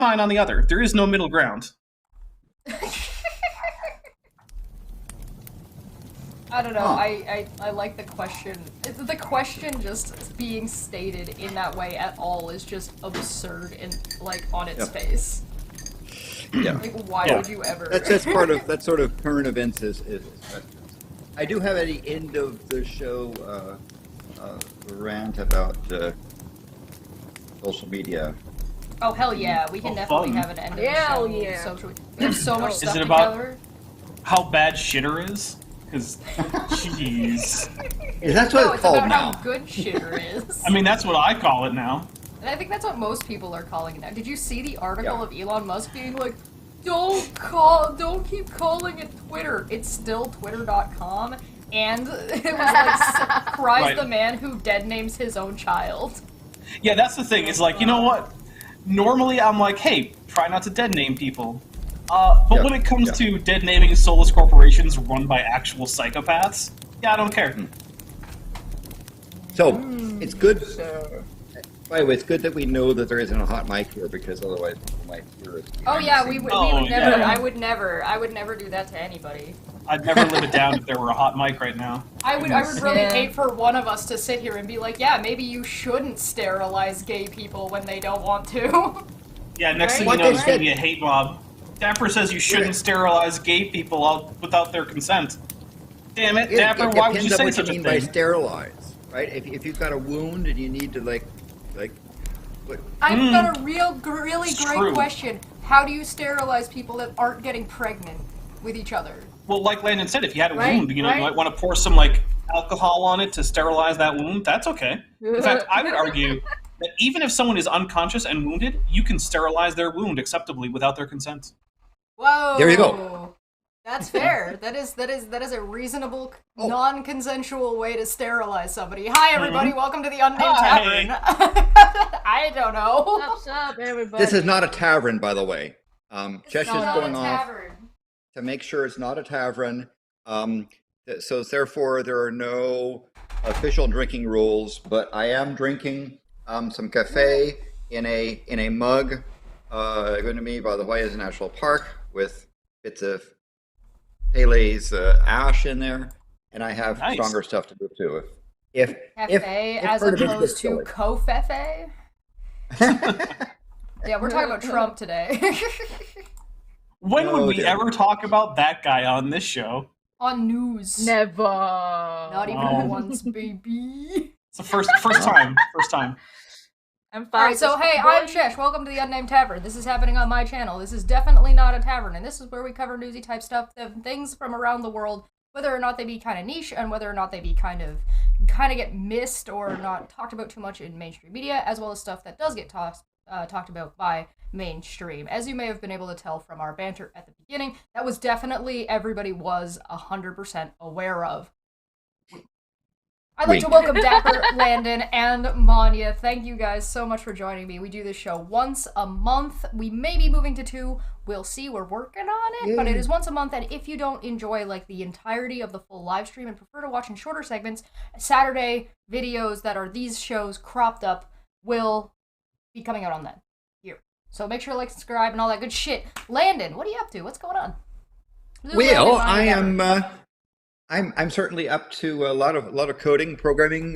fine on the other. There is no middle ground. I don't know. I like the question. The question just being stated in that way at all is just absurd and like on its face. Yeah. Like, why would you ever? That's part of that sort of current events is I do have at the end of the show a rant about social media. Oh hell yeah, we can definitely have an end of the show. Hell yeah. Social. We have so much Is stuff it to about- cover. How bad shitter is? Because, jeez. That's No, what it's it's called about now. how good shitter is. I mean, that's what I call it now. And I think that's what most people are calling it now. Did you see the article Yeah. of Elon Musk being like, don't keep calling it Twitter. It's still twitter.com. And it was like, cries Right. the man who dead names his own child. Yeah, that's the thing. It's like, you know what? Normally, I'm like, hey, try not to dead name people. But Yeah, when it comes yeah. to dead naming soulless corporations run by actual psychopaths, yeah, I don't care. So it's good. By the way, it's good that we know that there isn't a hot mic here because otherwise people might hear us. Oh yeah, we would Oh, never. yeah. I would never do that to anybody. I'd never live it down if there were a hot mic right now. I would really Yeah. hate for one of us to sit here and be like, yeah, maybe you shouldn't sterilize gay people when they don't want to. Yeah, next thing What you know, they there's going said- to be a hate mob. Dapper says you shouldn't sterilize gay people without their consent. Damn it, Dapper, why would you depends on say what such you a mean by thing? sterilize, right? If you've got a wound and you need to like, what? I've got a really It's great true. question. How do you sterilize people that aren't getting pregnant with each other? Well, like Landon said, if you had a Right, wound, you right. might want to pour some like alcohol on it to sterilize that wound. That's okay. In fact, I would argue that even if someone is unconscious and wounded, you can sterilize their wound acceptably without their consent. Whoa. There you go. That's fair. That is a reasonable, Oh. non-consensual way to sterilize somebody. Hi everybody, welcome to the Unnamed Hi. Tavern. I don't know. What's up, everybody? This is not a tavern, by the way. Chesh is Not going a off tavern. to make sure it's not a tavern. So therefore, there are no official drinking rules. But I am drinking some cafe in a mug, going to me by the Hawaii National Park with bits of Pele's ash in there, and I have Nice. stronger stuff to do too. If Cafe if as part of it opposed gets to silly. co-fefe. Yeah, we're talking about Trump today. When No, would we dear. ever talk about that guy on this show? On news. Never. Not even Oh. once, baby. It's the first time. First time. I'm fine. Alright, so hey, I'm Chesh. Welcome to the Unnamed Tavern. This is happening on my channel. This is definitely not a tavern, and this is where we cover newsy type stuff, things from around the world, whether or not they be kind of niche, and whether or not they be kind of get missed or not talked about too much in mainstream media, as well as stuff that does get talked about by mainstream. As you may have been able to tell from our banter at the beginning, that was definitely everybody was 100% aware of. I'd like to welcome Dapper, Landon, and Maanyaa. Thank you guys so much for joining me. We do this show once a month. We may be moving to 2. We'll see. We're working on it, but it is once a month. And if you don't enjoy like the entirety of the full live stream and prefer to watch in shorter segments, Saturday videos that are these shows cropped up will be coming out on that here. So make sure to like, subscribe, and all that good shit. Landon, what are you up to? What's going on? This is Well, Landon, I Maanyaa Dapper. am. I'm certainly up to a lot of coding, programming.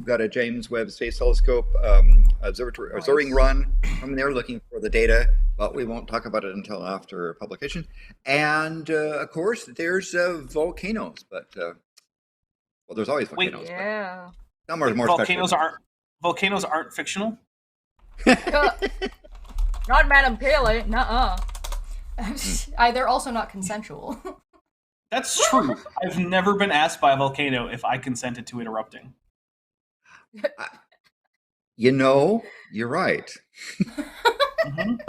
Got a James Webb Space Telescope observing run from there, looking for the data, but we won't talk about it until after publication. And of course, there's volcanoes, but well, there's always volcanoes. Yeah. But some are more Volcanoes aren't fictional. Not Madam Pele. Nuh-uh. They're also not consensual. That's true. I've never been asked by a volcano if I consented to it erupting. You know, you're right. Mhm.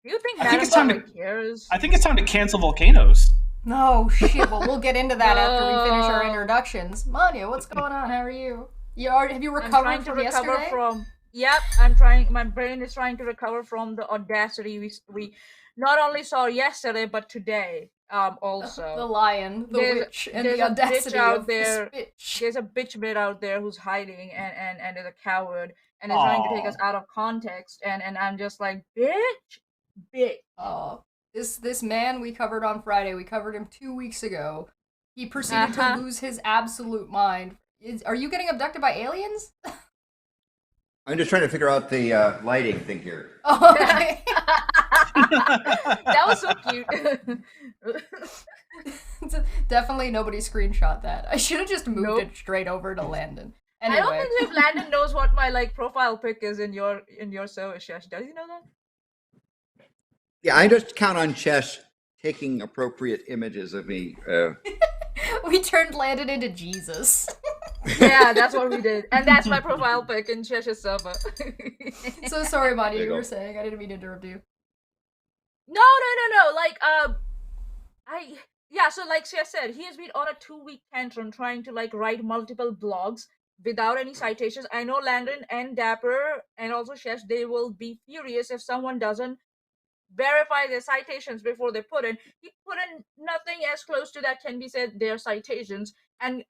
Do you think I think Madam it's time Pele to- cares? I think it's time to cancel volcanoes. No, shit. Well, we'll get into that after we finish our No. introductions. Maanyaa, what's going on? How are you? Have you I'm recovered trying to from recover yesterday? from. Yep, I'm trying. My brain is trying to recover from the audacity we not only saw yesterday but today. Also, The lion, the There's- witch, and there's the a bitch audacity out of there. this bitch. there's a bitch bit out there who's hiding and is a coward and is trying to take us Aw. out of context and I'm just like, bitch, big. This man we covered on Friday, we covered him 2 weeks ago. He proceeded to lose his absolute mind. Are you getting abducted by aliens? I'm just trying to figure out the lighting thing here. Oh, okay. That was so cute. Definitely nobody screenshot that. I should have just moved it straight over to Landon. Anyway. I don't think if Landon knows what my profile pic is in your service, Chesh. Does he know that? Yeah, I just count on Chesh taking appropriate images of me. We turned Landon into Jesus. Yeah, that's what we did. And that's my profile pic in Chesh's server. So sorry, Maanyaa, you were saying. I didn't mean to interrupt you. No. Like, so like Chesh said, he has been on a 2-week tantrum trying to like write multiple blogs without any citations. I know Landon and Dapper and also Chesh, they will be furious if someone doesn't verify their citations before they put in. He put in nothing as close to that can be said their citations, and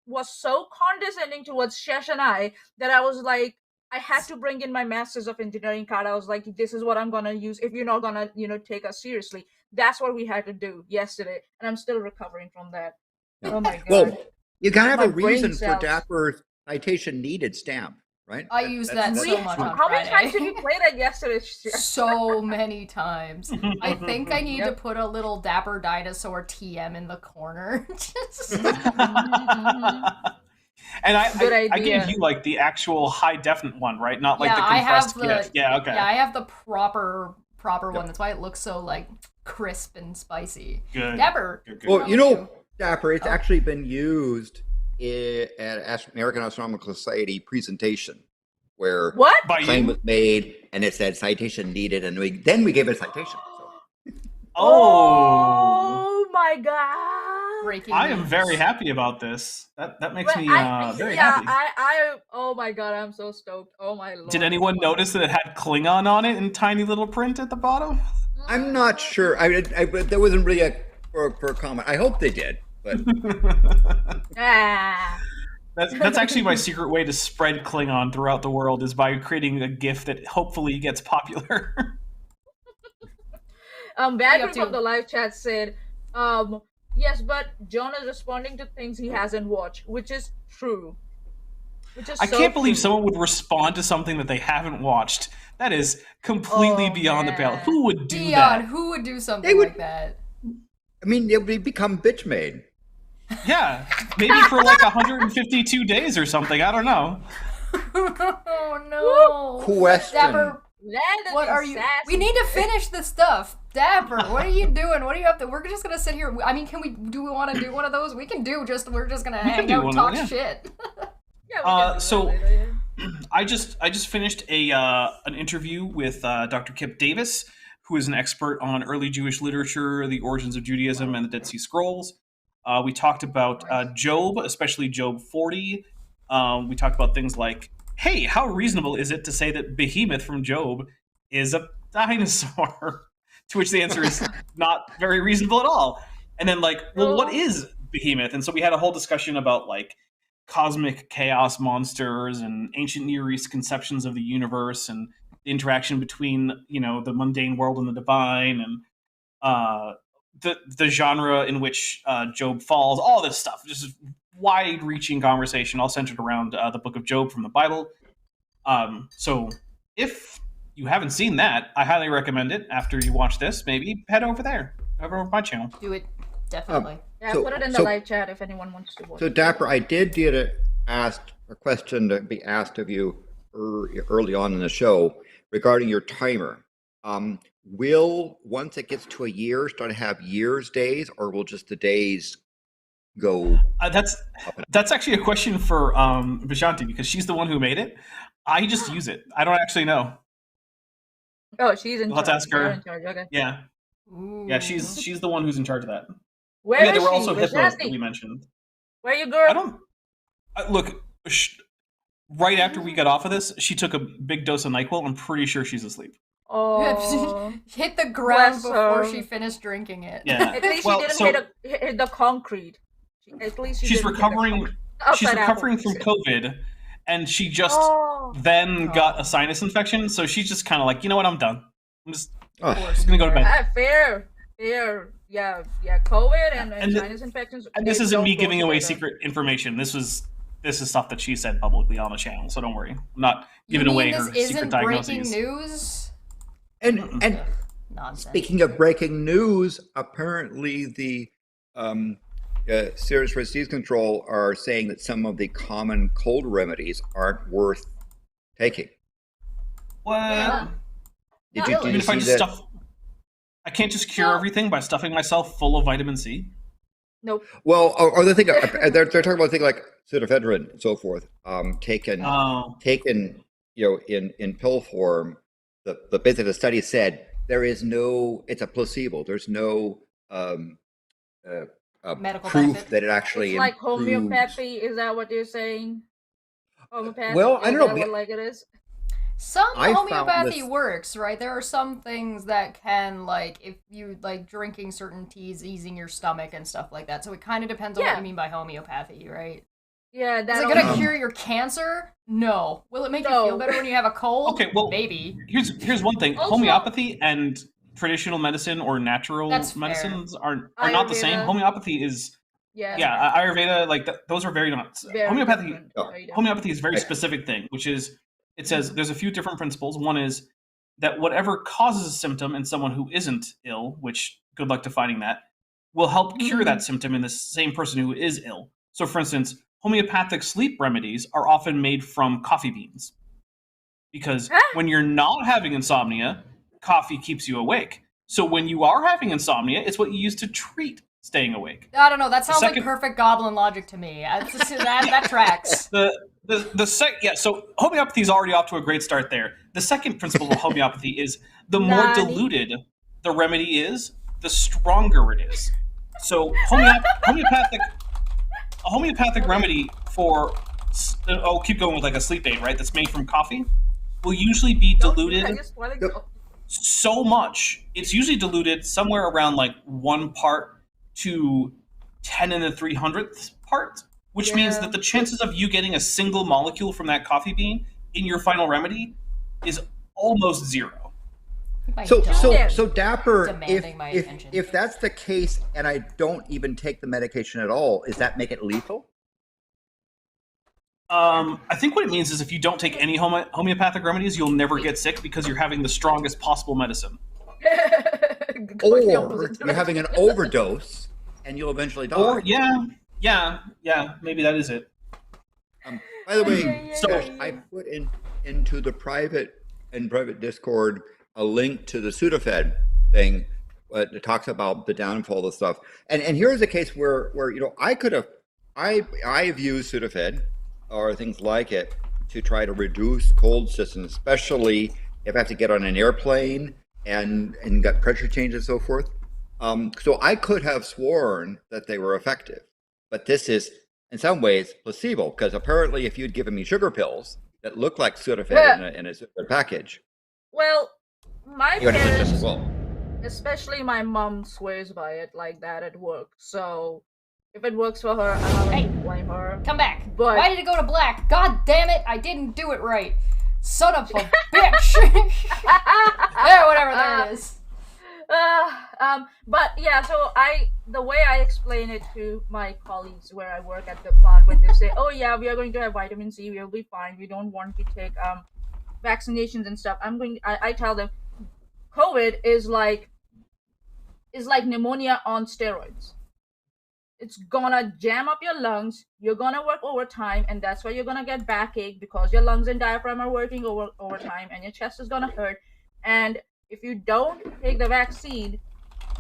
was so condescending towards Chesh and I that I was like, I had to bring in my Masters of Engineering card. I was like, this is what I'm gonna use if you're not gonna, take us seriously. That's what we had to do yesterday, and I'm still recovering from that. Oh my god. Well, you gotta have My a reason brain for cells. Dapper's citation needed stamp, right? I used that so much on How many Friday. times did you play that yesterday? So many times. I think I need to put a little Dapper Dinosaur TM in the corner. And I idea. gave you like the actual high definite one, right? Not like the I have compressed. Yeah, okay. Yeah, I have the proper one. That's why it looks so like crisp and spicy. Good. Dapper. Good. Well, Dapper, it's actually been used at American Astronomical Society presentation where What? By a claim you? was made and it said citation needed, and we gave it a citation. So. Oh my god! Breaking I am news. very happy about this. That makes me very yeah, happy. I oh my god, I'm so stoked. Oh my lord. Did anyone notice that it had Klingon on it in tiny little print at the bottom? I'm not sure. There wasn't really a for a comment. I hope they did, but That's actually my secret way to spread Klingon throughout the world is by creating a GIF that hopefully gets popular. Badman from the live chat said, yes, but John is responding to things he hasn't watched, which is true. I can't believe someone would respond to something that they haven't watched. That is completely beyond the pale. Who would do that? Who would do something like that? I mean, it would become bitch made. Yeah, maybe for like 152 days or something. I don't know. Oh no! Question. Dapper, Landon what are you? We need to finish this stuff. Dapper, what are you doing? What are you up to? We're just gonna sit here. I mean, do we want to do one of those? We can do just. We're just gonna hang out and talk shit. Yeah, so later, yeah. I just finished an interview with Dr. Kip Davis, who is an expert on early Jewish literature, the origins of Judaism, and the Dead Sea Scrolls. We talked about Job, especially Job 40. We talked about things like, hey, how reasonable is it to say that Behemoth from Job is a dinosaur? To which the answer is not very reasonable at all. And then what is Behemoth? And so we had a whole discussion about cosmic chaos monsters and ancient Near East conceptions of the universe and the interaction between, the mundane world and the divine, and the genre in which Job falls, all this stuff. Just wide-reaching conversation, all centered around the book of Job from the Bible. So if you haven't seen that, I highly recommend it. After you watch this, maybe head over there, over my channel. Do it, definitely. Yeah, put it in the live chat if anyone wants to watch. So, Dapper, I did get a question to be asked of you early on in the show regarding your timer. Will, once it gets to a year, start to have years days, or will just the days go? That's actually a question for Vishanti, because she's the one who made it. I just use it. I don't actually know. Oh, she's in charge. Let's ask her. You're in charge. Okay. Yeah. Ooh. Yeah, she's the one who's in charge of that. Where there is were she? also hippos that Vishanti? we mentioned. Where you, girl? I don't look. Right after we got off of this, she took a big dose of NyQuil. I'm pretty sure she's asleep. Oh. Hit the ground Bless before her. she finished drinking it. Yeah. At least she didn't hit the concrete. At least she's didn't hit the recovering. concrete. She's Upside recovering apple. from COVID, and she just Oh. then got a sinus infection. So she's just kind of like, you know what, I'm done. I'm just Oh. Just gonna go to bed. Fair. Yeah. COVID and And sinus infections. And this they isn't don't me go giving away together. secret information. This is stuff that she said publicly on the channel. So don't worry. I'm not giving You mean away this her isn't secret breaking diagnoses. news? And Nonsense. speaking of breaking news, apparently the Centers for Disease Control are saying that some of the common cold remedies aren't worth taking. What? Yeah. Did Not you Even if I see just that? stuff, I can't just cure No. everything by stuffing myself full of vitamin C. Nope. Well, or the thing they're talking about things like pseudoephedrine and so forth, taken Oh, in pill form. The bit that the study said there is no, it's a placebo. There's no Medical proof benefit. that it actually It's like improves. homeopathy. Is that what you're saying? Homeopathy. Well, I Is don't that know. what, like it is? Some I found homeopathy this- works, right? There are some things that can, like, if you like drinking certain teas, easing your stomach and stuff like that. So it kind of depends on what Yeah. you mean by homeopathy, right? Yeah, Is that it gonna also- cure your cancer? No. Will it make you No. feel better when you have a cold? okay. Well, Maybe. here's one thing: Also- homeopathy and traditional medicine or natural That's fair. medicines are not the same. Ayurveda. Homeopathy is Yeah. Ayurveda, like those are very not. Very Homeopathy different. Oh. Very different. homeopathy is a very Right. specific thing, which is it says there's a few different principles. One is that whatever causes a symptom in someone who isn't ill, which good luck defining that, will help cure that symptom in the same person who is ill. So, for instance, homeopathic sleep remedies are often made from coffee beans because Huh? when you're not having insomnia, coffee keeps you awake. So when you are having insomnia, it's what you use to treat staying awake. I don't know. That sounds second- like perfect goblin logic to me. That tracks. So homeopathy is already off to a great start there. The second principle of homeopathy is the more Nani? diluted the remedy is, the stronger it is. So a homeopathic remedy for keep going with like a sleep aid, right? That's made from coffee will usually be diluted I just wanna Yep. go. so much. It's usually diluted somewhere around like 1 part to 10 in the 300th part, which means Yeah. that the chances of you getting a single molecule from that coffee bean in your final remedy is almost zero. My So dog. so Dapper, Demanding my attention. if that's the case, and I don't even take the medication at all, does that make it lethal? I think what it means is if you don't take any homeopathic remedies, you'll never get sick because you're having the strongest possible medicine. Or The opposite you're having an overdose and you'll eventually die. Or yeah, maybe that is it. By the way, Yeah, so- yeah. I put into the private Discord a link to the Sudafed thing that talks about the downfall of the stuff. And here's a case where I could have I've used Sudafed or things like it to try to reduce cold systems, especially if I have to get on an airplane and got pressure change and so forth. So I could have sworn that they were effective, but this is in some ways placebo, because apparently if you'd given me sugar pills that look like Sudafed in a Sudafed package, Well, my you would have done just as parents, well. especially my mom, swears by it like that at work. So if it works for her, I'm not Hey. going to blame her. Come back. But- Why did it go to black? God damn it! I didn't do it right. Son of a bitch. Yeah, whatever. There it is. But yeah, so the way I explain it to my colleagues where I work at the plant, when they say, "Oh yeah, we are going to have vitamin C, we'll be fine. We don't want to take vaccinations and stuff." I tell them, COVID is like pneumonia on steroids. It's gonna jam up your lungs. You're gonna work overtime, and that's why you're gonna get backache because your lungs and diaphragm are working overtime, and your chest is gonna hurt. And if you don't take the vaccine,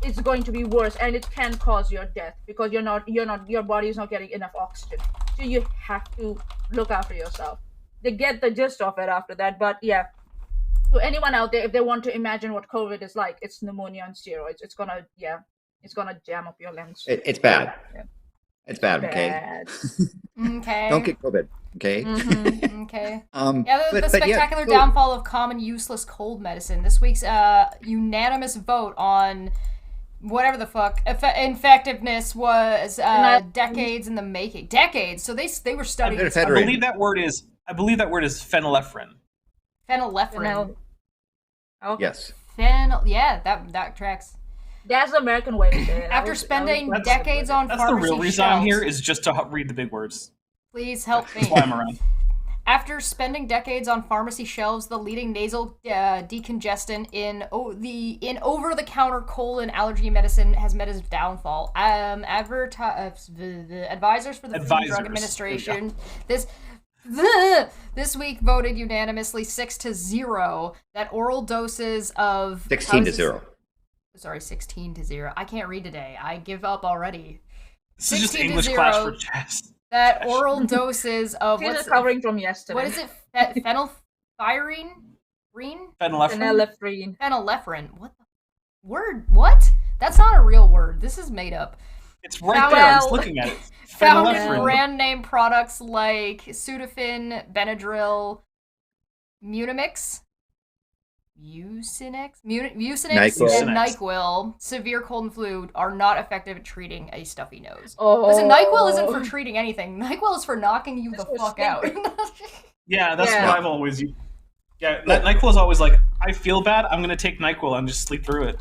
it's going to be worse, and it can cause your death because your body is not getting enough oxygen. So you have to look after yourself. They get the gist of it after that, but yeah. To anyone out there, if they want to imagine what COVID is like, it's pneumonia on steroids. It's gonna jam up your lungs. It's bad. Yeah. It's bad. Okay. Bad. Okay. Don't get COVID. Okay. Mhm, okay. Yeah, Yeah, the spectacular downfall of common useless cold medicine. This week's unanimous vote on whatever the fuck effectiveness was decades in the making. Decades. So they were studying this Unnamed I Tavern. believe that word is phenylephrine. phenylephrine. Phenyl- Okay. Yes. Yeah, that tracks. That's the American way to say it. After spending That's- decades on That's the pharmacy real reason shelves, I'm here is just to read the big words. please help me. That's why I'm around. After spending decades on pharmacy shelves, the leading nasal decongestant in over-the-counter cold and allergy medicine has met its downfall. Advisors for the Food and Drug Administration this week voted unanimously 6-0 that oral doses of 16-0. Sorry, 16-0. I can't read today. I give up already. This is just English class for Chesh. That oral doses of She's recovering from yesterday. What is it? Phenylphrine? Phenylephrine. Phenylephrine. What the word? What? That's not a real word. This is made up. It's right there. I was looking at it. Found in brand name products like Sudafed, Benadryl, Mucinex, and NyQuil, severe cold and flu are not effective at treating a stuffy nose. Listen, NyQuil isn't for treating anything. NyQuil is for knocking you the fuck out. Yeah, that's what I've always used. Yeah, NyQuil is always like, I feel bad, I'm going to take NyQuil and just sleep through it.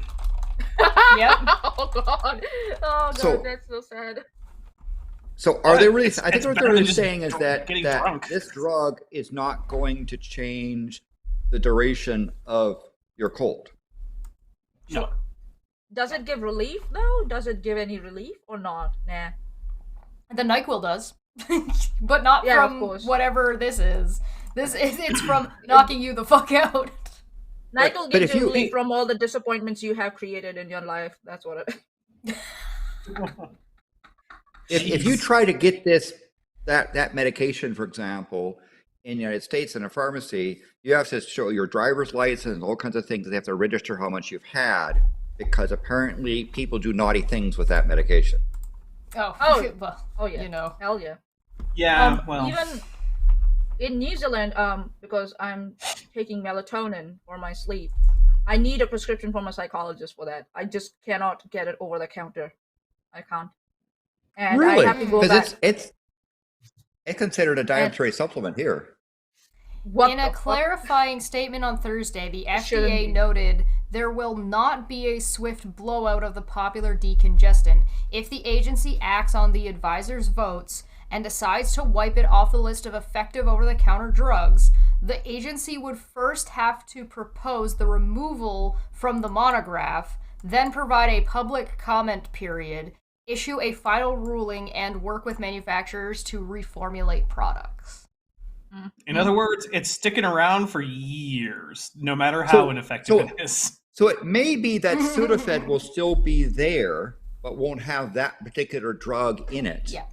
Yep. Oh god, that's so sad. So are they really? I think what they're really just saying is that drunk. this drug is not going to change the duration of your cold. No. Does it give relief though? Does it give any relief or not? Nah. The NyQuil does, but not from whatever this is. It's from knocking you the fuck out. NyQuil gives you relief from all the disappointments you have created in your life. That's what it. If you try to get that medication, for example, in the United States in a pharmacy, you have to show your driver's license and all kinds of things. They have to register how much you've had because apparently people do naughty things with that medication. Well, yeah, you know, hell yeah. Yeah, even in New Zealand, because I'm taking melatonin for my sleep, I need a prescription from a psychologist for that. I just cannot get it over the counter. I can't. And really? I have to go back. It's considered a dietary supplement here. In a clarifying statement on Thursday, the FDA noted there will not be a swift blowout of the popular decongestant. If the agency acts on the advisor's votes and decides to wipe it off the list of effective over-the-counter drugs, the agency would first have to propose the removal from the monograph, then provide a public comment period, issue a final ruling, and work with manufacturers to reformulate products. In other words, it's sticking around for years, no matter how ineffective it is. So it may be that Sudafed will still be there, but won't have that particular drug in it. Yeah.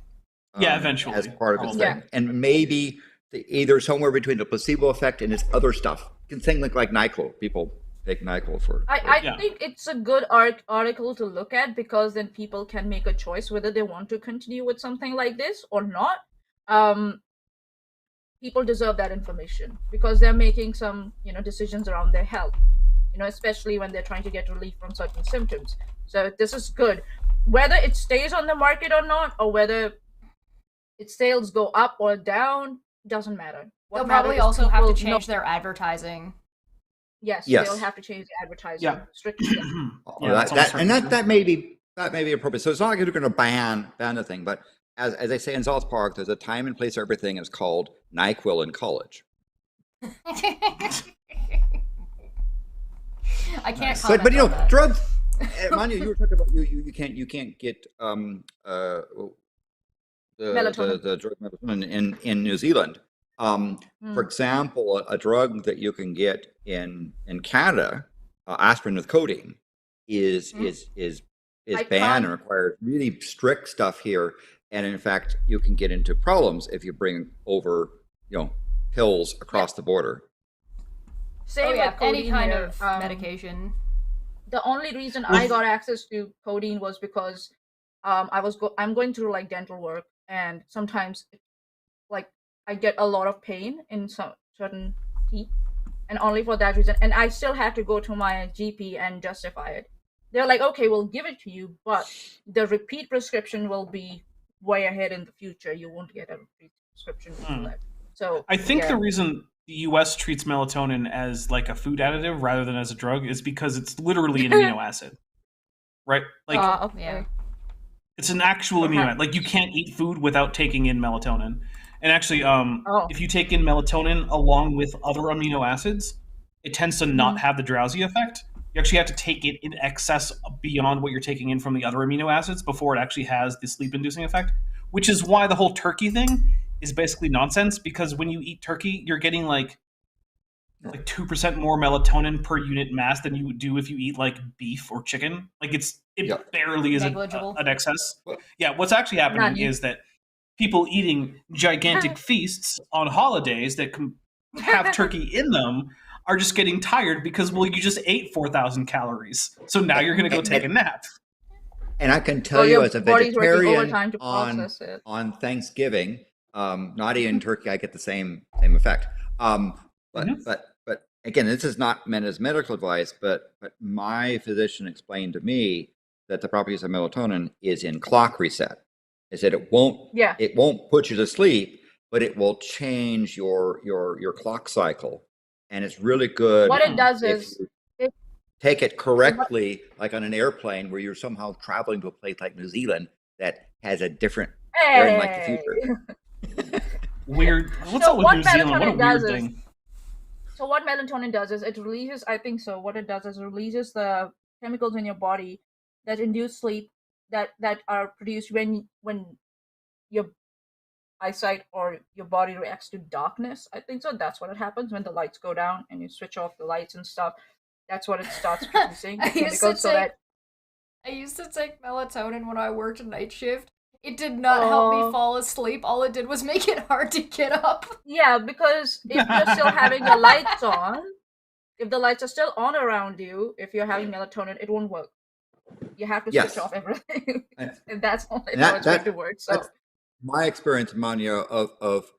Eventually. As part of its thing. And maybe either somewhere between the placebo effect and its other stuff. You can think like NyQuil. People take NyQuil for I think it's a good article to look at because then people can make a choice whether they want to continue with something like this or not. People deserve that information because they're making some, decisions around their health, especially when they're trying to get relief from certain symptoms. So this is good. Whether it stays on the market or not, or whether its sales go up or down, doesn't matter. They'll probably also have to change their advertising. Yes, they'll have to change the advertising strictly. That may be appropriate. So it's not like they're going to ban the thing, but as they say in South Park, there's a time and place for everything. It's called NyQuil in college. I can't comment but on that. drugs. Maanyaa, you were talking about you can't get the drug melatonin in New Zealand. For example, a drug that you can get in Canada, aspirin with codeine, is banned and requires really strict stuff here. And in fact, you can get into problems if you bring over, pills across the border. Same with any kind of medication. The only reason I got access to codeine was because I'm going through like dental work, and sometimes I get a lot of pain in some certain teeth, and only for that reason. And I still have to go to my GP and justify it. They're like, okay, we'll give it to you, but the repeat prescription will be way ahead in the future. You won't get a repeat prescription for that. So I think the reason the US treats melatonin as like a food additive rather than as a drug is because it's literally an amino acid. Right? Like Okay. Yeah. it's an actual amino acid. Like you can't eat food without taking in melatonin. And actually, if you take in melatonin along with other amino acids, it tends to not have the drowsy effect. You actually have to take it in excess beyond what you're taking in from the other amino acids before it actually has the sleep-inducing effect, which is why the whole turkey thing is basically nonsense, because when you eat turkey, you're getting like 2% more melatonin per unit mass than you would do if you eat like beef or chicken. Like it barely is Negligible. an excess. Yeah, what's actually happening is that people eating gigantic feasts on holidays that have turkey in them are just getting tired because, well, you just ate 4,000 calories. So now you're going to go take a nap. And I can tell you as a vegetarian to on Thanksgiving, not eating turkey, I get the same effect. But again, this is not meant as medical advice, but my physician explained to me that the properties of melatonin is in clock reset. Is that it won't put you to sleep, but it will change your clock cycle, and it's really good. What it does is take it correctly, like on an airplane where you're somehow traveling to a place like New Zealand that has a different very like the future. Weird. What's up with New Zealand? What a weird thing. So what melatonin does is it releases, I think so, what it does is it releases the chemicals in your body that induce sleep that are produced when your eyesight or your body reacts to darkness. I think so. That's what it happens when the lights go down and you switch off the lights and stuff. That's what it starts producing. I used to take melatonin when I worked a night shift. It did not help me fall asleep. All it did was make it hard to get up. Yeah, because if you're still having the lights on, if the lights are still on around you, if you're having melatonin, it won't work. You have to switch off everything. And that's only how it's going to work. So my experience, Maanyaa, of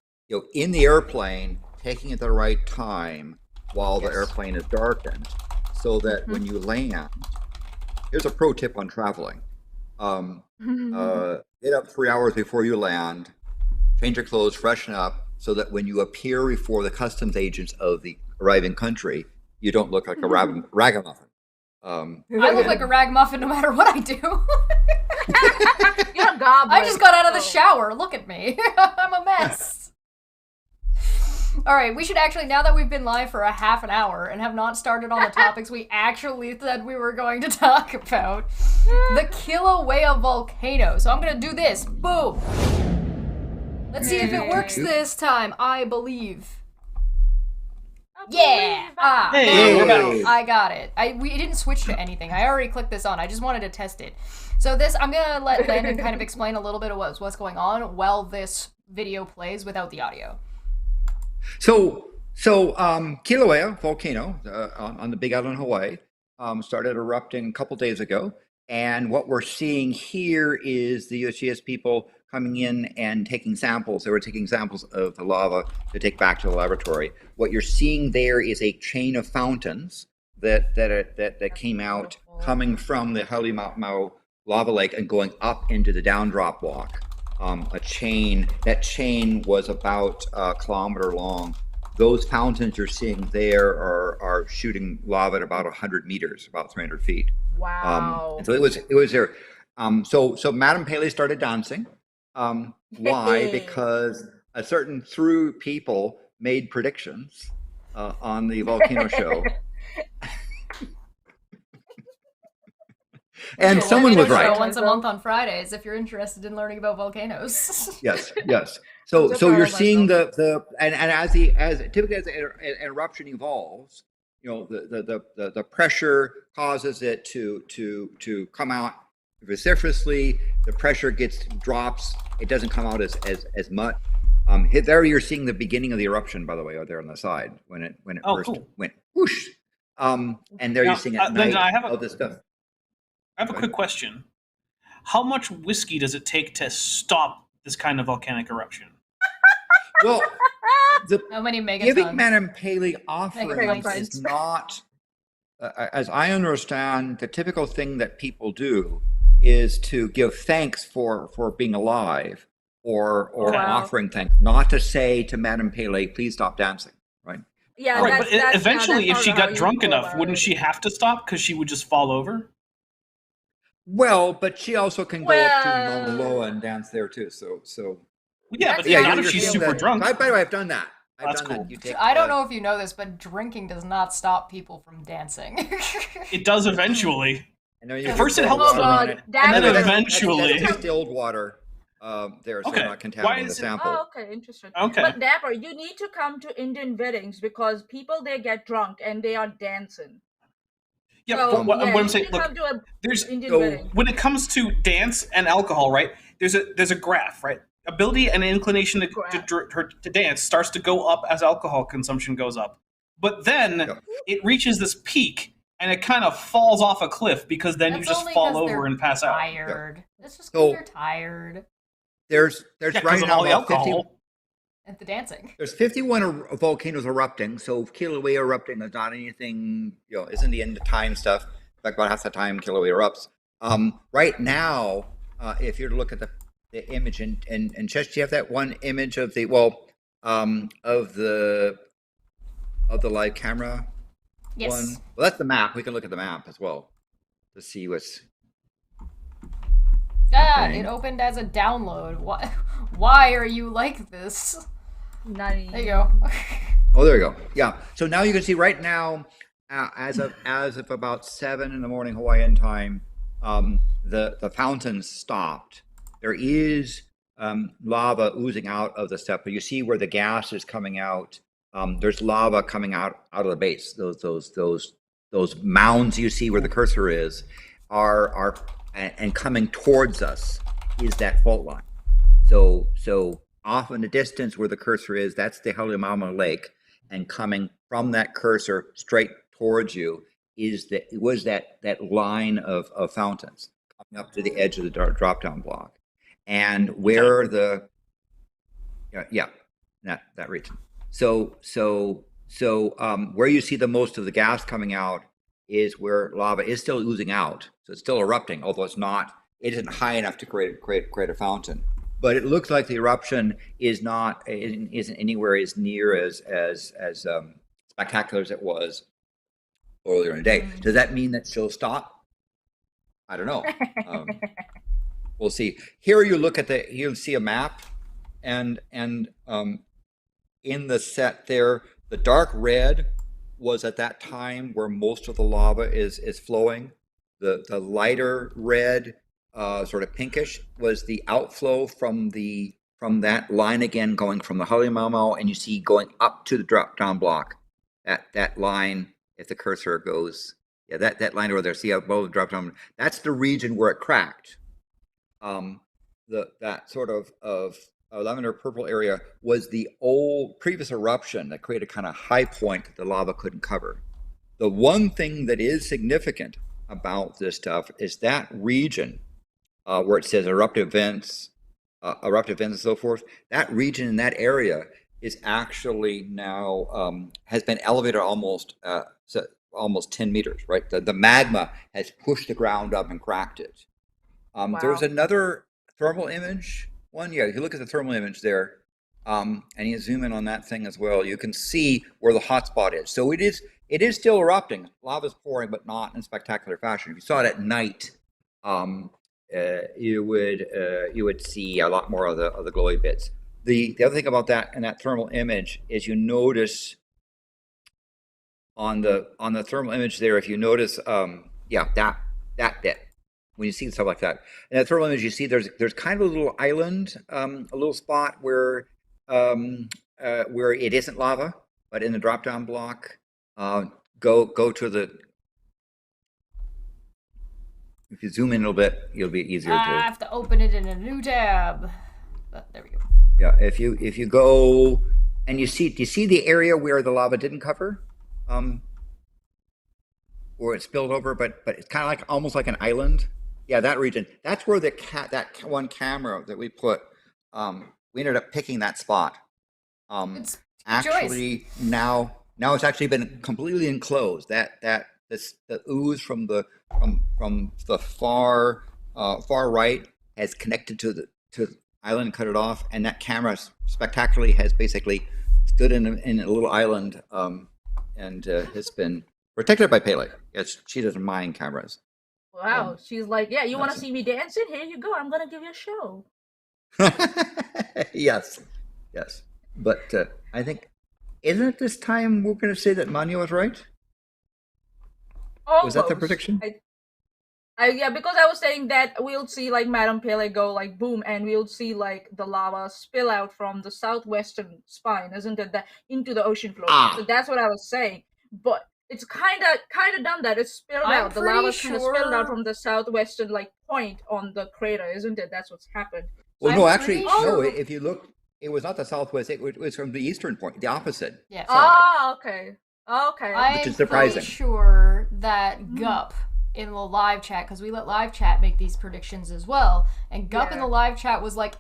in the airplane, taking it at the right time while the airplane is darkened, so that when you land, here's a pro tip on traveling. Get up 3 hours before you land, change your clothes, freshen up, so that when you appear before the customs agents of the arriving country, you don't look like a ragamuffin. I look like a ragamuffin no matter what I do. You're a goblin. I just got out of the shower. Look at me. I'm a mess. All right, we should actually, now that we've been live for a half an hour and have not started on the topics we actually said we were going to talk about, the Kilauea volcano. So I'm going to do this. Boom. Let's see if it works this time. I believe. Yeah! I got it. We didn't switch to anything. I already clicked this on. I just wanted to test it. So this, I'm going to let Landon kind of explain a little bit of what's going on while this video plays without the audio. So Kilauea volcano on the Big Island, Hawaii, started erupting a couple days ago. And what we're seeing here is the USGS people coming in and taking samples. They were taking samples of the lava to take back to the laboratory. What you're seeing there is a chain of fountains that came out coming from the Halimau lava lake and going up into the downdrop walk. That chain was about a kilometer long. Those fountains you're seeing there are shooting lava at about 100 meters, about 300 feet. Wow. And so it was there. So Madame Paley started dancing. Why? Because a certain through people made predictions on the volcano show. And someone was right. Once a month on Fridays, if you're interested in learning about volcanoes. Yes. So you're seeing the typically as an eruption evolves, the pressure causes it to come out vociferously. The pressure drops. It doesn't come out as much. There you're seeing the beginning of the eruption, by the way, out there on the side when it first went whoosh. And there you're seeing at night all this stuff. I have a quick question. How much whiskey does it take to stop this kind of volcanic eruption? Well, how many megatons? Giving Madame Paley offerings is not, as I understand, the typical thing that people do is to give thanks for being alive or offering thanks, not to say to Madame Paley, please stop dancing, right? Yeah, Right, that's, but that's eventually, yeah, if that's she not how got you drunk go enough, about wouldn't it. she have to stop because she would just fall over? Well, but she also can go up to Mauna Well, Loa and dance there too. So Yeah, but that's yeah, not not if you're she's seeing super that. drunk. By the way, I've done that. I've That's done cool. that. You take. I don't know if you know this, but drinking does not stop people from dancing. It does eventually. I know you First can it pour helps water the- on it. and Dapper. then That's eventually. distilled water there, so Okay, not why contaminating the is it? sample. Oh, okay, interesting. Okay. But Dapper, you need to come to Indian weddings because people there get drunk and they are dancing. Yeah, So but what yeah, I'm you saying, should look, come to a there's Indian So wedding. when it comes to dance and alcohol, right? There's a graph, right? Ability and inclination Graph. to dance starts to go up as alcohol consumption goes up, but then Yep. it reaches this peak and it kind of falls off a cliff because then you That's just only fall 'cause over they're and pass out. tired. That's just So- because they're tired there's Yeah, because right of now all the about 50. alcohol. at the dancing. There's 51 volcanoes erupting. So Kilauea erupting is not anything. Isn't the end of time stuff. In fact, about half the time Kilauea erupts. Right now, if you're to look at the image and Chesh, do you have that one image of the of the live camera Yes. one? Well, that's the map. We can look at the map as well to see what's. It opened as a download. Why are you like this? There you go. Oh, there you go. Yeah. So now you can see right now, as of about 7 in the morning Hawaiian time, the fountains stopped. There is lava oozing out of the stuff, but you see where the gas is coming out. There's lava coming out of the base. Those mounds you see where the cursor is are and coming towards us is that fault line. So off in the distance where the cursor is, that's the Halemaumau Lake, and coming from that cursor straight towards you was that line of fountains coming up to the edge of the drop down block, and where that region. So where you see the most of the gas coming out is where lava is still oozing out. So it's still erupting, although it isn't high enough to create a fountain. But it looks like the eruption isn't anywhere as near as spectacular as it was earlier in the day. Does that mean that she'll stop? I don't know. We'll see. Here you look at you see a map, and in the set there, the dark red was at that time where most of the lava is flowing. The lighter red, sort of pinkish, was the outflow from that line again, going from the Halemaumau, and you see going up to the drop down block. That line, if the cursor goes, that line over there, see above the drop down, that's the region where it cracked. That sort of lavender purple area was the old previous eruption that created a kind of high point that the lava couldn't cover. The one thing that is significant about this stuff is that region where it says eruptive vents and so forth. That region in that area is actually now has been elevated almost 10 meters. Right, the magma has pushed the ground up and cracked it. Wow. There's another thermal image one. Yeah, if you look at the thermal image there, and you zoom in on that thing as well, you can see where the hot spot is. So it is still erupting. Lava's pouring, but not in spectacular fashion. If you saw it at night, you would see a lot more of the glowy bits. The other thing about that in that thermal image is you notice on the thermal image there, if you notice, that bit. When you see stuff like that, in that thermal image, you see there's kind of a little island, a little spot where it isn't lava, but in the drop down block, go to the. If you zoom in a little bit, it'll be easier to. I have to open it in a new tab. But there we go. Yeah, if you go and do you see the area where the lava didn't cover, where it spilled over, but it's kind of like almost like an island. Yeah, that region. That's where that one camera that we put. We ended up picking that spot. It's Actually, now it's actually been completely enclosed. The ooze from the far right has connected to the island and cut it off, and that camera spectacularly has basically stood in a little island, and has been protected by Pele. Yes, she doesn't mind cameras. Wow. She's like, yeah, you want to that's- see me dancing? Here you go. I'm gonna give you a show. Yes, yes. But I think, isn't it this time we're going to say that Maanyaa was right? Was that the Almost. prediction? Yeah, because I was saying that we'll see like Madame Pele go like boom, and we'll see like the lava spill out from the southwestern spine, isn't it? That into the ocean floor. Ah. So that's what I was saying. But it's kind of done that. It's spilled I'm out. The pretty lava's kind of spilled out sure- from the southwestern like point on the crater, isn't it? That's what's happened. Well, I'm no, actually, pretty no. sure- If you look, it was not the southwest. It was from the eastern point, the opposite. Yeah. Ah, okay. Okay. I'm is surprising. pretty sure that Gup in the live chat, because we let live chat make these predictions as well, and Gup in Yeah. the live chat was like,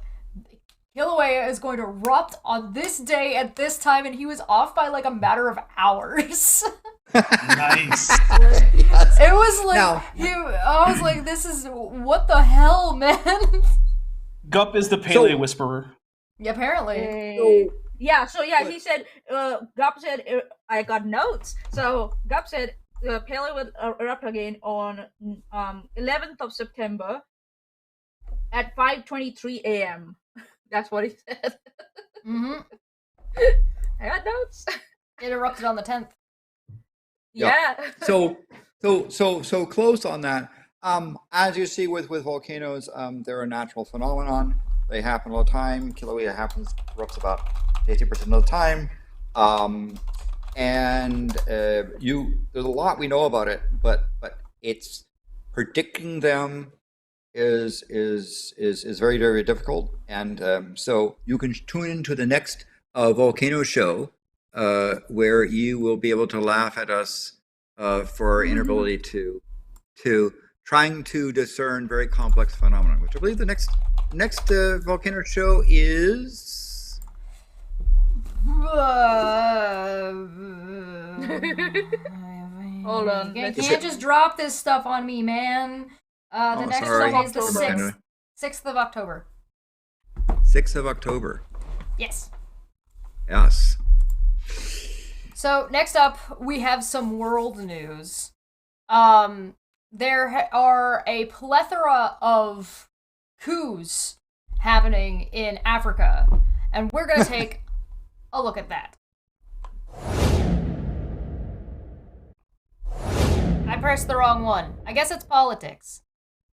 Kilauea is going to erupt on this day at this time, and he was off by like a matter of hours. Nice. Yes. It was like, Now- I was like, this is, what the hell, man? Gup is the Pele So- whisperer. Yeah, apparently. So he said, Gup said, I got notes. So Gup said, Pele will erupt again on 11th of September at 5:23 a.m. That's what he said. Hmm. I got notes. It erupted on the 10th. Yeah. Yeah. So close on that. As you see with volcanoes, they're a natural phenomenon. They happen all the time. Kilauea erupts about 80% of the time. And there's a lot we know about it, but it's predicting them is very, very difficult. And so you can tune into the next volcano show, where you will be able to laugh at us for our inability to trying to discern very complex phenomena, which I believe the next volcano show is. Hold on, You let's- can't just drop this stuff on me, man. The next sorry. one is the October. 6th. 6th of October. 6th of October. Yes. Yes. So next up, we have some world news. There are a plethora of coups happening in Africa, and we're gonna take a look at that. I pressed the wrong one. I guess it's politics.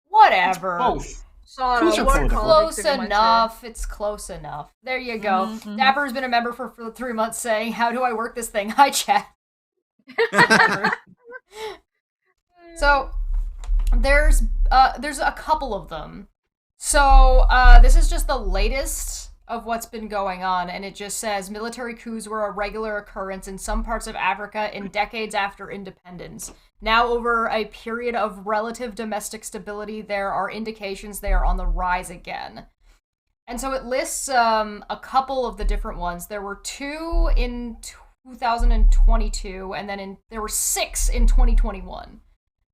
Whatever. Both. Sort Who's of. your Word political? politics, Close if you might say. enough. It's close enough. There you go. Mhm. Dapper's been a member for 3 months saying, how do I work this thing? Hi, chat. So, there's a couple of them. So, this is just the latest of what's been going on, and it just says military coups were a regular occurrence in some parts of Africa in decades after independence. Now, over a period of relative domestic stability, there are indications they are on the rise again. And so it lists a couple of the different ones. There were 2 in 2022, and then there were 6 in 2021.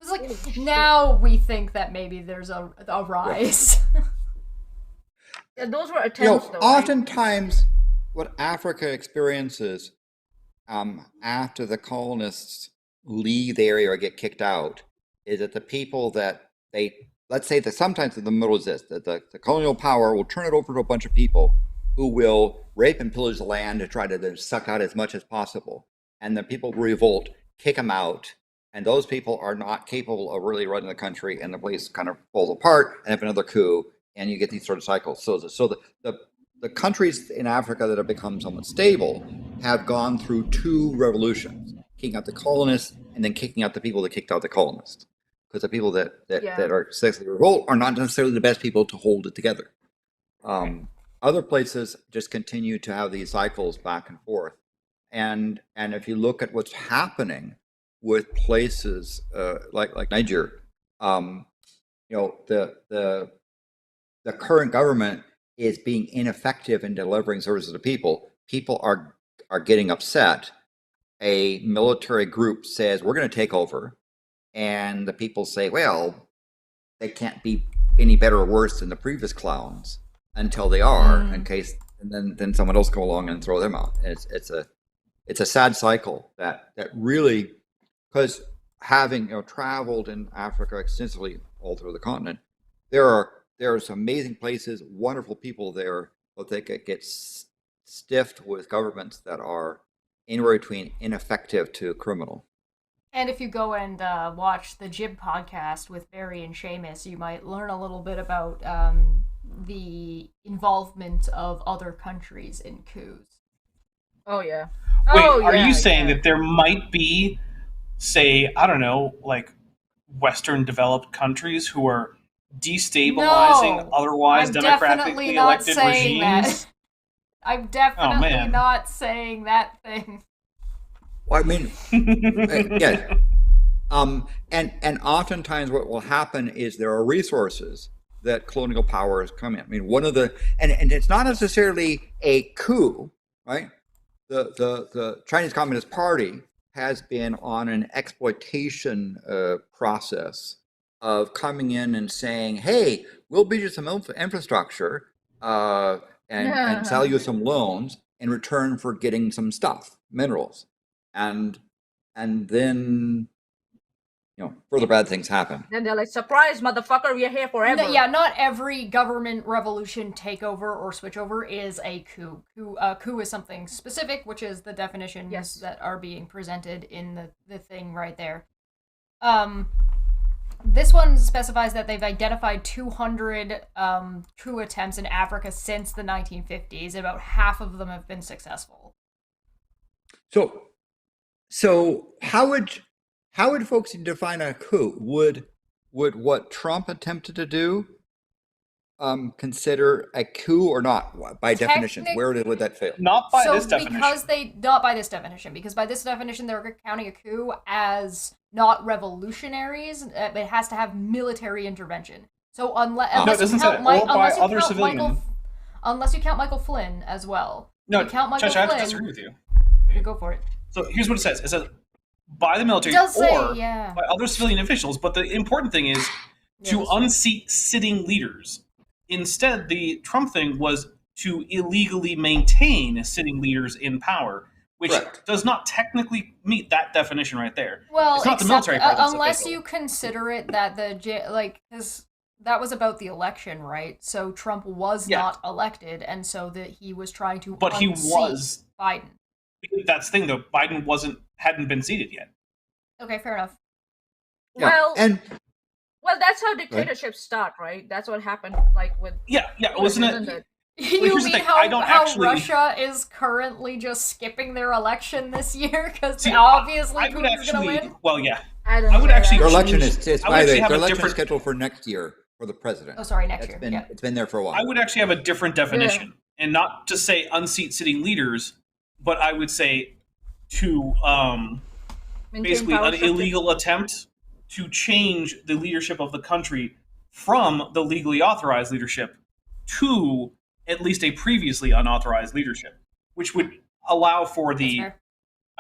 It was like, now we think that maybe there's a rise. Yeah, those were You know, attempts, though. right? oftentimes what Africa experiences after the colonists leave the area or get kicked out is that the people that let's say that sometimes in the middle is this, that the colonial power will turn it over to a bunch of people who will rape and pillage the land to try to suck out as much as possible. And the people revolt, kick them out, and those people are not capable of really running the country, and the place kind of falls apart, and have another coup, and you get these sort of cycles. So the countries in Africa that have become somewhat stable have gone through 2 revolutions, kicking out the colonists and then kicking out the people that kicked out the colonists. Because the people that are successfully revolt are not necessarily the best people to hold it together. Other places just continue to have these cycles back and forth. And if you look at what's happening with places like Niger, the current government is being ineffective in delivering services to people. People are getting upset. A military group says, we're going to take over. And the people say, well, they can't be any better or worse than the previous clowns until they are, in case and then someone else come along and throw them out. And it's a sad cycle that really, because having traveled in Africa extensively all through the continent, there's amazing places, wonderful people there, but they get stiffed with governments that are anywhere between ineffective to criminal. And if you go and watch the Jib podcast with Barry and Seamus, you might learn a little bit about the involvement of other countries in coups. Oh yeah. Wait, Oh, are yeah, you saying yeah. that there might be, say, I don't know, like Western developed countries who are destabilizing No, otherwise I'm democratically definitely not elected saying regimes? that. I'm definitely man. not saying that thing. Well, I mean, yeah. And oftentimes what will happen is there are resources that colonial powers come in. I mean, one of the, and it's not necessarily a coup, right? The Chinese Communist Party has been on an exploitation process of coming in and saying, hey, we'll build you some infrastructure and sell you some loans in return for getting some stuff, minerals. And then further bad things happen. Then they're like, surprise, motherfucker, we are here forever. No, yeah, not every government revolution takeover or switchover is a coup. Coup is something specific, which is the definitions that are being presented in the thing right there. This one specifies that they've identified 200 coup attempts in Africa since the 1950s. About half of them have been successful. So how would folks define a coup? Would what Trump attempted to do consider a coup or not? By definition, where would that fail? Not by this definition. Not by this definition, because by this definition they're counting a coup as not revolutionaries. It has to have military intervention. So unless you count Michael Flynn as well. No, you count Michael Chesh, Flynn. I have to disagree with you. You go for it. So here's what it says. It says by the military by other civilian officials. But the important thing is to unseat sitting leaders. Instead, the Trump thing was to illegally maintain sitting leaders in power, which does not technically meet that definition right there. Well, it's not the military part that's unless illegal. you consider it that that was about the election, right? So Trump was not elected, and so that he was trying to But he was Biden. That's the thing, though. Biden hadn't been seated yet. Okay, fair enough. Yeah. Well, that's how dictatorships start, right? That's what happened, like with wasn't it? You mean how Russia is currently just skipping their election this year because obviously Putin's going to win? Well, yeah. I would actually. Their election is scheduled for next year for the president. Oh, sorry, next year. It's been there for a while. I would actually have a different definition, and not to say unseat sitting leaders, but I would say to basically an illegal attempt to change the leadership of the country from the legally authorized leadership to at least a previously unauthorized leadership, which would allow for the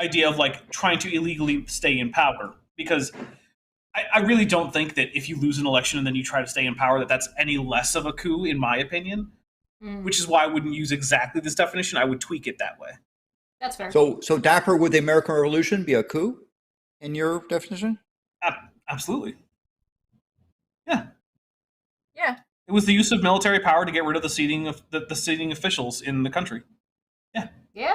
idea of like trying to illegally stay in power. Because I really don't think that if you lose an election and then you try to stay in power, that's any less of a coup, in my opinion. Which is why I wouldn't use exactly this definition. I would tweak it that way. That's fair. So Dapper, would the American Revolution be a coup in your definition? Absolutely. Yeah. Yeah. It was the use of military power to get rid of the seating of the seating officials in the country. Yeah. Yeah.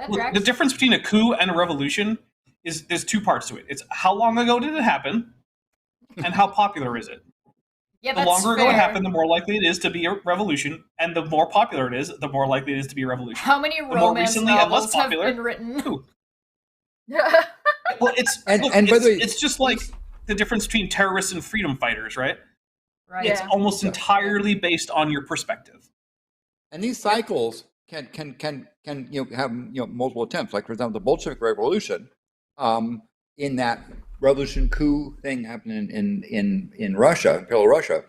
Look, the difference between a coup and a revolution is there's two parts to it. It's how long ago did it happen, and how popular is it. Yeah, the longer ago it happened, the more likely it is to be a revolution, and the more popular it is, the more likely it is to be a revolution. How many romance novels have been written? Coup. Well, it's just like the difference between terrorists and freedom fighters, right? Right. It's almost entirely based on your perspective. And these cycles can have multiple attempts. Like for example, the Bolshevik Revolution, in that revolution coup thing happened in Russia, Imperial Russia.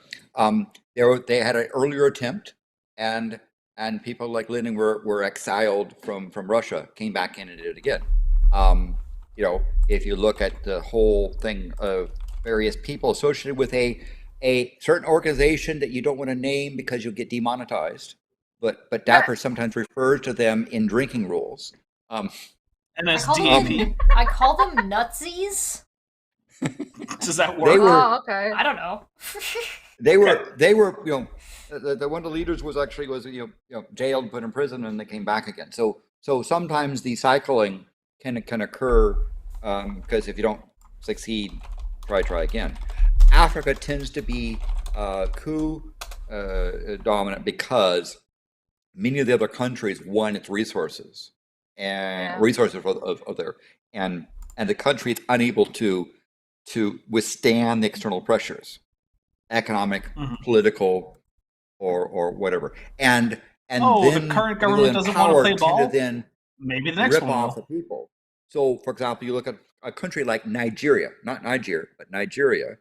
They had an earlier attempt, and people like Lenin were exiled from Russia, came back in and did it again. If you look at the whole thing of various people associated with a certain organization that you don't want to name because you'll get demonetized, but Dapper sometimes refers to them in drinking rules. NSDAP. I call them nutsies. Does that They work? were Oh, okay. I don't know. they were the one of the leaders was jailed, put in prison, and they came back again. So sometimes the cycling can occur because if you don't succeed, try again. Africa tends to be coup dominant because many of the other countries won its resources and resources of their and the country is unable to withstand the external pressures, economic, political, or whatever. And then the current government doesn't want to play ball. Then maybe the next rip one off will. the people. So, for example, you look at a country like Nigeria, not Niger, but Nigeria,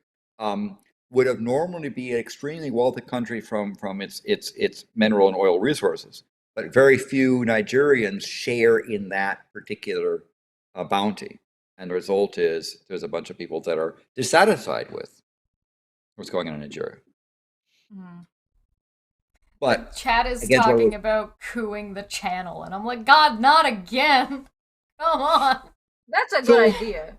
would have normally be an extremely wealthy country from its mineral and oil resources, but very few Nigerians share in that particular bounty. And the result is there's a bunch of people that are dissatisfied with what's going on in Nigeria. But Chad is talking about cooing the channel, and I'm like, God, not again! Come on. That's a good idea.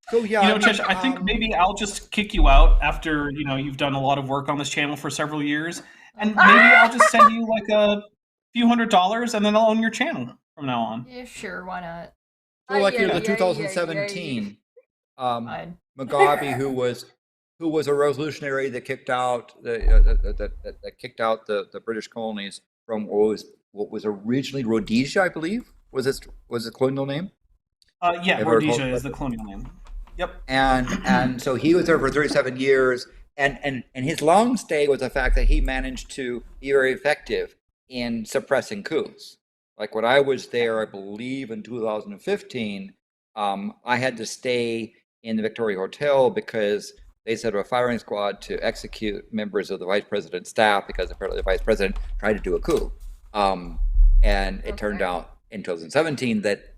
So yeah, Chesh, I think maybe I'll just kick you out after you've done a lot of work on this channel for several years, and maybe I'll just send you like a few $100, and then I'll own your channel from now on. Yeah, sure, why not? So like in 2017, Mugabe, who was a revolutionary that kicked out the British colonies from what was originally Rhodesia, I believe. Was the colonial name? Yeah, Rhodesia is the colonial name. Yep. And so he was there for 37 years, and his long stay was the fact that he managed to be very effective in suppressing coups. Like when I was there, I believe in 2015, I had to stay in the Victoria Hotel because they set up a firing squad to execute members of the vice president's staff because apparently the vice president tried to do a coup. And it turned out in 2017 that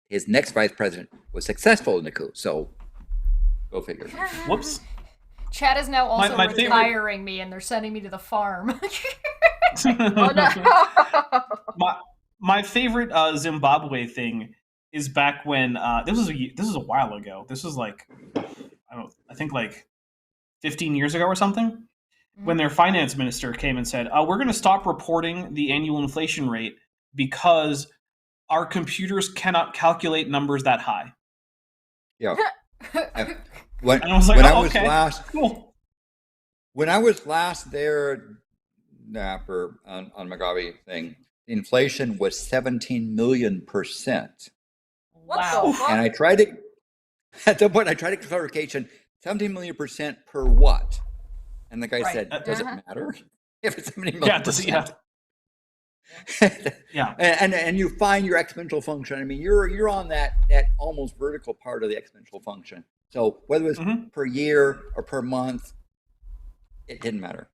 his next vice president was successful in the coup. So go figure. Whoops. Chad is now also retiring me, and they're sending me to the farm. My favorite Zimbabwe thing is back when this was a while ago. This was like I think like 15 years ago or something. When their finance minister came and said, "We're going to stop reporting the annual inflation rate because our computers cannot calculate numbers that high." Yeah. And I was like, when I was last there, Napper, on Mugabe thing, the inflation was 17 million%. Wow. And I tried to, at that point, I tried to get clarification, 17 million% per what? And the guy said, does it matter if it's 17 million%? Yeah, does it? Yeah. And you find your exponential function. I mean, you're on that almost vertical part of the exponential function. So whether it was per year or per month, it didn't matter.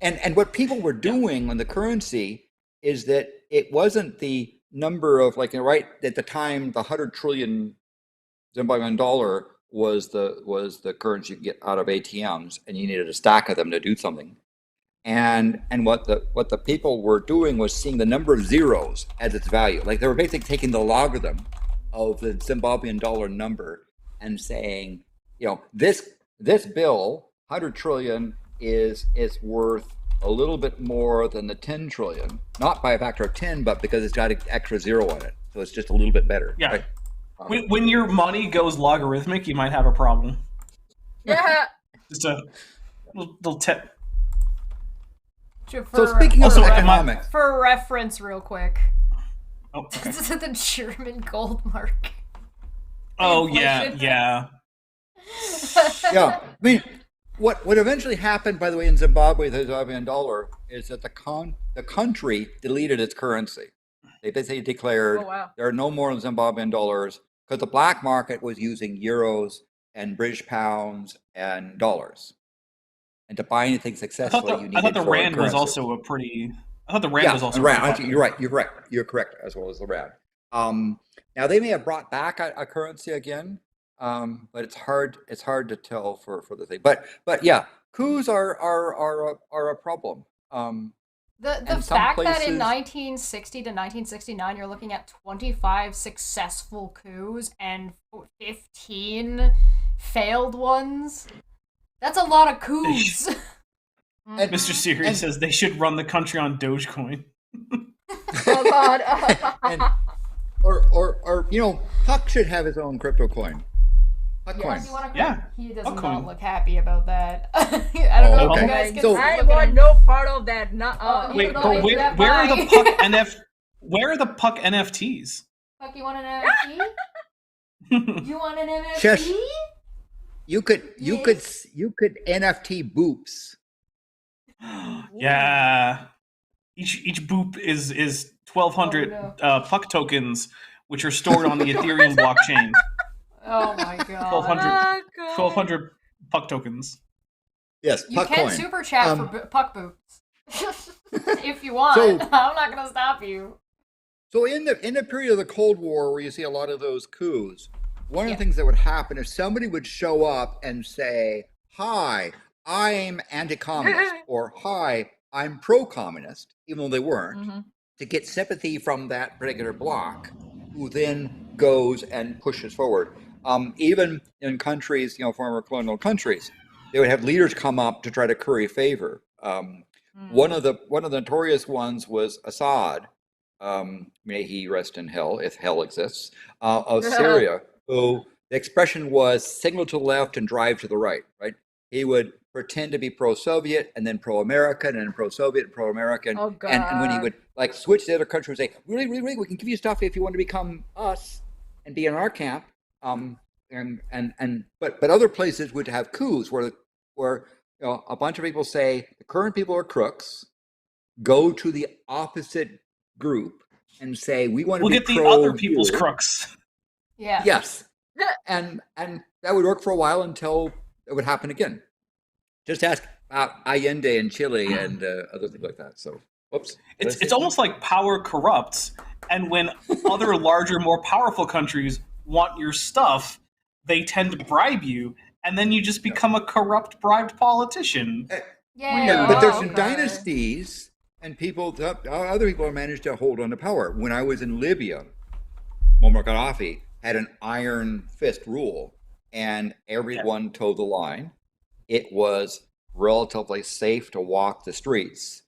And what people were doing on the currency is that it wasn't the number of right at the time the 100 trillion Zimbabwean dollar was the currency you could get out of ATMs, and you needed a stack of them to do something. And what the people were doing was seeing the number of zeros as its value. Like they were basically taking the logarithm of the Zimbabwean dollar number and saying, this bill, 100 trillion, is worth a little bit more than the 10 trillion, not by a factor of 10, but because it's got an extra zero on it. So it's just a little bit better. Yeah. Right? When your money goes logarithmic, you might have a problem. Yeah. Just a little tip. So speaking of economics, for reference, real quick, okay. This is the German gold mark. Oh yeah. Yeah. I mean, what eventually happened, by the way, in Zimbabwe, the Zimbabwean dollar, is that the country deleted its currency. They basically declared there are no more Zimbabwean dollars because the black market was using euros and British pounds and dollars. And to buy anything successfully, you needed I thought the rand currency. was also a pretty. I thought the rand was also. Rand. You're right. You're correct. You're correct, as well as the rand. Now they may have brought back a currency again, but it's hard. It's hard to tell for the thing. But yeah, coups are a problem. The And some fact that in places- 1960 to 1969 you're looking at 25 successful coups and 15 failed ones, that's a lot of coups. And- Mr. Siri and- says they should run the country on Dogecoin. Oh God. and, or Huck should have his own crypto coin. Huck coin. Yes, you wanna Yeah, he does I'll not coin. look happy about that. I don't know if okay. you guys can So- see I look at want him. no part of that. Nuh-uh. Wait, Wait, Even though but I do that where are the buy. Puck where are the Puck NFTs? Fuck, you want an NFT? You want an NFT? Chesh. You could Yes. NFT boops. Yeah. Each boop is 1,200 Oh, no. Puck tokens, which are stored on the Ethereum blockchain. Oh my god. 1,200 Oh, God. 1,200 Puck tokens. Yes, You Puck can coin. super chat Um, for puck boots. If you want. So- I'm not gonna stop you. So in the period of the Cold War, where you see a lot of those coups, one of Yeah. the things that would happen if somebody would show up and say, "Hi, I'm anti-communist," or "Hi, I'm pro-communist," even though they weren't, Mhm. to get sympathy from that particular bloc, who then goes and pushes forward. Even in countries, former colonial countries, they would have leaders come up to try to curry favor. One of the notorious ones was Assad. May he rest in hell, if hell exists, of Syria, who the expression was signal to the left and drive to the right, right? He would pretend to be pro-Soviet and then pro-American and then pro-Soviet and pro-American. Oh, And when he God. would like switch to the other country and say, really, really, really, we can give you stuff if you want to become us and be in our camp. But other places would have coups where a bunch of people say the current people are crooks, go to the opposite group and say we want to We'll be get the pro other people's you." crooks. Yeah. Yes, and that would work for a while until it would happen again. Just ask Allende in Chile and other things like that. So, whoops. It's almost like power corrupts, and when other larger, more powerful countries want your stuff, they tend to bribe you, and then you just become a corrupt, bribed politician. Yeah. But there's Oh, some God. dynasties and other people have managed to hold on to power. When I was in Libya, Muammar Gaddafi had an iron fist rule, and everyone toed the line. It was relatively safe to walk the streets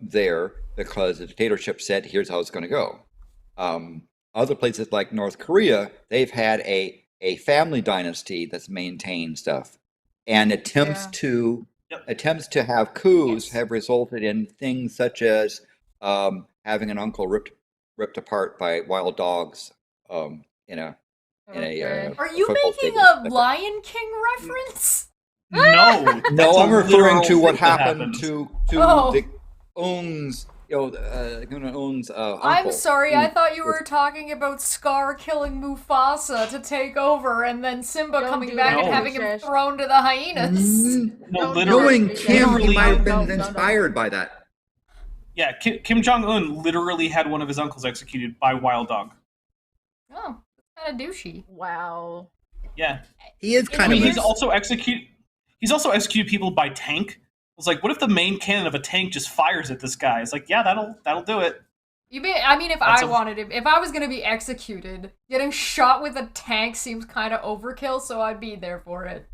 there because the dictatorship said, here's how it's going to go. Other places like North Korea, they've had a family dynasty that's maintained stuff. And attempts to have coups Yes. have resulted in things such as having an uncle ripped apart by wild dogs in a Okay. Are you football making stadium. a Lion King reference? No, No, that's a I'm referring literal to what thing that happened to Oh. the owns uncle. I'm sorry, I thought you were talking about Scar killing Mufasa to take over and then Simba Don't coming do back that, and having him Chesh. thrown to the hyenas. No, Don't literally, Knowing Literally- Kim, he literally- might have been No. inspired by that. yeah. Kim Jong Un literally had one of his uncles executed by wild dog. Oh, that's kind of douchey. Wow. Yeah, He is I I kind mean, of he's also executed people by tank. It's like, what if the main cannon of a tank just fires at this guy? It's like, yeah, that'll do it. If That's I wanted it, if I was gonna be executed, getting shot with a tank seems kind of overkill, so I'd be there for it.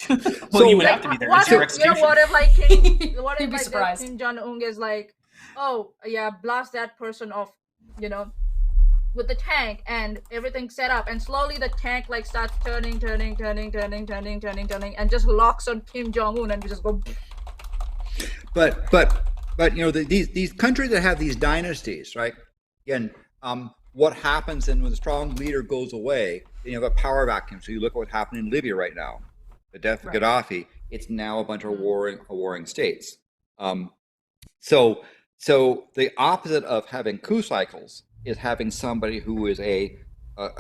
Well, So- you would have to be there. It's your execution. What if like King, what You'd if be like surprised. Kim Jong Un is like, oh yeah, blast that person off, with the tank and everything set up, and slowly the tank like starts turning, and just locks on Kim Jong Un, and we just go. But these countries that have these dynasties, right? Again, what happens when the strong leader goes away? Then you have a power vacuum. So you look at what happened in Libya right now, the death of Right. Gaddafi. It's now a bunch of warring states. So the opposite of having coup cycles is having somebody who is a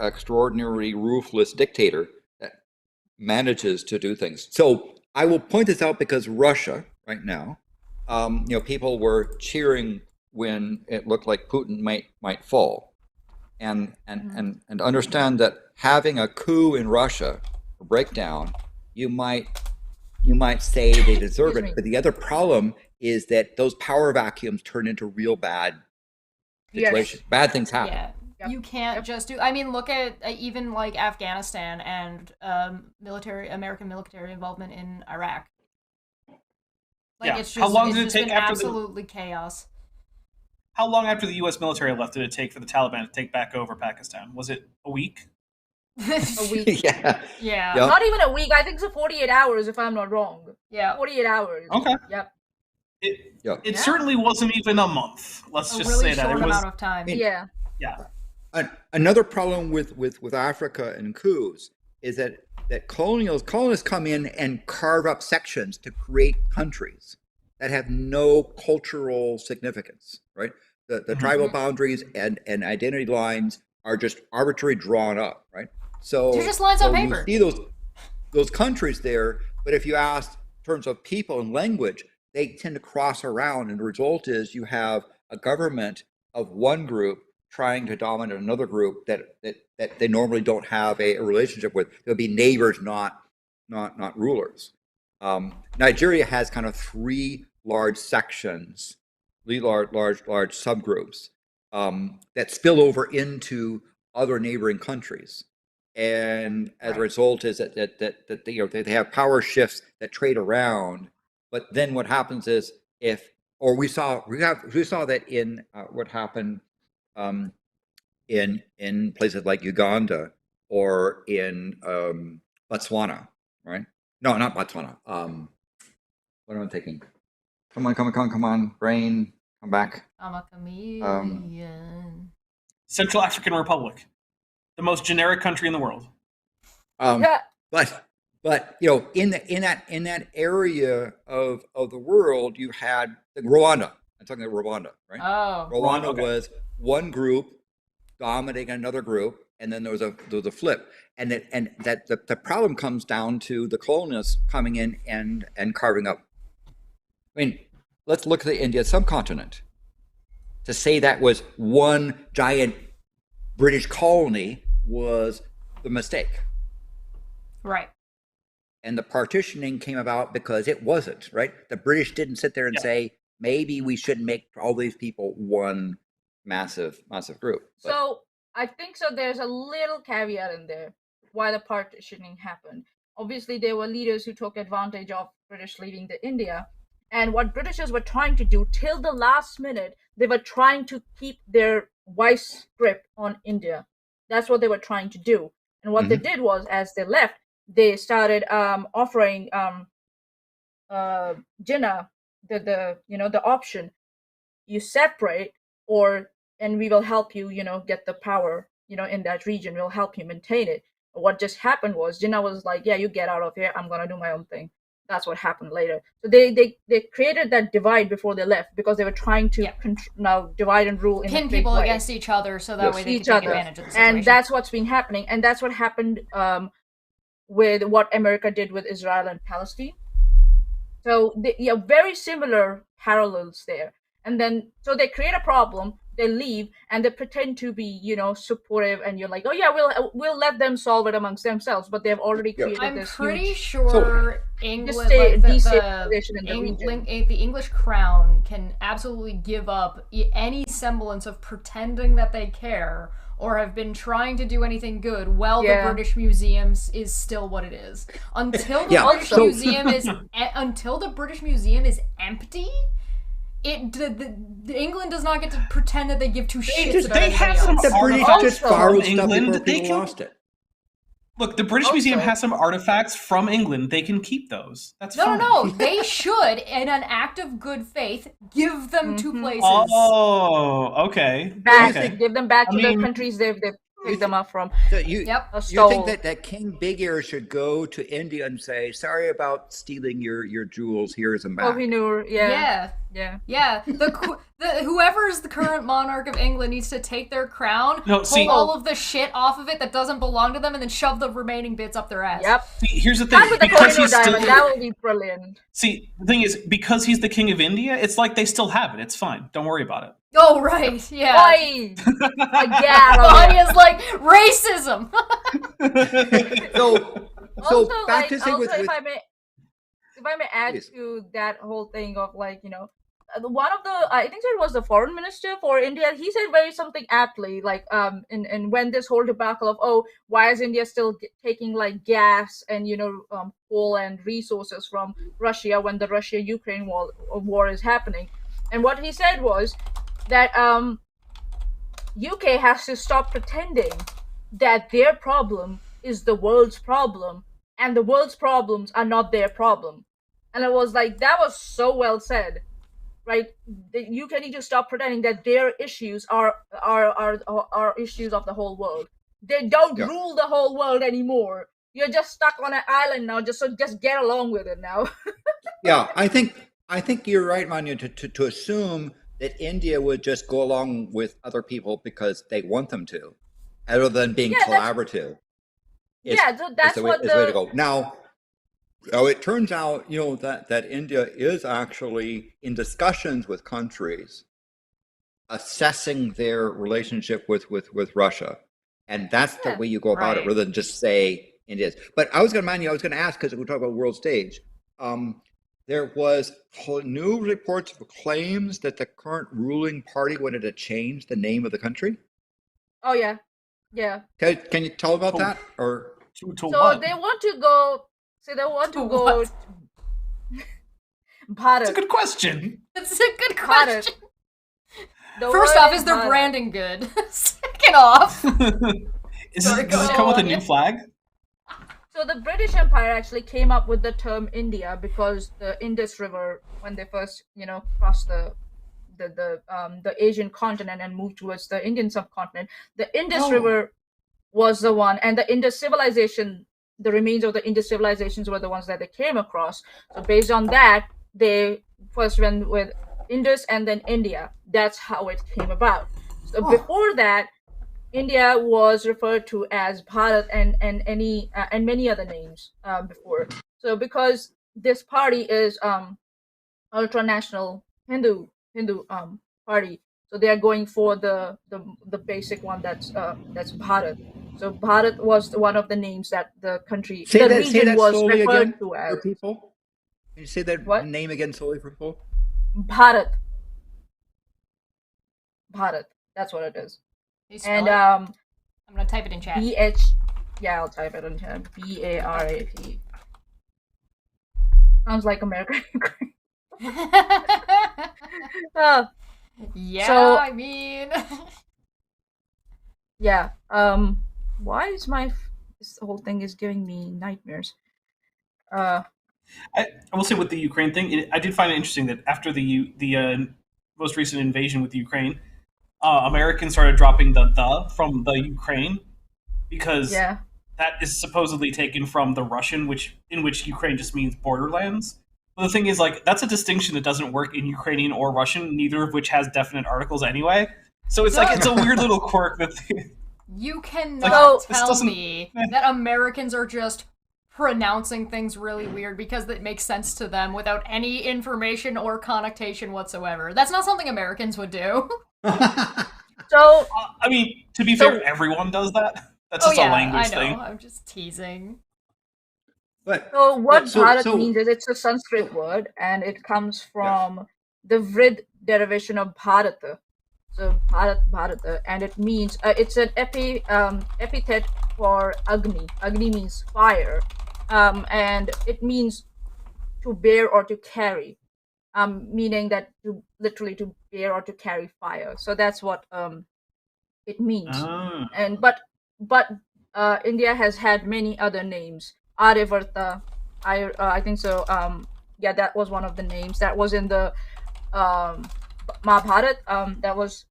extraordinarily ruthless dictator that manages to do things. So I will point this out because Russia right now, people were cheering when it looked like Putin might fall, and understand that having a coup in Russia, a breakdown, you might say they deserve Excuse me. it. But the other problem is that those power vacuums turn into real bad situations. Yes. Bad things happen. Yeah. Yep. You can't just do. I mean, look at even like Afghanistan and American military involvement in Iraq. Like Yeah. it's just How long it's did it just take been after absolutely chaos. How long after the U.S. military left did it take for the Taliban to take back over Pakistan? Was it a week? A week. Yeah. Yeah. Yep. Not even a week. I think it's 48 hours, if I'm not wrong. Yeah. 48 hours. Okay. Yep. It Yeah. certainly wasn't even a month. Let's A just really say that short it was. amount of time. Yeah. Yeah. Another problem with Africa and coups is that colonists come in and carve up sections to create countries that have no cultural significance, right? The tribal boundaries and identity lines are just arbitrarily drawn up, right? So They're just lines on paper. You see those countries there, but if you ask in terms of people and language, they tend to cross around, and the result is you have a government of one group trying to dominate another group that they normally don't have a relationship with. They'll be neighbors, not rulers. Nigeria has kind of three large sections, large subgroups that spill over into other neighboring countries, and as a result is that they have power shifts that trade around. But then what happens is we saw that in what happened in places like Uganda or in Botswana, right? No, not Botswana. What am I thinking? Come on, brain, come back. I'm a chameleon. Central African Republic, the most generic country in the world. Yeah. But in that area of the world, you had Rwanda. I'm talking about Rwanda, right? Oh. Rwanda okay. was one group dominating another group, and then there was a flip, and the problem comes down to the colonists coming in and carving up. I mean, let's look at the Indian subcontinent. To say that was one giant British colony was the mistake. Right. And the partitioning came about because it wasn't, right? The British didn't sit there and say, maybe we should make all these people one massive group. But, So I think so. There's a little caveat in there why the partitioning happened. Obviously, there were leaders who took advantage of British leaving the India, and what Britishers were trying to do till the last minute, they were trying to keep their vice grip on India. That's what they were trying to do. And what they did was, as they left, they started offering Jinnah the option: you separate, and we will help you, get the power, in that region. We'll help you maintain it. But what just happened was Jinnah was like, yeah, you get out of here. I'm gonna do my own thing. That's what happened later. So they created that divide before they left because they were trying to now divide and rule in Pin a big people way. against each other so that way they can Each take other. advantage of the situation. And that's what's been happening. And that's what happened with what America did with Israel and Palestine. So very similar parallels there. And then so they create a problem, they leave, and they pretend to be, supportive, and you're like, oh yeah, we'll let them solve it amongst themselves. But they've already created I'm this pretty huge sure England, destabilization in the region. the English crown can absolutely give up any semblance of pretending that they care or have been trying to do anything good while the British Museum is still what it is. Until the British Museum is empty, England does not get to pretend that they give two shits about have some the British just borrowed stuff England. before people lost it. Look, the British Museum has some artifacts from England. They can keep those. That's fine. No. They should, in an act of good faith, give them to places. Oh, okay. Give them back to the countries they've picked them up from. So you think that King Big Ear should go to India and say, sorry about stealing your jewels, here's them back. Yeah. Whoever's the current monarch of England needs to take their crown, pull all of the shit off of it that doesn't belong to them, and then shove the remaining bits up their ass. Yep. See, here's the thing. That would be brilliant. See, the thing is, because he's the king of India, it's like they still have it. It's fine. Don't worry about it. Oh, right. Yeah. Maanya's like, racism! So Also, back to say if if I may add Please. to that whole thing of like, one of the, I think it was the foreign minister for India, he said very something aptly, like, and when this whole debacle of, oh, why is India still taking like gas and, coal and resources from Russia when the Russia-Ukraine war is happening. And what he said was that UK has to stop pretending that their problem is the world's problem and the world's problems are not their problem. And I was like, that was so well said, right? The UK need to stop pretending that their issues are issues of the whole world. They don't rule the whole world anymore. You're just stuck on an island now. Just get along with it now. Yeah, I think you're right, Maanyaa, to assume that India would just go along with other people because they want them to, rather than being collaborative. That's what the way to go. Now, it turns out, that India is actually in discussions with countries assessing their relationship with Russia. And that's the way you go about it, rather than just say India is. But I was going to ask, because we talk about world stage, there was new reports of claims that the current ruling party wanted to change the name of the country. Oh, yeah. Yeah. Can you tell about that? Or so what? They want to go... So they want to go... Bharat. It's a good question. It's a good question. First off, is their branding good? Second off... Does it come with a new flag? So the British Empire actually came up with the term India because the Indus River, when they first, crossed the Asian continent and moved towards the Indian subcontinent, the Indus River was the one, and the Indus civilization, the remains of the Indus civilizations were the ones that they came across. So based on that, they first went with Indus and then India. That's how it came about. So before that, India was referred to as Bharat and many other names before. So because this party is ultra national Hindu party, so they are going for the basic one that's Bharat. So Bharat was one of the names that the region was referred to as. For people, can you say that name again slowly for people? Bharat. That's what it is. And I'm gonna type it in chat. I'll type it in chat. BARAT. Sounds like American. Yeah, so, I mean, yeah. Why is this whole thing is giving me nightmares? I will say with the Ukraine thing, I did find it interesting that after the most recent invasion with Ukraine, Americans started dropping the from the Ukraine because that is supposedly taken from the Russian, in which Ukraine just means borderlands. But the thing is, like, that's a distinction that doesn't work in Ukrainian or Russian, neither of which has definite articles anyway. So it's it's a weird little quirk that you cannot tell me that Americans are just pronouncing things really weird because it makes sense to them without any information or connotation whatsoever. That's not something Americans would do. So, I mean, to be fair, everyone does that. That's just a language thing. I'm just teasing. So what Bharat means is it's a Sanskrit word, and it comes from the Vrid derivation of Bharata. So Bharata, and it means it's an epithet for Agni. Agni means fire, and it means to bear or to carry, meaning that literally to bear or to carry fire. So that's what it means. And but India has had many other names. Aryavarta, I think so. That was one of the names that was in the Mahabharat. That was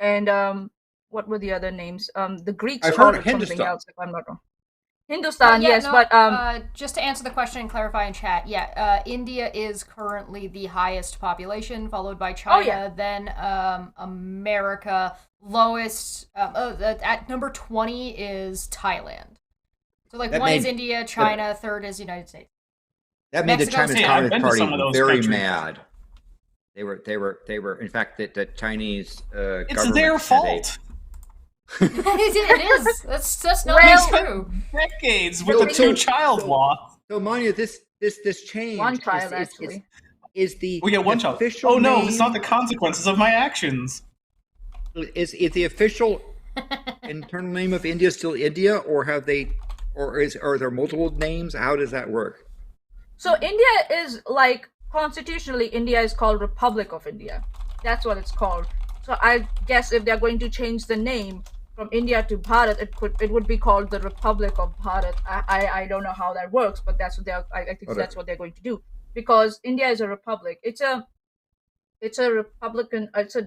and what were the other names? The Greeks called it something else, if I'm not wrong. Hindustan, but just to answer the question and clarify in chat, India is currently the highest population, followed by China, then America. Lowest at number 20 is Thailand. So one is India, China, third is United States. That made the Chinese Communist Party very mad. They were. In fact, the Chinese government. It's their fault. It is. That's not true. Decades with the two-child law. So, Maanyaa, this this change One child, actually. is the We get one child. official Oh no, name, it's not the consequences of my actions. is the official internal name of India still India, or are there multiple names? How does that work? So India is like constitutionally, India is called Republic of India. That's what it's called. So I guess if they're going to change the name from India to Bharat, it would be called the Republic of Bharat. I don't know how that works, but that's what I think that's what they're going to do, because India is a republic. It's a Republican. It's a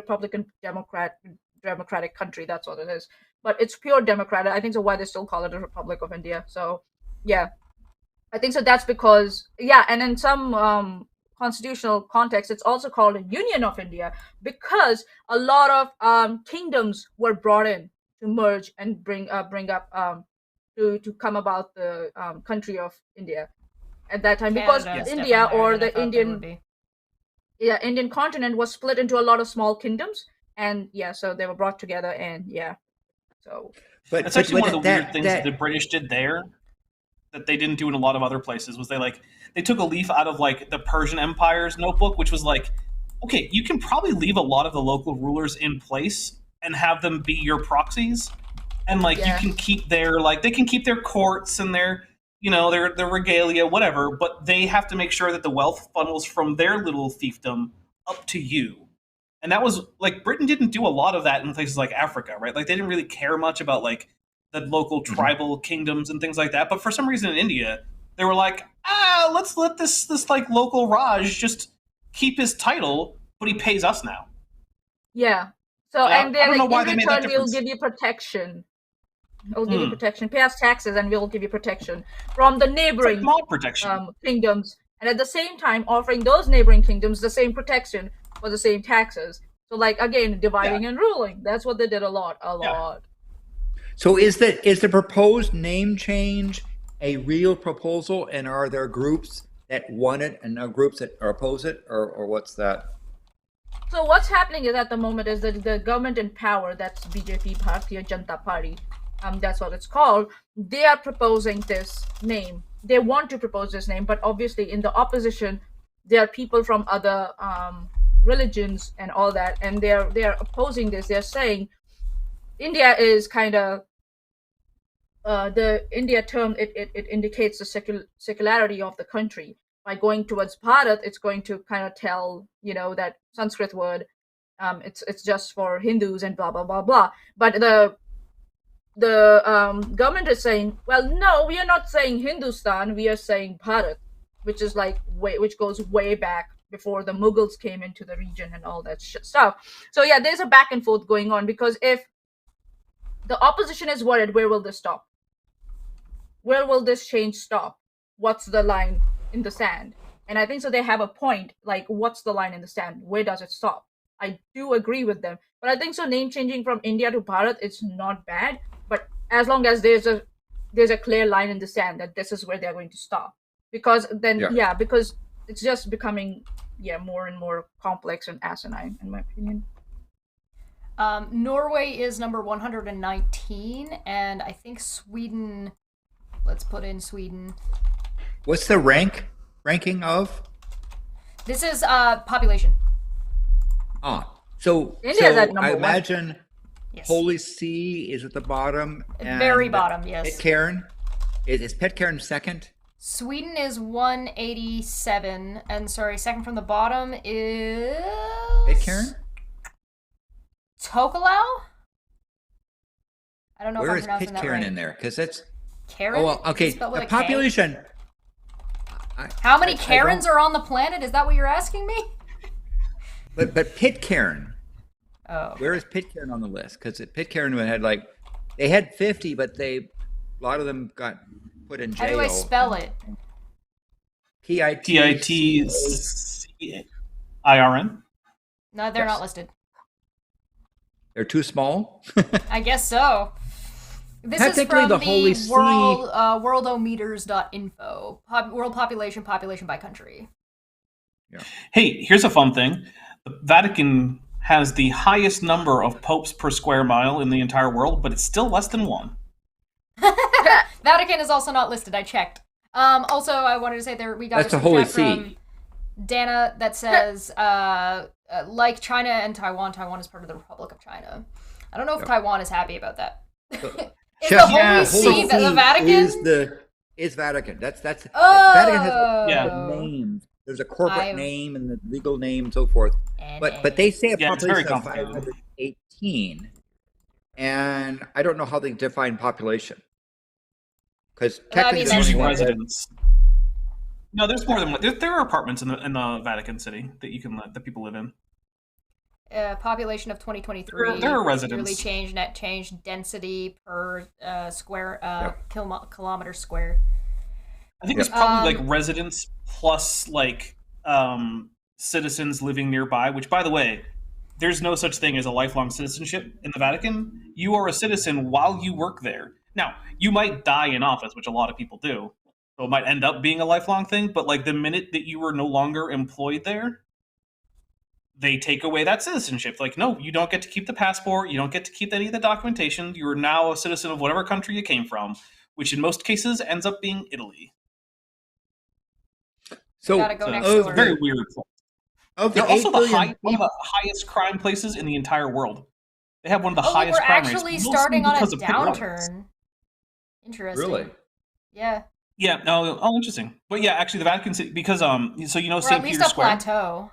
Republican democratic country. That's what it is. But it's pure democratic. I think so. Why they still call it a Republic of India? So yeah, I think so. That's because and in some constitutional context, it's also called a Union of India, because a lot of kingdoms were brought in to merge and bring up to come about the country of India at that time, because Canada is India definitely higher or than I the thought they would be. Indian continent was split into a lot of small kingdoms, and so they were brought together, and so But That's actually one of the weird things that that the British did there that they didn't do in a lot of other places. Was they took a leaf out of like the Persian Empire's notebook, which was like, okay, you can probably leave a lot of the local rulers in place and have them be your proxies, and like you can keep they can keep their courts and their their regalia, whatever, but they have to make sure that the wealth funnels from their little fiefdom up to you. And that was like Britain didn't do a lot of that in places like Africa, right? Like they didn't really care much about like the local tribal kingdoms and things like that. But for some reason in India, they were like, let's let this like local Raj just keep his title, but he pays us now. yeah. So and I they're don't know like, why in they made that return we'll difference. give you protection. We'll give you protection. Pay us taxes, and we'll give you protection from the It's like neighboring mob protection. kingdoms, and at the same time offering those neighboring kingdoms the same protection for the same taxes. So, like again, dividing and ruling. That's what they did a lot. So is the proposed name change a real proposal, and are there groups that want it and no groups that oppose it, or what's that? So what's happening is at the moment is that the government in power, that's BJP, Bharatiya Janata Party, that's what it's called. They are proposing this name. They want to propose this name, but obviously in the opposition, there are people from other religions and all that, and they are opposing this. They're saying India is kind of the India term. It indicates the secularity of the country. By going towards Bharat, it's going to kind of tell that Sanskrit word. It's just for Hindus and blah blah blah blah. But the government is saying, well, no, we are not saying Hindustan. We are saying Bharat, which is like which goes way back before the Mughals came into the region and all that stuff. So yeah, there's a back and forth going on, because if the opposition is worried, where will this stop? Where will this change stop? What's the line in the sand? And I think so they have a point, like what's the line in the sand? Where does it stop? I do agree with them. But I think so name changing from India to Bharat, it's not bad. But as long as there's a clear line in the sand that this is where they're going to stop. Because then because it's just becoming more and more complex and asinine, in my opinion. Norway is number 119, and I think Sweden. Let's put in Sweden. What's the ranking of? This is population. So India's at number I one. imagine Yes. Holy See is at the bottom. Very bottom, yes. Pitcairn is Pitcairn second? Sweden is 187, and sorry, second from the bottom is Pitcairn? Tokelau? I don't know Where if is I'm pronouncing that Pitcairn right. in there? Because it's Karen? okay. Spelled with The a K? population. How many I Karens don't- are on the planet? Is that what you're asking me? But Pitcairn. Oh. Where is Pitcairn on the list? Because Pitcairn had they had 50, but a lot of them got put in jail. How do I spell it? TITCIRN. No, they're Yes. not listed. They're too small. I guess so. This is Technically, from the the Holy See- worldometers.info. World population by country. Hey, here's a fun thing. The Vatican has the highest number of popes per square mile in the entire world, but it's still less than one. Vatican is also not listed. I checked. Also, I wanted to say we got That's a a holy super chat from see. Dana that says, like China and Taiwan, Taiwan is part of the Republic of China. I don't know if Taiwan is happy about that. Is the Holy See the Vatican? Is Vatican. That's Oh! Vatican has Yeah. a name. There's a corporate name and the legal name and so forth. But they say a it's very population of complicated. 518, and I don't know how they define population. Because Well, I mean, technically, that's It's more. residents. No, there's more than one. There are apartments in the Vatican City that you can that people live in. Population of 2023. There are residents. Yearly change, net change, density per kilometer square. I think it's probably like residents plus like citizens living nearby. Which, by the way, there's no such thing as a lifelong citizenship in the Vatican. You are a citizen while you work there. Now, you might die in office, which a lot of people do. So it might end up being a lifelong thing, but like the minute that you are no longer employed there, they take away that citizenship. Like, no, you don't get to keep the passport, you don't get to keep any of the documentation, you are now a citizen of whatever country you came from, which in most cases ends up being Italy. so Gotta go next It's door. a very weird place. of the They're 8 also billion one of the highest crime places in the entire world. They have one of the Oh, highest we're crime rates. actually mostly starting on a because of pit roads. downturn. Interesting. Really? Yeah. Yeah. Oh, interesting. But yeah, actually, the Vatican City, because so you know Or St. at least Peter's a Square. plateau.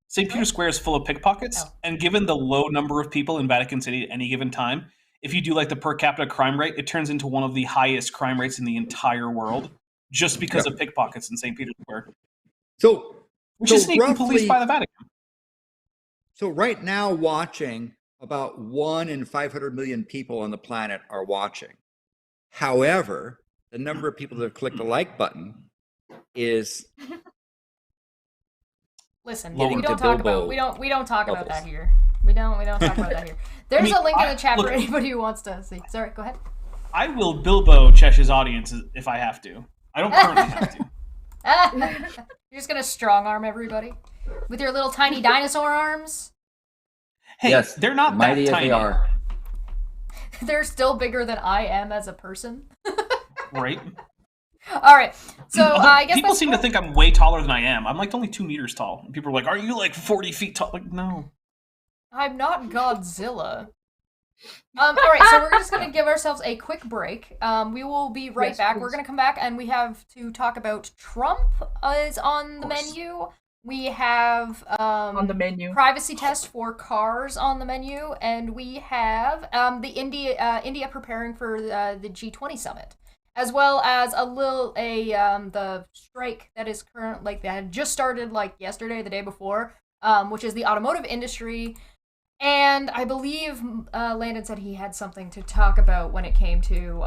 St. Peter's Square is full of pickpockets, Oh. and given the low number of people in Vatican City at any given time, if you do like the per capita crime rate, it turns into one of the highest crime rates in the entire world, just because of pickpockets in St. Peter's Square, which is sneaking police by the Vatican. So right now, watching about 1 in 500 million people on the planet are watching. However, the number of people that click the like button is Listen, Lower we don't to talk about Bilbo we don't talk about levels. that here. We don't talk about that here. There's a link in the chat look, for anybody who wants to see. Sorry, go ahead. I will Bilbo Chesh's audience if I have to. I don't currently have to. You're just gonna strong arm everybody with your little tiny dinosaur arms. Hey, Yes, they're not mighty that as tiny, they are. They're still bigger than I am as a person. right? All right, so I guess people that's seem to think I'm way taller than I am. I'm like only 2 meters tall. And people are like, "Are you like 40 feet tall?" Like, no. I'm not Godzilla. All right, so we're just gonna give ourselves a quick break. We will be right Yes, back. please. We're gonna come back and we have to talk about Trump is on the menu. We have On the menu. privacy test for cars on the menu, and we have the India preparing for the G20 summit, as well as the strike that is that had just started like yesterday, the day before, which is the automotive industry. And I believe Landon said he had something to talk about when it came to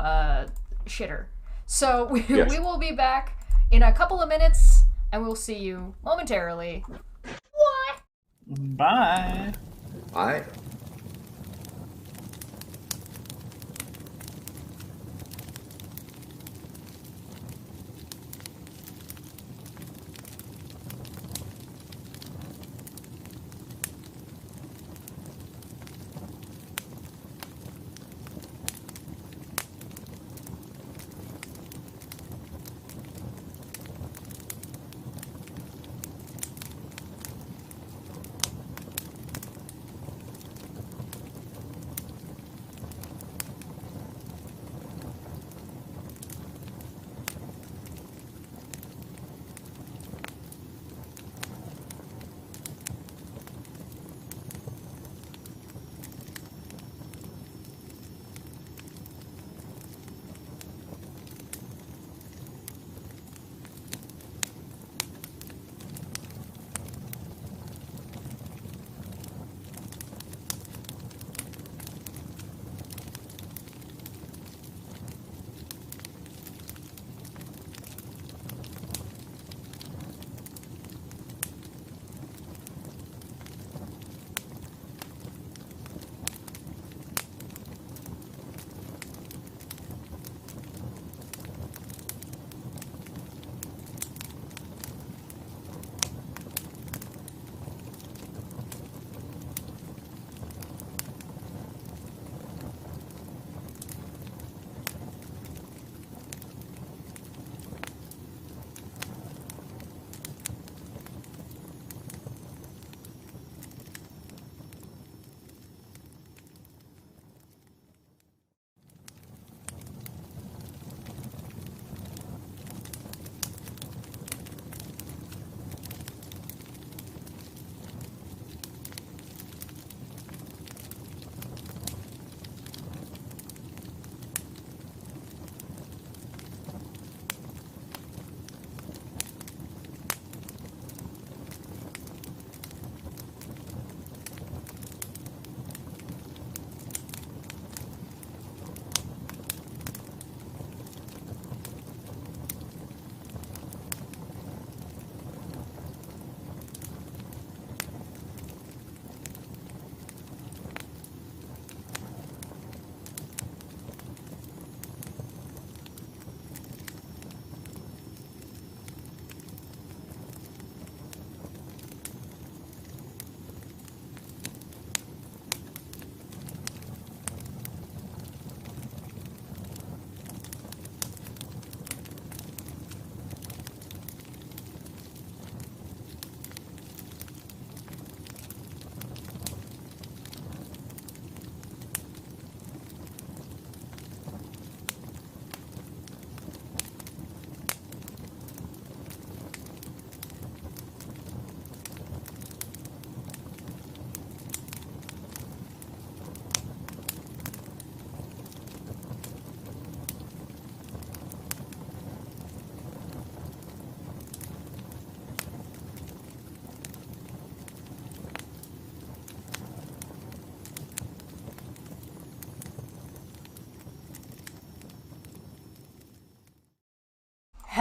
shitter. So we will be back in a couple of minutes, and we'll see you momentarily. What? Bye. I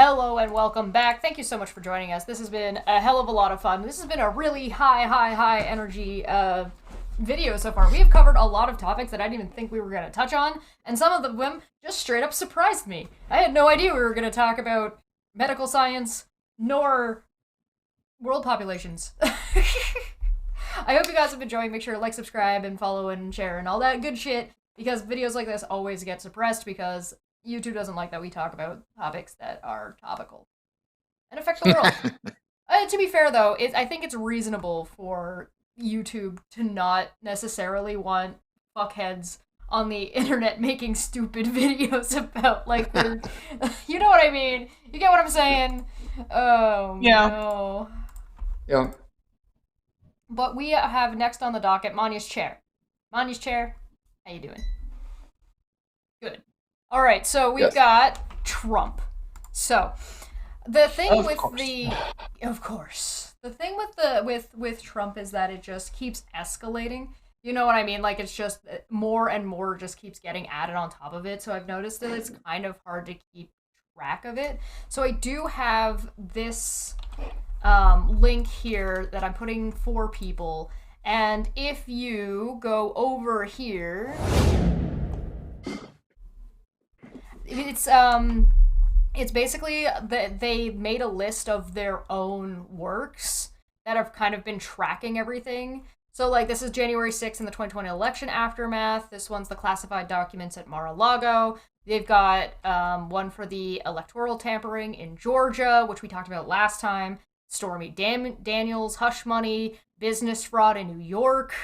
Hello and welcome back. Thank you so much for joining us. This has been a hell of a lot of fun. This has been a really high energy video so far. We have covered a lot of topics that I didn't even think we were going to touch on, and some of them just straight up surprised me. I had no idea we were going to talk about medical science, nor world populations. I hope you guys have been enjoying. Make sure to like, subscribe, and follow, and share, and all that good shit, because videos like this always get suppressed because YouTube doesn't like that we talk about topics that are topical and affect the world. To be fair, though, I think it's reasonable for YouTube to not necessarily want fuckheads on the internet making stupid videos about, like, their... You know what I mean? You get what I'm saying? Oh, Yeah. no. Yeah. But we have next on the docket Maanya's chair. Maanya's chair, how you doing? Good. All right, so we've got Trump. So the thing Of with course. the thing with Trump is that it just keeps escalating. You know what I mean? Like, it's just more and more just keeps getting added on top of it. So I've noticed that it's kind of hard to keep track of it. So I do have this link here that I'm putting for people, and if you go over here, it's basically that they made a list of their own works that have kind of been tracking everything. So, like, this is January 6th in the 2020 election aftermath. This one's the classified documents at Mar-a-Lago. They've got one for the electoral tampering in Georgia, which we talked about last time. Stormy Daniels, hush money, business fraud in New York.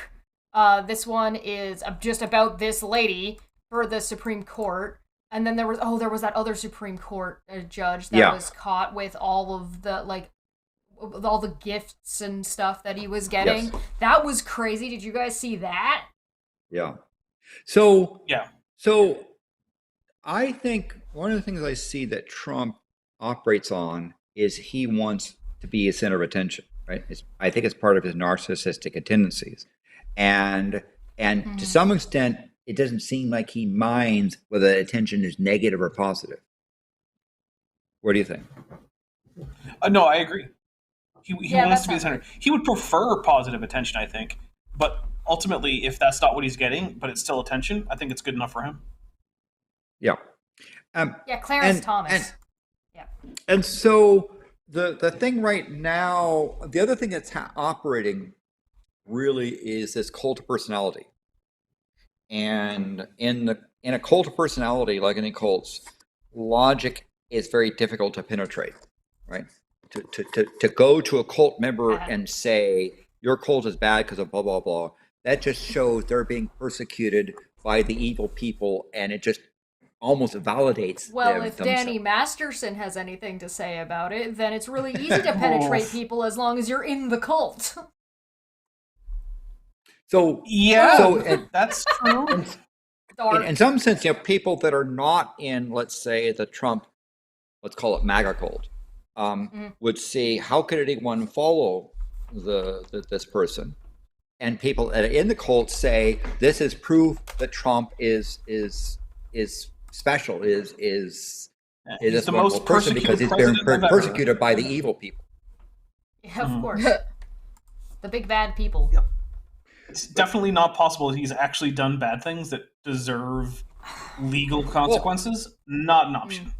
This one is just about this lady for the Supreme Court. And then there was that other Supreme Court judge that was caught with all of the, like, all the gifts and stuff that he was getting. Yes. That was crazy. Did you guys see that? Yeah. So Yeah. So I think one of the things I see that Trump operates on is he wants to be a center of attention, right? I think it's part of his narcissistic tendencies. And to some extent, it doesn't seem like he minds whether the attention is negative or positive. What do you think? No, I agree. He wants to be the center. He would prefer positive attention, I think. But ultimately, if that's not what he's getting, but it's still attention, I think it's good enough for him. Yeah. Clarence Thomas. And so the thing right now, the other thing that's operating really is this cult of personality. And in a cult of personality, like any cults, logic is very difficult to penetrate, right? To go to a cult member and say your cult is bad because of blah blah blah, that just shows they're being persecuted by the evil people, and it just almost validates well, if Danny Masterson has anything to say about it, then it's really easy to penetrate people as long as you're in the cult. So that's true. In some sense, people that are not in, let's say, the Trump, let's call it MAGA cult, would see how could anyone follow this person, and people that are in the cult say this is proof that Trump is special, is the most person because he's been persecuted by the evil people. Yeah, of course, the big bad people. Yep. It's definitely not possible that he's actually done bad things that deserve legal consequences. Not an option.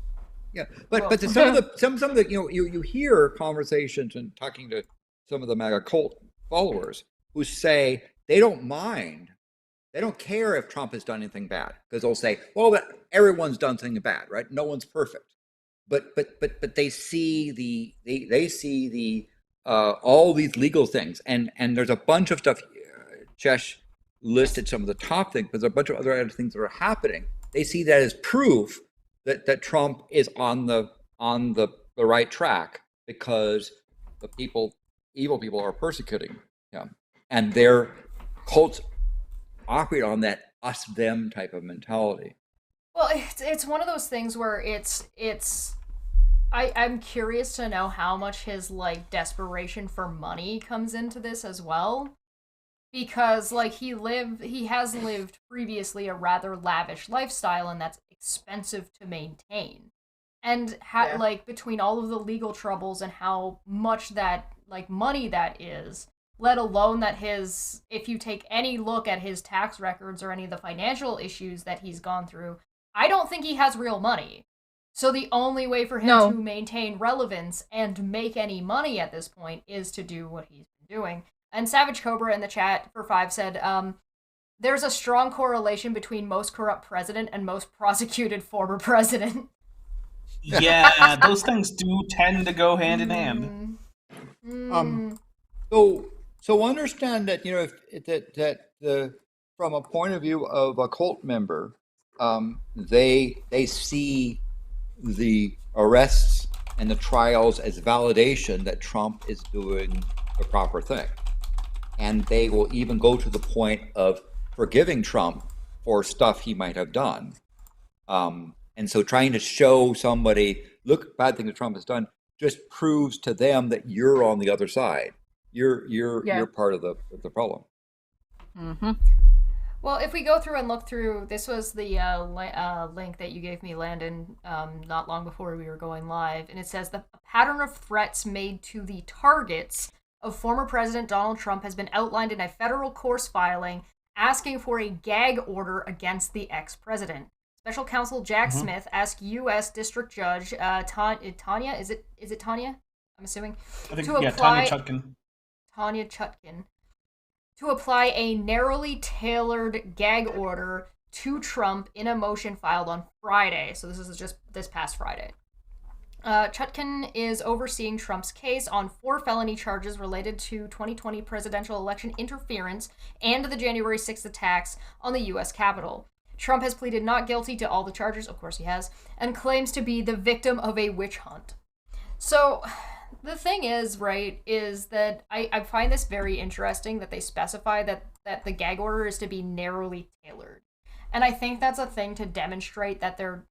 Yeah, but some of the you hear conversations and talking to some of the MAGA cult followers who say they don't mind, they don't care if Trump has done anything bad, because they'll say, well, but everyone's done something bad, right? No one's perfect, but they see the all these legal things, and there's a bunch of stuff. Chesh listed some of the top things, but there's a bunch of other things that are happening. They see that as proof that Trump is on the right track because the evil people are persecuting him, and their cults operate on that us-them type of mentality. Well, it's one of those things where I'm curious to know how much his, like, desperation for money comes into this as well. Because, like, he has lived previously a rather lavish lifestyle, and that's expensive to maintain. And like between all of the legal troubles and how much that like money that is, let alone that if you take any look at his tax records or any of the financial issues that he's gone through, I don't think he has real money. So the only way for him to maintain relevance and make any money at this point is to do what he's been doing. And Savage Cobra in the chat for 5 said, there's a strong correlation between most corrupt president and most prosecuted former president. Yeah, those things do tend to go hand in hand. So understand that, you know, that from a point of view of a cult member, they see the arrests and the trials as validation that Trump is doing the proper thing, and they will even go to the point of forgiving Trump for stuff he might have done. And so trying to show somebody, look, bad thing that Trump has done, just proves to them that you're on the other side. You're part of the problem. Mm-hmm. Well, if we go through and look through, this was the link that you gave me, Landon, not long before we were going live, and it says the pattern of threats made to the targets of former President Donald Trump has been outlined in a federal court filing asking for a gag order against the ex-president. Special Counsel Jack Smith asked U.S. District Judge Tanya, is it Tanya? I'm assuming. I think, Tanya Chutkan. Tanya Chutkan. To apply a narrowly tailored gag order to Trump in a motion filed on Friday. So this is just this past Friday. Chutkan is overseeing Trump's case on 4 felony charges related to 2020 presidential election interference and the January 6th attacks on the U.S. Capitol. Trump has pleaded not guilty to all the charges, of course he has, and claims to be the victim of a witch hunt. So the thing is, right, is that I find this very interesting that they specify that the gag order is to be narrowly tailored. And I think that's a thing to demonstrate that they're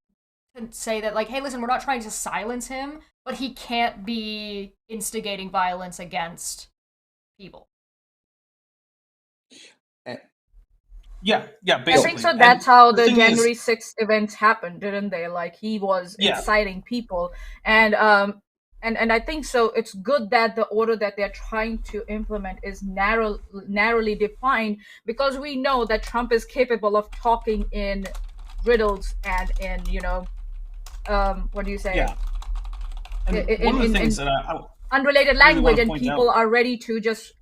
to say that, like, hey, listen, we're not trying to silence him, but he can't be instigating violence against people. Yeah, basically. I think so. That's how the January 6th events happened, didn't they? Like, he was inciting people, and I think so. It's good that the order that they're trying to implement is narrowly defined, because we know that Trump is capable of talking in riddles and in, what do you say? Yeah. And one of the things that unrelated language, and people out. are ready to just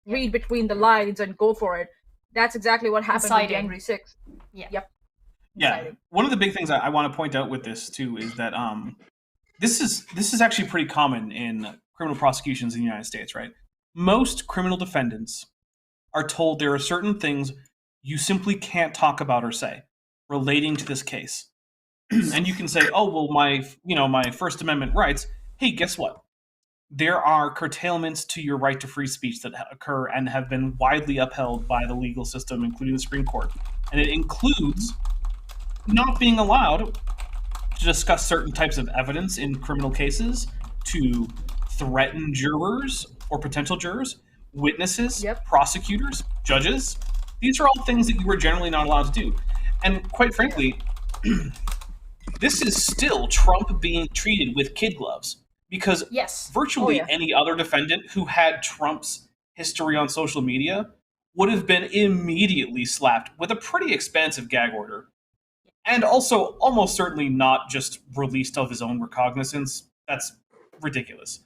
read between the lines and go for it. That's exactly what happened on January 6th. Yeah. Yep. Yeah. Inciting. One of the big things I want to point out with this too is that this is actually pretty common in criminal prosecutions in the United States, right? Most criminal defendants are told there are certain things you simply can't talk about or say relating to this case. And you can say, oh, well, my First Amendment rights, hey, guess what? There are curtailments to your right to free speech that occur and have been widely upheld by the legal system, including the Supreme Court. And it includes not being allowed to discuss certain types of evidence in criminal cases, to threaten jurors or potential jurors, witnesses, prosecutors, judges. These are all things that you are generally not allowed to do. And quite frankly, this is still Trump being treated with kid gloves. Because virtually any other defendant who had Trump's history on social media would have been immediately slapped with a pretty expansive gag order. And also almost certainly not just released of his own recognizance. That's ridiculous.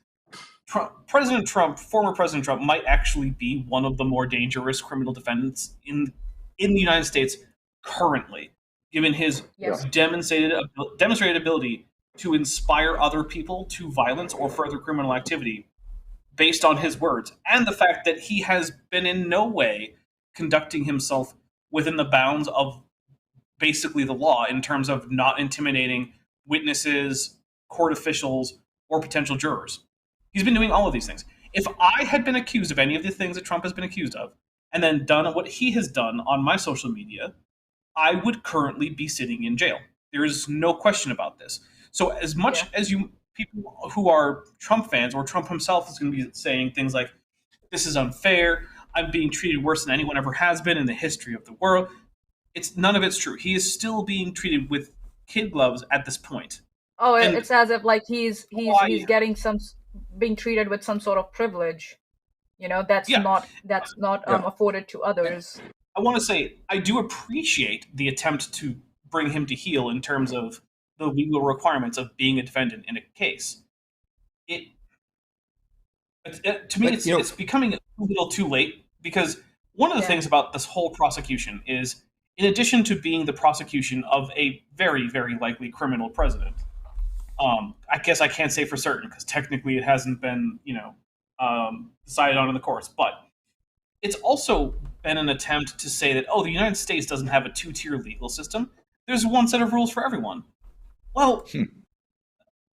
Former President Trump might actually be one of the more dangerous criminal defendants in the United States currently, given his demonstrated ability to inspire other people to violence or further criminal activity based on his words, and the fact that he has been in no way conducting himself within the bounds of basically the law in terms of not intimidating witnesses, court officials, or potential jurors. He's been doing all of these things. If I had been accused of any of the things that Trump has been accused of, and then done what he has done on my social media, I would currently be sitting in jail. There is no question about this. So as much as people who are Trump fans, or Trump himself is going to be saying things like, this is unfair, I'm being treated worse than anyone ever has been in the history of the world, none of it's true. He is still being treated with kid gloves at this point. Oh, And it's as if like he's why? getting being treated with some sort of privilege, that's Yeah, not Yeah. afforded to others. I want to say I do appreciate the attempt to bring him to heel in terms of the legal requirements of being a defendant in a case. It, to me, But it's becoming a little too late because one of the Yeah. things about this whole prosecution is, in addition to being the prosecution of a very, very likely criminal president, I guess I can't say for certain because technically it hasn't been, decided on in the courts, but it's also been an attempt to say that, oh, the United States doesn't have a two-tier legal system. There's one set of rules for everyone. Well,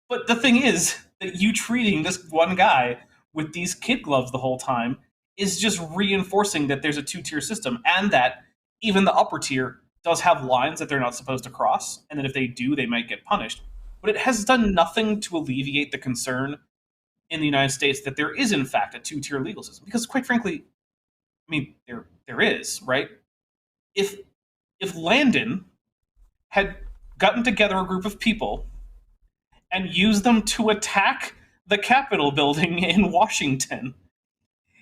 but the thing is that you treating this one guy with these kid gloves the whole time is just reinforcing that there's a two-tier system and that even the upper tier does have lines that they're not supposed to cross, and that if they do, they might get punished. But it has done nothing to alleviate the concern in the United States that there is, in fact, a two-tier legal system. Because, quite frankly, I mean, there is, right? If Landon had gotten together a group of people and used them to attack the Capitol building in Washington,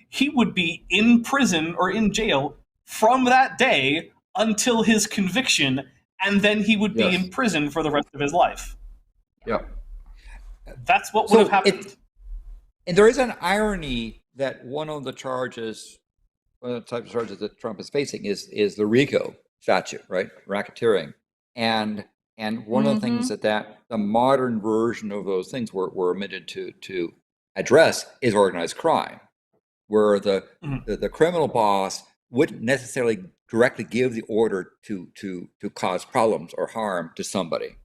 he would be in prison or in jail from that day until his conviction, and then he would be in prison for the rest of his life. Yeah. That's what would have happened. And there is an irony that one of the charges, one of the types of charges that Trump is facing is the RICO statute, right? Racketeering. And one of the things that the modern version of those things were omitted to address is organized crime, where the criminal boss wouldn't necessarily directly give the order to cause problems or harm to somebody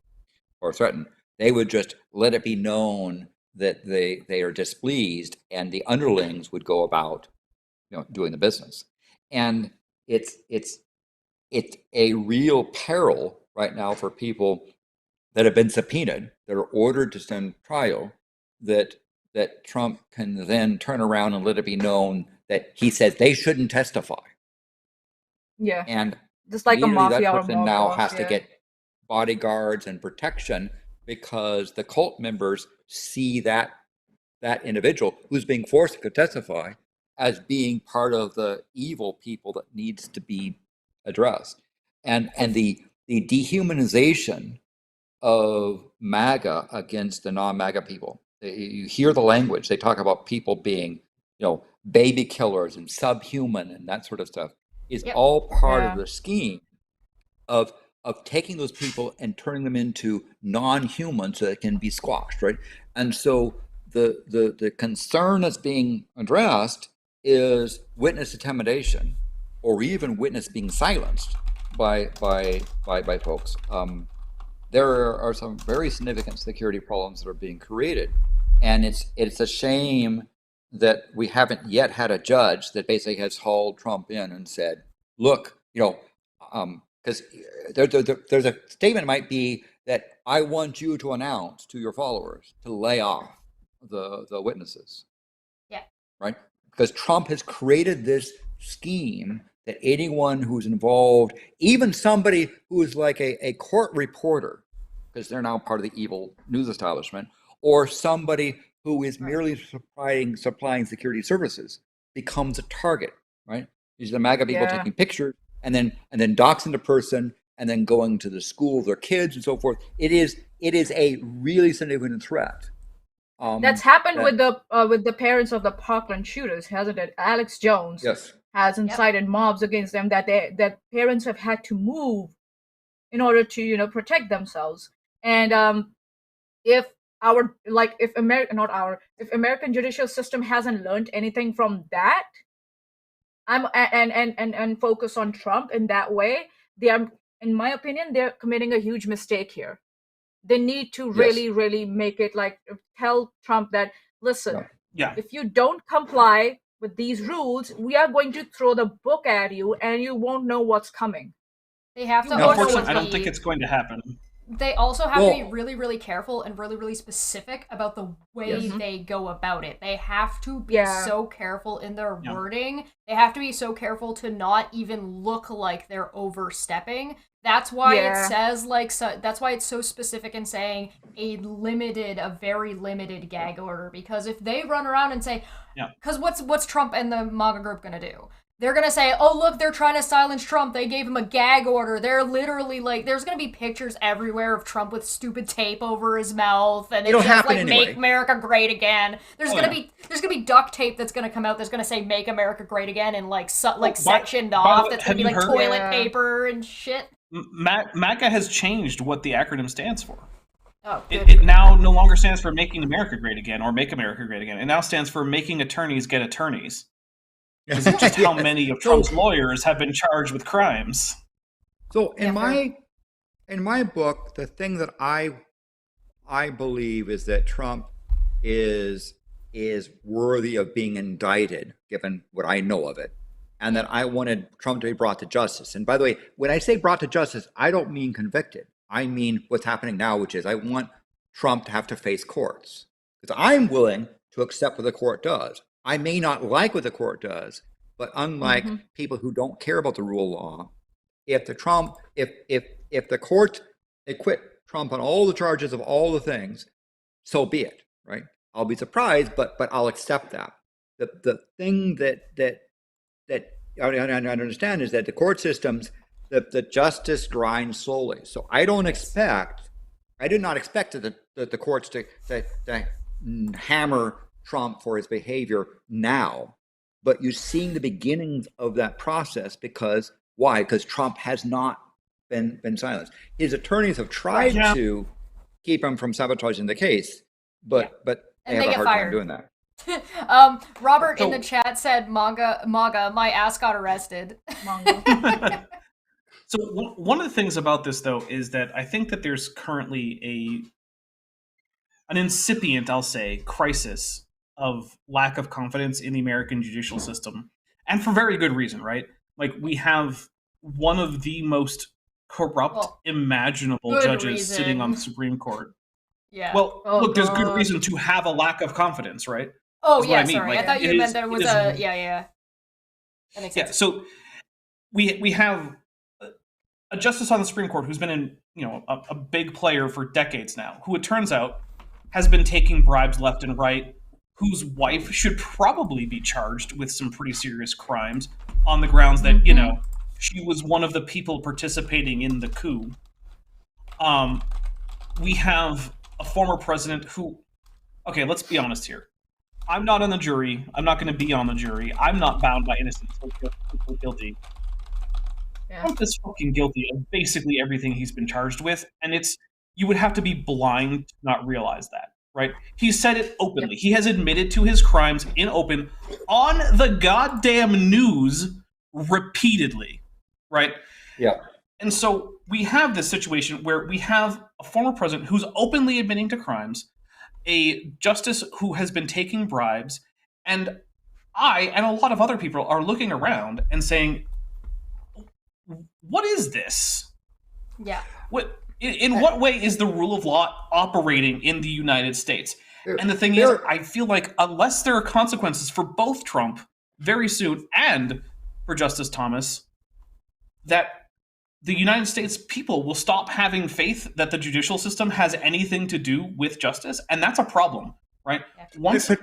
or threaten. They would just let it be known that they are displeased, and the underlings would go about doing the business. And it's a real peril right now for people that have been subpoenaed, that are ordered to stand trial, that Trump can then turn around and let it be known that he says they shouldn't testify. Yeah. And just like a mafia that or person mob now boss, has to get bodyguards and protection because the cult members see that individual who's being forced to testify as being part of the evil people that needs to be addressed. And the dehumanization of MAGA against the non-MAGA people. You hear the language. They talk about people being, baby killers and subhuman and that sort of stuff. Is all part of the scheme of taking those people and turning them into non-humans so that can be squashed, right? And so the concern that's being addressed is witness intimidation, or even witness being silenced by folks. There are some very significant security problems that are being created, and it's a shame that we haven't yet had a judge that basically has hauled Trump in and said, "Look, because there's a statement might be that I want you to announce to your followers to lay off the witnesses." Yeah. Right? Because Trump has created this scheme that anyone who's involved, even somebody who is like a court reporter, because they're now part of the evil news establishment, or somebody who is merely supplying security services, becomes a target, right? These are the MAGA people taking pictures and then doxing the person and then going to the school of their kids and so forth. It is a really significant threat. That's happened with the parents of the Parkland shooters, hasn't it? Alex Jones has incited mobs against them that parents have had to move in order to protect themselves. And if American judicial system hasn't learned anything from that, and focus on Trump in that way, they are, in my opinion, they're committing a huge mistake here. They need to really make it tell Trump that, listen, if you don't comply with these rules, we are going to throw the book at you and you won't know what's coming. They have to. Unfortunately, I don't think it's going to happen. They also have to be really, really careful and really, really specific about the way they go about it. They have to be so careful in their wording. They have to be so careful to not even look like they're overstepping, That's why Yeah. it says that's why it's so specific in saying a very limited gag order. Because if they run around and say, Yeah. because what's Trump and the MAGA group gonna do? They're gonna say, oh look, they're trying to silence Trump. They gave him a gag order. They're literally like, there's gonna be pictures everywhere of Trump with stupid tape over his mouth, and It'll it's just happen like anyway. "Make America Great Again." There's Oh, gonna yeah. be duct tape that's gonna come out that's gonna say "Make America Great Again" and like by- sectioned by the off. way, That's have gonna be you like heard- toilet Yeah. paper and shit. MAGA has changed what the acronym stands for. Oh, It, good. it now no longer stands for Making America Great Again or Make America Great Again. It now stands for Making Attorneys Get Attorneys. Because it's just how many of Trump's lawyers have been charged with crimes. So in Yeah, my book, the thing that I believe is that Trump is worthy of being indicted, given what I know of it, and that I wanted Trump to be brought to justice. And by the way, when I say brought to justice, I don't mean convicted. I mean what's happening now, which is I want Trump to have to face courts. Because I'm willing to accept what the court does. I may not like what the court does, but unlike people who don't care about the rule of law, if the court acquit Trump on all the charges of all the things, so be it, right? I'll be surprised, but I'll accept that. The thing that I understand is that the court systems, the justice grinds slowly. So I did not expect that the courts to hammer Trump for his behavior now, but you're seeing the beginnings of that process. Because why? Because Trump has not been silenced. His attorneys have tried to keep him from sabotaging the case, but they And have they a get hard fired. time doing that. Robert in the chat said, "MAGA, my ass got arrested." Mongo. So one of the things about this, though, is that I think that there's currently an incipient, I'll say, crisis of lack of confidence in the American judicial system, and for very good reason, right? Like, we have one of the most corrupt imaginable good judges sitting on the reason. Supreme Court. Yeah. Well, Oh, look, there's good God. reason to have a lack of confidence, right? Oh Is what I yeah, mean. sorry. Like, I thought you it meant is- there was it is- a yeah. That makes Yeah, sense. so we have a justice on the Supreme Court who's been in a big player for decades now, who it turns out has been taking bribes left and right, whose wife should probably be charged with some pretty serious crimes on the grounds that she was one of the people participating in the coup. We have a former president who, okay, let's be honest here. I'm not on the jury. I'm not going to be on the jury. I'm not bound by innocent until guilty. Yeah. Trump is fucking guilty of basically everything he's been charged with, and you would have to be blind to not realize that, right? He said it openly. He has admitted to his crimes in open on the goddamn news repeatedly, right? Yeah. And so we have this situation where we have a former president who's openly admitting to crimes, a justice who has been taking bribes, and I and a lot of other people are looking around and saying, what is this? Yeah. In what way is the rule of law operating in the United States? And the thing is, I feel like unless there are consequences for both Trump very soon and for Justice Thomas, that the United States people will stop having faith that the judicial system has anything to do with justice, and that's a problem, right? Once the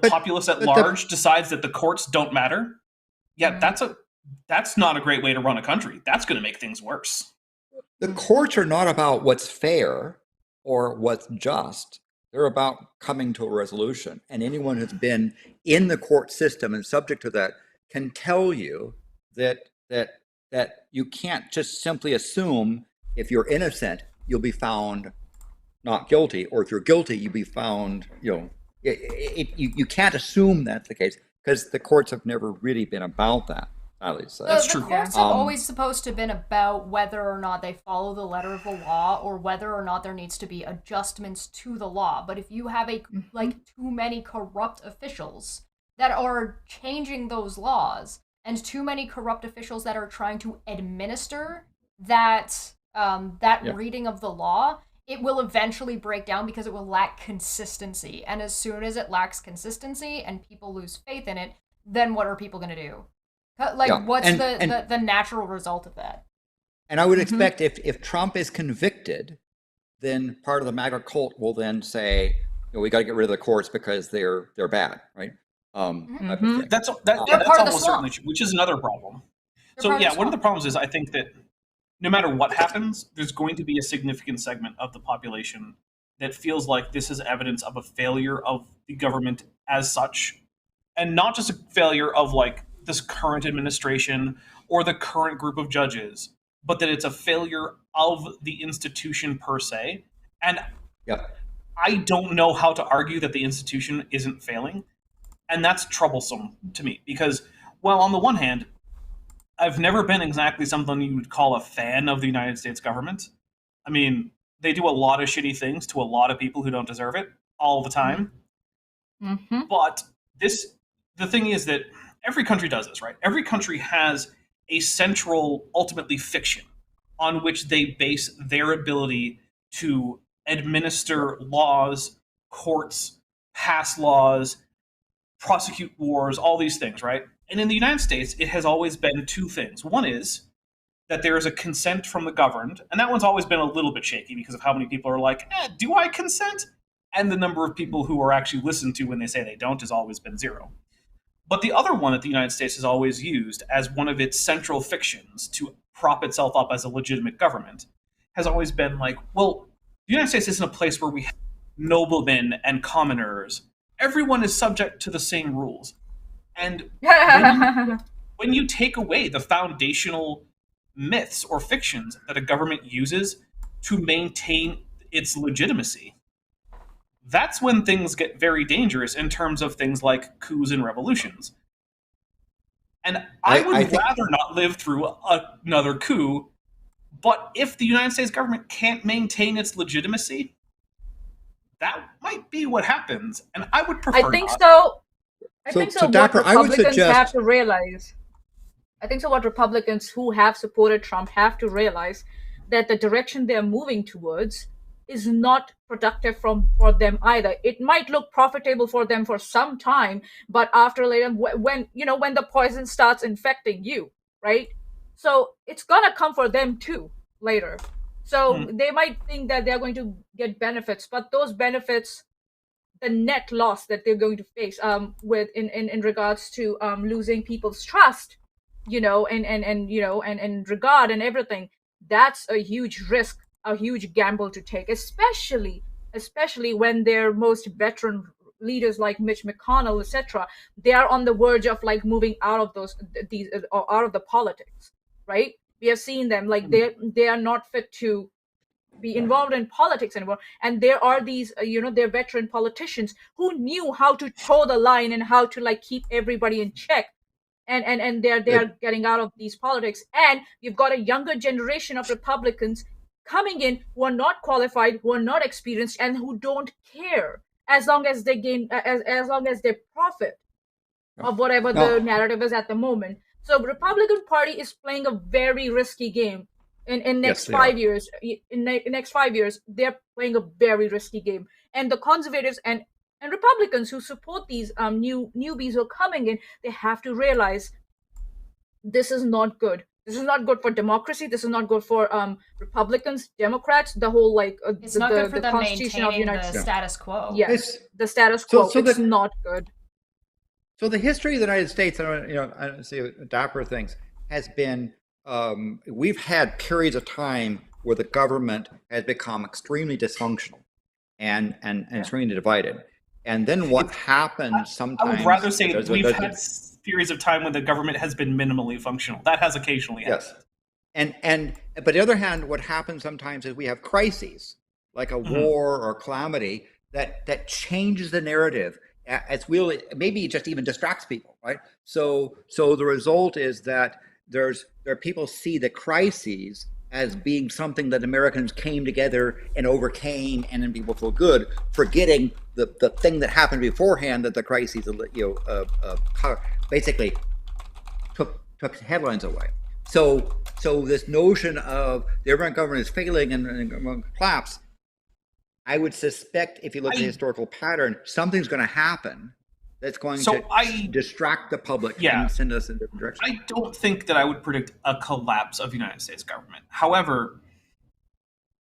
populace at large decides that the courts don't matter, that's not a great way to run a country. That's going to make things worse. The courts are not about what's fair or what's just. They're about coming to a resolution. And anyone who's been in the court system and subject to that can tell you that you can't just simply assume if you're innocent, you'll be found not guilty, or if you're guilty, you'll be found, you can't assume that's the case, because the courts have never really been about that. At least That's the true. courts have always supposed to have been about whether or not they follow the letter of the law, or whether or not there needs to be adjustments to the law. But if you have too many corrupt officials that are changing those laws, and too many corrupt officials that are trying to administer that reading of the law, it will eventually break down because it will lack consistency. And as soon as it lacks consistency and people lose faith in it, then what are people going to do? Like, what's the natural result of that? And I would expect if Trump is convicted, then part of the MAGA cult will then say, we got to get rid of the courts because they're bad, right? Type of thing. That's part of the almost swamp. certainly true, which is another problem. They're So part of yeah, the one of the swamp. problems is I think that no matter what happens, there's going to be a significant segment of the population that feels like this is evidence of a failure of the government as such, and not just a failure of like this current administration or the current group of judges, but that it's a failure of the institution per se. And Yeah. I don't know how to argue that the institution isn't failing. And that's troublesome to me because, well, on the one hand, I've never been exactly something you would call a fan of the United States government. I mean, they do a lot of shitty things to a lot of people who don't deserve it all the time. Mm-hmm. But the thing is that every country does this, right? Every country has a central, ultimately, fiction on which they base their ability to administer laws, courts, pass laws, prosecute wars, all these things, right? And in the United States, it has always been two things. One is that there is a consent from the governed, and that one's always been a little bit shaky because of how many people are like, do I consent? And the number of people who are actually listened to when they say they don't has always been zero. But the other one that the United States has always used as one of its central fictions to prop itself up as a legitimate government has always been like, well, the United States isn't a place where we have noblemen and commoners. Everyone is subject to the same rules. And when you take away the foundational myths or fictions that a government uses to maintain its legitimacy, that's when things get very dangerous in terms of things like coups and revolutions. And I would rather not live through another coup, but if the United States government can't maintain its legitimacy, that might be what happens. And I would prefer I think not. so. I think so. So What Dapper, I would Republicans suggest- have to realize. I think so. What Republicans who have supported Trump have to realize that the direction they're moving towards is not productive for them either. It might look profitable for them for some time, but after later, when the poison starts infecting you, right? So it's gonna come for them too later. So they might think that they're going to get benefits, but those benefits, the net loss that they're going to face with in regards to losing people's trust, and regard and everything, that's a huge risk, a huge gamble to take, especially when their most veteran leaders like Mitch McConnell, etc., they are on the verge of like moving out of out of the politics, right? We have seen them like they are not fit to be involved in politics anymore, and there are these they're veteran politicians who knew how to toe the line and how to like keep everybody in check, and they're getting out of these politics. And you've got a younger generation of Republicans coming in who are not qualified, who are not experienced, and who don't care as long as they gain as long as they profit of whatever the narrative is at the moment. So Republican Party is playing a very risky game. In next 5 years, in next 5 years, they're playing a very risky game. And the conservatives and Republicans who support these newbies who are coming in, they have to realize this is not good. This is not good for democracy. This is not good for Republicans, Democrats, the whole it's not good for them Constitution of the maintaining United the States. status quo. Yes, the status quo. It's not good. So the history of the United States, I don't see Dapper things, has been we've had periods of time where the government has become extremely dysfunctional and extremely divided. And then what happens sometimes... I would rather say we've had periods of time when the government has been minimally functional. That has occasionally happened. Yes. But on the other hand, what happens sometimes is we have crises, like a war or a calamity, that changes the narrative. As really, maybe it just even distracts people, right? So the result is that there are people see the crises as being something that Americans came together and overcame, and then people feel good, forgetting the thing that happened beforehand, that the crises basically took headlines away. So this notion of the American government is failing and going to collapse, I would suspect if you look at the historical pattern, something's going to happen that's going So to distract the public and send us in a different direction. I don't think that I would predict a collapse of the United States government. However,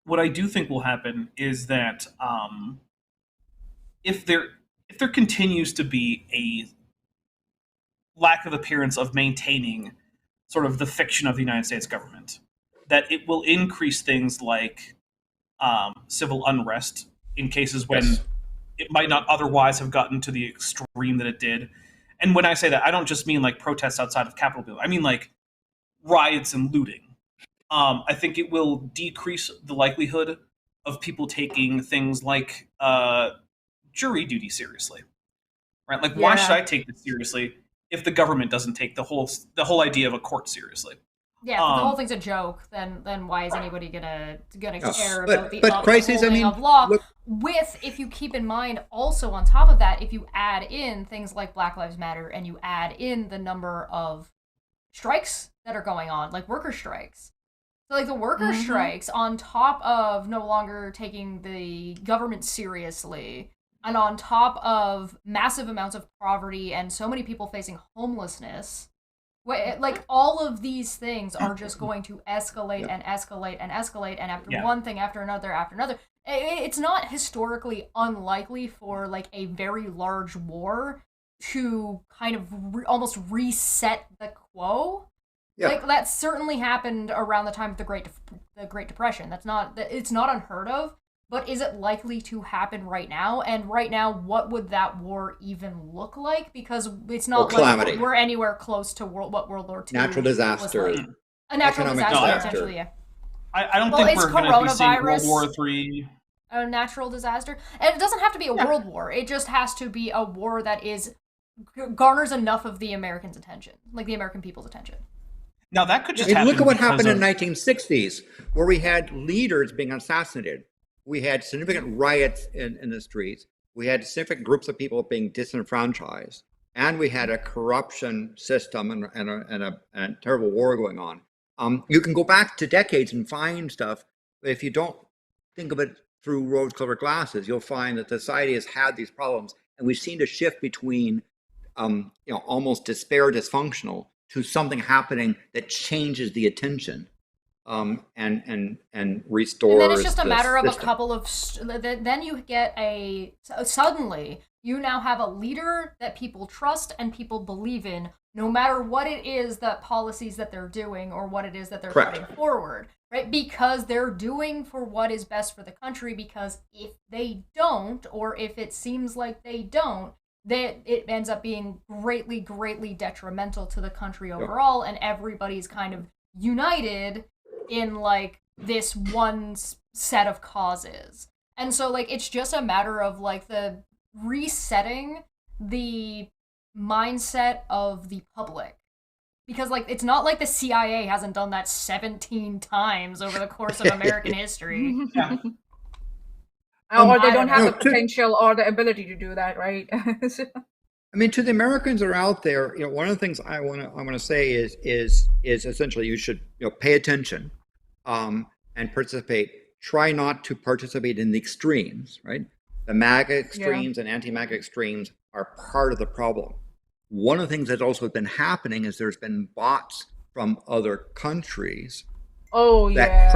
what I do think will happen is that if there continues to be a lack of appearance of maintaining sort of the fiction of the United States government, that it will increase things like civil unrest in cases when it might not otherwise have gotten to the extreme that it did. And when I say that, I don't just mean like protests outside of Capitol Hill. I mean like riots and looting. I think it will decrease the likelihood of people taking things like jury duty seriously, right? Like, why should I take this seriously if the government doesn't take the whole idea of a court seriously? Yeah, if the whole thing's a joke, then why is anybody gonna care about the crises, upholding of law? With, if you keep in mind, also on top of that, if you add in things like Black Lives Matter and you add in the number of strikes that are going on, like worker strikes. So, like, the worker strikes, on top of no longer taking the government seriously, and on top of massive amounts of poverty and so many people facing homelessness, like, all of these things are just going to escalate and escalate and escalate, and after one thing after another. It's not historically unlikely for, like, a very large war to kind of almost reset the quo. Yeah. Like, that certainly happened around the time of the Great Depression. It's not unheard of, but is it likely to happen right now? And right now, what would that war even look like? Because it's not like we're anywhere close to what World War II natural disaster. Was like. A natural disaster, essentially, yeah. I don't think we're going to be seeing World War III. A natural disaster. And it doesn't have to be a world war. It just has to be a war that garners enough of the Americans' attention, like the American people's attention. Now that could just happen. Look at what happened in the 1960s, where we had leaders being assassinated. We had significant riots in the streets. We had significant groups of people being disenfranchised, and we had a corruption system and a terrible war going on. You can go back to decades and find stuff. But if you don't think of it through rose-colored glasses, you'll find that society has had these problems, and we've seen a shift between, almost despair, dysfunctional, to something happening that changes the attention, and restores. And then it's just a matter of system. A couple of. Then you get suddenly you now have a leader that people trust and people believe in, no matter what it is that policies that they're doing or what it is that they're putting forward, right? Because they're doing for what is best for the country. Because if they don't, or if it seems like they don't, that it ends up being greatly, greatly detrimental to the country overall, and everybody's kind of united in, like, this one set of causes. And so, like, it's just a matter of, like, the resetting the mindset of the public. Because, like, it's not like the CIA hasn't done that 17 times over the course of American history. Yeah. Or they don't have the potential or the ability to do that, right? I mean, to the Americans that are out there, one of the things I want to say is essentially you should pay attention and participate. Try not to participate in the extremes, right? The MAGA extremes and anti-MAGA extremes are part of the problem. One of the things that's also been happening is there's been bots from other countries that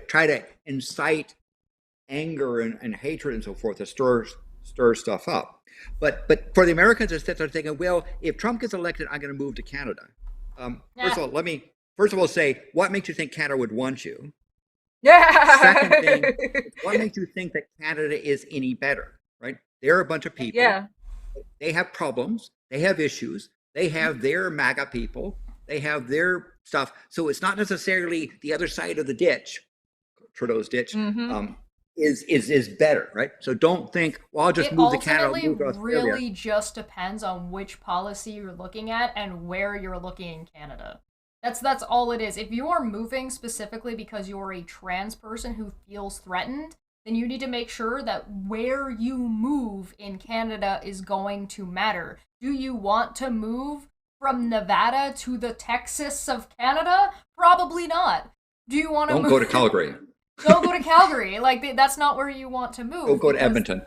try to incite anger and hatred and so forth to stir stuff up. But for the Americans, instead they're thinking, well, if Trump gets elected, I'm going to move to Canada. First of all say, what makes you think Canada would want you? Yeah. Second thing, what makes you think that Canada is any better? Right? They're a bunch of people. Yeah. They have problems. They have issues. They have their MAGA people. They have their stuff. So it's not necessarily the other side of the ditch, Trudeau's ditch. Is better, right? So don't think, well, I'll just move to Canada, move to Australia. It really just depends on which policy you're looking at and where you're looking in Canada. That's all it is. If you are moving specifically because you're a trans person who feels threatened, then you need to make sure that where you move in Canada is going to matter. Do you want to move from Nevada to the Texas of Canada? Probably not. Do you want to Don't go to Calgary. Don't go to Calgary. Like, that's not where you want to move. Go to because- Edmonton.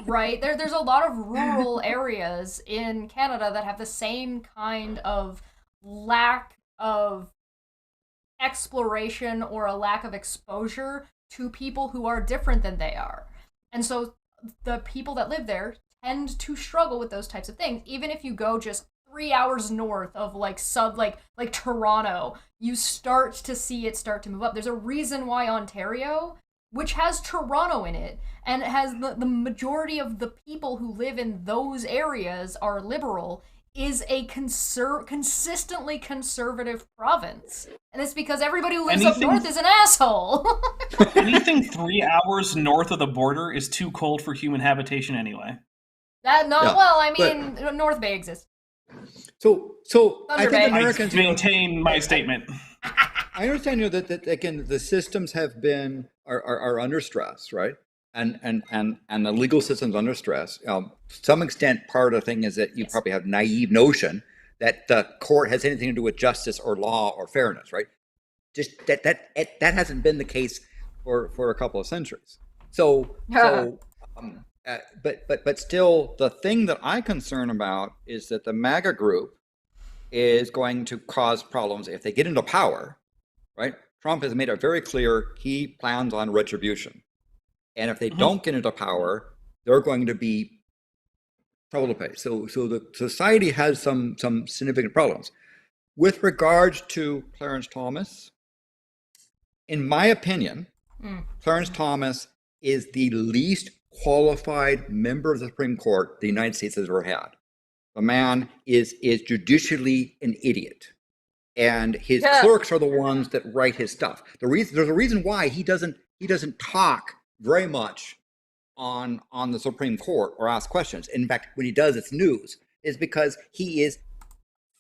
Right? There's a lot of rural areas in Canada that have the same kind of lack of exploration or a lack of exposure to people who are different than they are. And so the people that live there tend to struggle with those types of things. Even if you go just 3 hours north of like Toronto, you start to see it start to move up. There's a reason why Ontario, which has Toronto in it, and it has the majority of the people who live in those areas are liberal, is a consistently conservative province. And it's because everybody who lives up north is an asshole. Anything 3 hours north of the border is too cold for human habitation anyway. Well, I mean, North Bay exists. So I Thunder think Bay. Americans I maintain my statement. I understand, that again, the systems are under stress, right? And the legal system's under stress. To some extent, part of the thing is that you probably have naive notion that the court has anything to do with justice or law or fairness, right? Just that hasn't been the case for a couple of centuries. But still, the thing that I concern about is that the MAGA group is going to cause problems if they get into power, right? Trump has made it very clear he plans on retribution. And if they don't get into power, they're going to be trouble to pay. So the society has some significant problems. With regards to Clarence Thomas, in my opinion, Clarence Thomas is the least qualified member of the Supreme Court the United States has ever had. The man is judicially an idiot. And his clerks are the ones that write his stuff. There's a reason why he doesn't talk very much on the Supreme Court or ask questions. In fact, when he does, it's news. Is because he is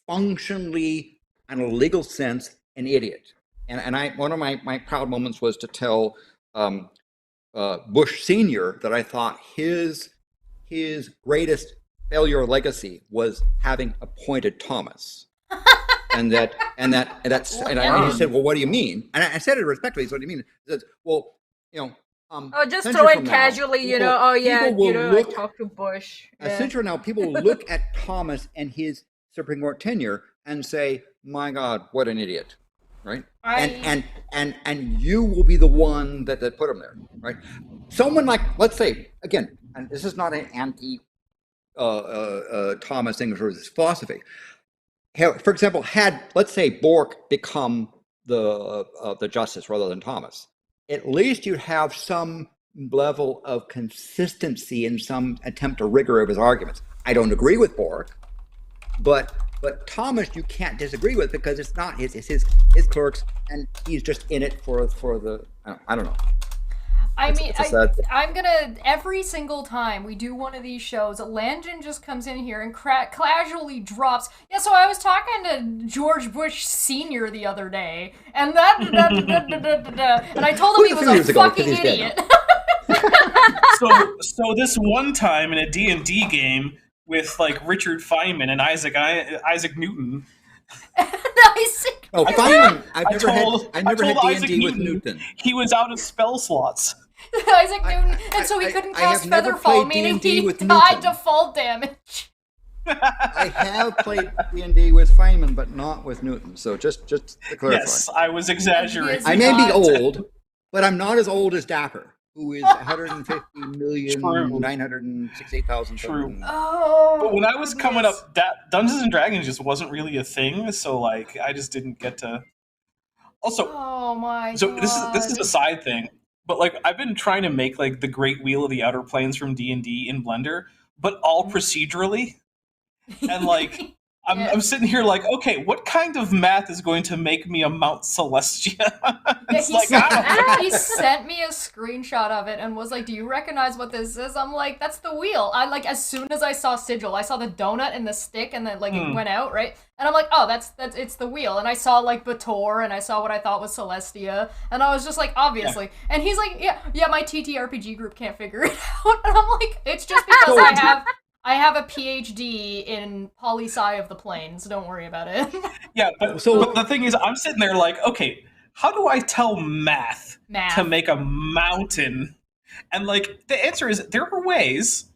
functionally, in a legal sense, an idiot. And one of my proud moments was to tell Bush Sr. that I thought his greatest failure or legacy was having appointed Thomas. And he said, well, what do you mean? And I said it respectfully. So what do you mean? He said, well, just throw in casually, I talked to Bush. A century now, people will look at Thomas and his Supreme Court tenure and say, my God, what an idiot. Right? And you will be the one that put him there, right? Someone like, let's say, again, and this is not an anti Thomas thing for his philosophy. For example, let's say Bork become the justice rather than Thomas, at least you'd have some level of consistency and some attempt to rigor of his arguments. I don't agree with Bork, but Thomas you can't disagree with because it's not his clerks, and he's just in it for the I don't know. I'm gonna, every single time we do one of these shows, Landon just comes in here and casually drops, yeah, so I was talking to George Bush Sr. the other day, and and I told him he was a fucking idiot. So this one time in a D&D game with like Richard Feynman and Isaac Newton. Oh, Feynman! I've never had D&D with Newton. He was out of spell slots. Isaac Newton, and so he couldn't cast Featherfall, meaning he died to fall damage. I have played D&D with Feynman, but not with Newton. So just to clarify. Yes, I was exaggerating. I may be old, but I'm not as old as Dapper, who is 150,968,000. True. Oh. But when I was coming up, Dungeons and Dragons just wasn't really a thing, so like I just didn't get to. Also, oh my so God. this is a side thing, but like I've been trying to make like the Great Wheel of the Outer Planes from D&D in Blender, but all procedurally, and like. I'm sitting here like, okay, what kind of math is going to make me a Mount Celestia? He sent me a screenshot of it and was like, do you recognize what this is? I'm like, that's the wheel. I like, as soon as I saw Sigil, I saw the donut and the stick and then like it went out, right? And I'm like, oh, it's the wheel. And I saw like Bator and I saw what I thought was Celestia. And I was just like, obviously. Yeah. And he's like, yeah, my TTRPG group can't figure it out. And I'm like, it's just because I have a PhD in poli-sci of the planes. Don't worry about it. Yeah, but the thing is, I'm sitting there like, okay, how do I tell math Math. to make a mountain? And like the answer is there are ways.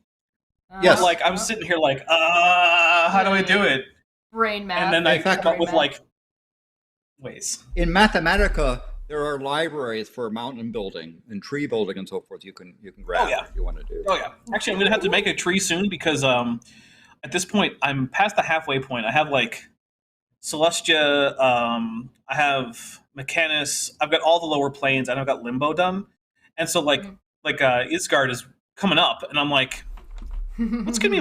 Yes. But like I'm sitting here like, how do I do it? Brain math. And then I In fact, come up with math. like ways. In Mathematica, there are libraries for mountain building and tree building and so forth. You can grab yeah. if you want to do. Oh yeah. Actually, I'm gonna have to make a tree soon because at this point I'm past the halfway point. I have like Celestia, I have Mechanus, I've got all the lower planes, and I've got Limbo done. And so like Isgard is coming up, and I'm like, what's gonna be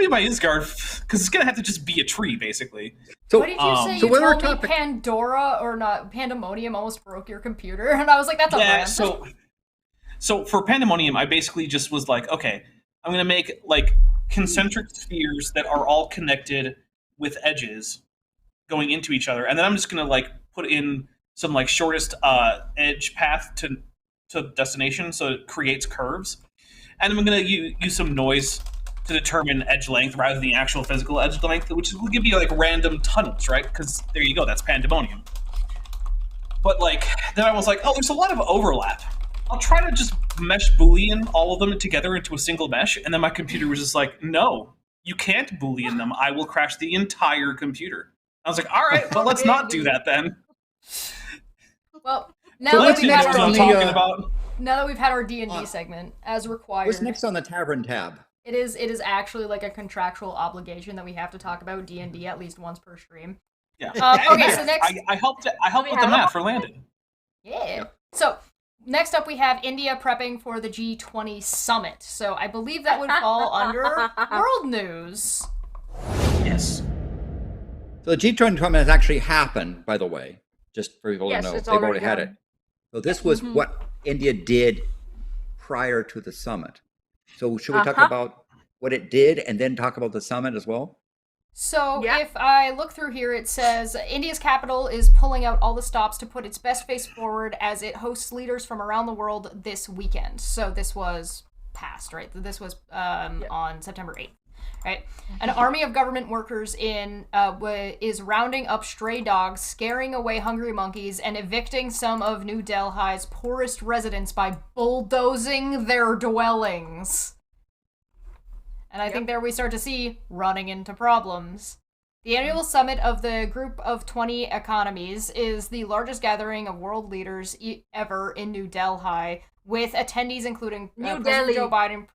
my Isgard? Because it's gonna have to just be a tree, basically. So, What did you say? so You what are told me topic- Pandora or not? Pandemonium almost broke your computer, and I was like, "That's a Yeah. rant." So for Pandemonium, I basically just was like, okay, I'm gonna make like concentric spheres that are all connected with edges going into each other, and then I'm just gonna like put in some like shortest edge path to destination, so it creates curves, and I'm gonna use some noise to determine edge length rather than the actual physical edge length, which will give you like random tunnels, right? Because there you go, that's Pandemonium. But like then I was like, oh, there's a lot of overlap. I'll try to just mesh Boolean all of them together into a single mesh, and then my computer was just like, no, you can't Boolean them. I will crash the entire computer. I was like, all right, but let's not do that then. Well, So now that let's we've do had this what our I'm on talking about. now that we've had our D&D segment as required, What's next on the Tavern tab? it is actually like a contractual obligation that we have to talk about D&D at least once per stream. Yeah. Okay, so next, I helped with the math for Landon. yeah. So next up, we have India prepping for the G20 summit. So I believe that would fall under world news. Yes. So the G20 tournament has actually happened, by the way, just for people Yes, to know. it's They've already already had done. it. So this was what India did prior to the summit. So should we talk about what it did and then talk about the summit as well? So Yeah. if I look through here, it says India's capital is pulling out all the stops to put its best face forward as it hosts leaders from around the world this weekend. So this was past, right? This was on September 8th. Right, an army of government workers is rounding up stray dogs, scaring away hungry monkeys, and evicting some of New Delhi's poorest residents by bulldozing their dwellings. And I think there we start to see running into problems. The annual summit of the Group of 20 Economies is the largest gathering of world leaders ever in New Delhi, with attendees including New President Delhi. Joe Biden.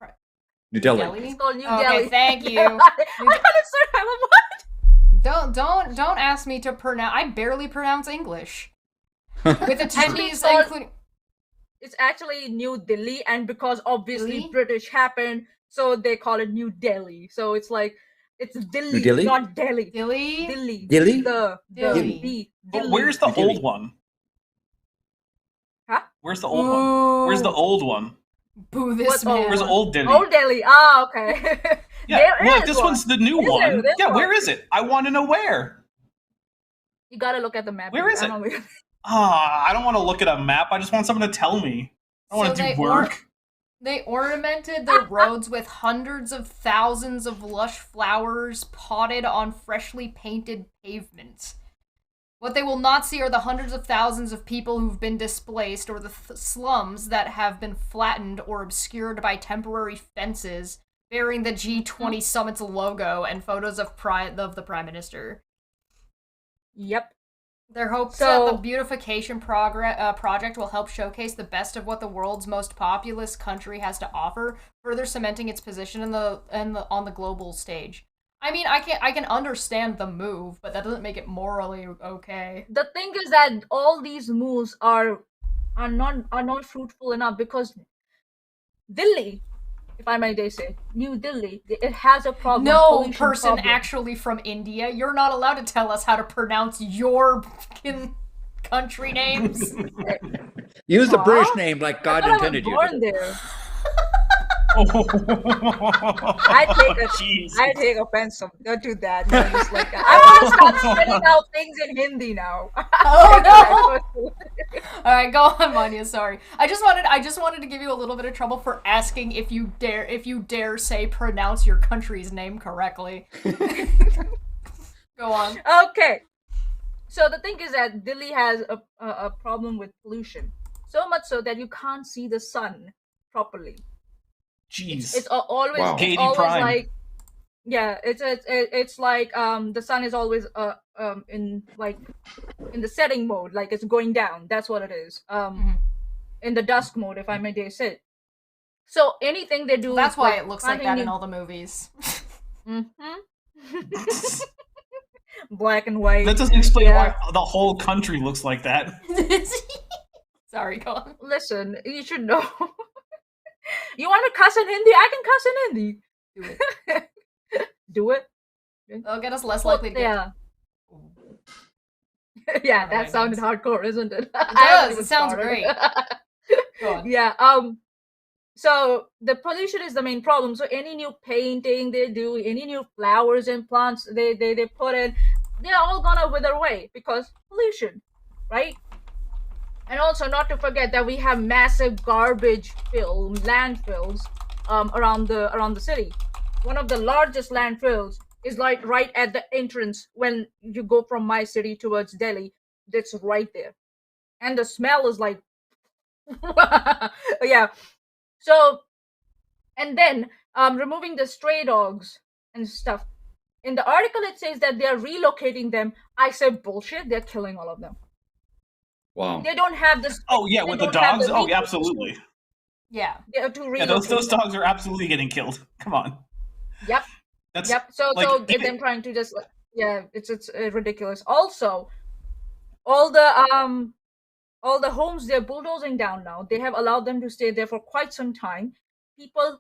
New Delhi. It's called New Okay, Delhi. thank you. I what? Don't ask me to pronounce. I barely pronounce English. With attendees called- including. It's actually New Delhi, and because obviously Delhi? British happened, so they call it New Delhi. So it's like it's Delhi, New Delhi? not Delhi. Dilly? Delhi. Delhi? The Delhi. D. But Delhi. where's the New Delhi. old one? Huh? Where's the old one? Where's the old one? Boo this What man. old Where's Old Delhi? Old Delhi. Ah, okay. Yeah, There well, is this one. one's the new Is one. there? There's Yeah, one. where is it? I want to know where. You gotta look at the map. Where is I it? don't know where- I don't want to look at a map. I just want someone to tell me. I don't want So to do they work. They ornamented the roads with hundreds of thousands of lush flowers potted on freshly painted pavements. What they will not see are the hundreds of thousands of people who've been displaced, or the slums that have been flattened or obscured by temporary fences bearing the G20 summit's logo and photos of the Prime Minister. Yep. Their hopes So- that the beautification project will help showcase the best of what the world's most populous country has to offer, further cementing its position on the global stage. I mean, I can understand the move, but that doesn't make it morally okay. The thing is that all these moves are not fruitful enough because Delhi, if I may dare say, New Delhi, it has a problem. No pollution person problem. actually from India, you're not allowed to tell us how to pronounce your fucking country names. Use the Aw. British name like I God thought I was intended you. born to. there. I take offense. Don't do that. No, just like I want to start spelling out things in Hindi now. Oh no! All right, go on, Maanyaa. Sorry, I just wanted to give you a little bit of trouble for asking if you dare say pronounce your country's name correctly. Go on. Okay. So the thing is that Delhi has a problem with pollution, so much so that you can't see the sun properly. Jeez. It's always Wow. it's KD always Prime. like it's like the sun is always in the setting mode, like it's going down. That's what it is. In the dusk mode, if I may dare say. So anything they do, That's why like, it looks like that in all the movies. Black and white. That doesn't explain Yeah. why the whole country looks like that. Sorry, go on. Listen, you should know. You want to cuss in Hindi? I can cuss in Hindi. Do it. Do it. It'll get us less likely to get. Yeah. Yeah, Alright, that sounded hardcore, isn't it? It does, it sounds great. Go on. Yeah. So the pollution is the main problem. So any new painting they do, any new flowers and plants they put in, they're all gonna wither away because pollution, right? And also not to forget that we have massive garbage landfills around the city. One of the largest landfills is like right at the entrance when you go from my city towards Delhi. That's right there, and the smell is like, yeah. So, and then removing the stray dogs and stuff. In the article, it says that they are relocating them. I said bullshit. They're killing all of them. Wow. They don't have this. Oh yeah, they with the don't have dogs. the Oh yeah, resources absolutely. Yeah. to Yeah, relocate those them. dogs are absolutely getting killed. Come on. Yep. That's Yep. So like, so them trying to just yeah, it's ridiculous. Also, all the homes they're bulldozing down now. They have allowed them to stay there for quite some time. People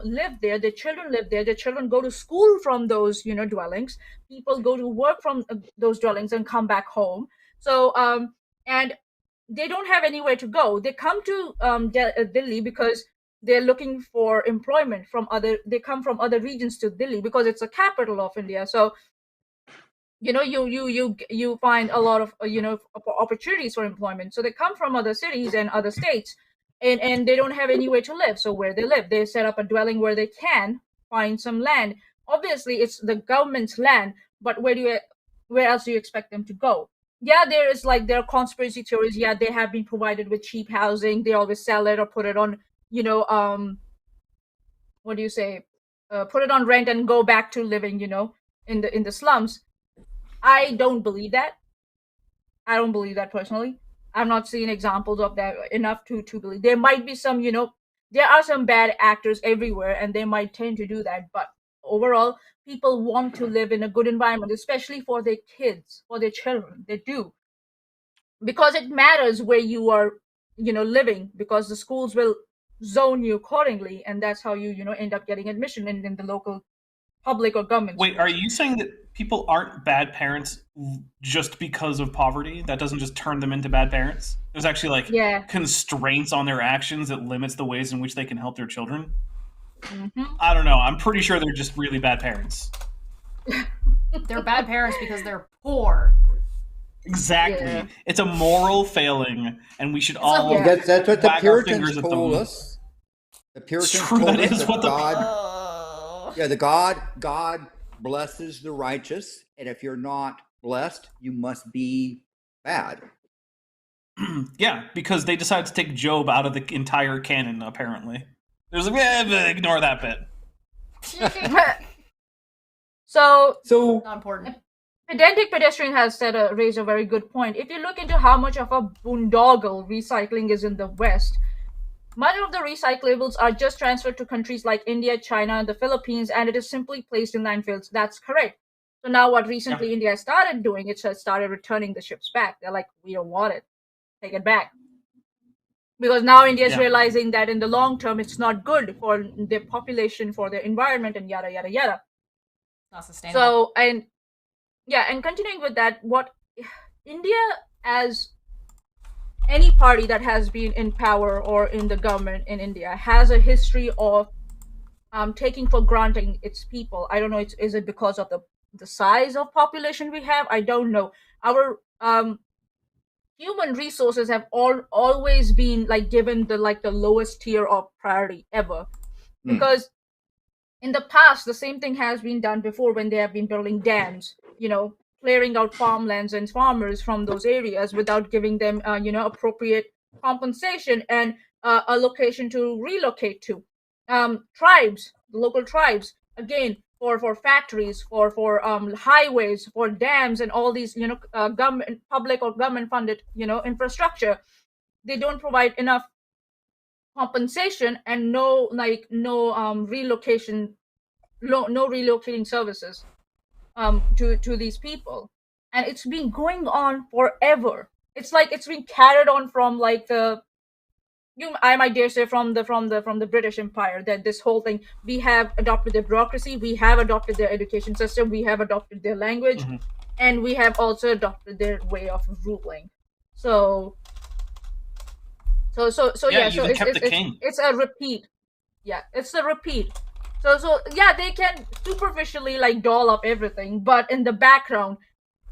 live there. Their children live there. Their children go to school from those dwellings. People go to work from those dwellings and come back home. So and they don't have anywhere to go. They come to Delhi because they're looking for employment from other. They come from other regions to Delhi because it's the capital of India. So you find a lot of opportunities for employment. So they come from other cities and other states, and they don't have anywhere to live. So where they live, they set up a dwelling where they can find some land. Obviously, it's the government's land, but where else do you expect them to go? Yeah, there are conspiracy theories. Yeah, they have been provided with cheap housing. They always sell it or put it on what do you say? Put it on rent and go back to living in the slums. I don't believe that. I don't believe that personally. I've not seen examples of that enough to believe. There might be some, there are some bad actors everywhere, and they might tend to do that. But overall, people want to live in a good environment, especially for their kids, for their children. They do. Because it matters where you are, living, because the schools will zone you accordingly, and that's how you, end up getting admission in the local public or government. Wait, are you saying that people aren't bad parents just because of poverty? That doesn't just turn them into bad parents? There's actually constraints on their actions that limits the ways in which they can help their children? Mm-hmm. I don't know. I'm pretty sure they're just really bad parents. They're bad parents because they're poor. Exactly. Yeah. It's a moral failing, and we should all That's what the wag our Puritans fingers at told them. us. The Puritans True, told that us is that what the- God, the God blesses the righteous, and if you're not blessed, you must be bad. Yeah, because they decided to take Job out of the entire canon, apparently. There's ignore that bit. So Not important. Pedantic Pedestrian has raised a very good point. If you look into how much of a boondoggle recycling is in the West, much of the recyclables are just transferred to countries like India, China, the Philippines, and it is simply placed in landfills. That's correct. So now what recently India started doing, it has started returning the ships back. They're like, we don't want it. Take it back. Because now India is realizing that in the long term, it's not good for their population, for their environment, and yada, yada, yada. Not sustainable. So, and continuing with that, what India, as any party that has been in power or in the government in India, has a history of taking for granted its people. I don't know, is it because of the size of population we have? I don't know. Our human resources have always been given the lowest tier of priority ever, because in the past the same thing has been done before when they have been building dams, clearing out farmlands and farmers from those areas without giving them appropriate compensation and a location to relocate to. Tribes, the local tribes, again, for factories, for highways, for dams, and all these government, public or government funded infrastructure, they don't provide enough compensation and no relocation, no relocating services to these people, and it's been going on forever. It's like it's been carried on from like I might dare say from the British Empire, that this whole thing, we have adopted their bureaucracy, we have adopted their education system, we have adopted their language, and we have also adopted their way of ruling. So Yeah, you kept the king. it's a repeat. Yeah, it's a repeat. So yeah, they can superficially like doll up everything, but in the background,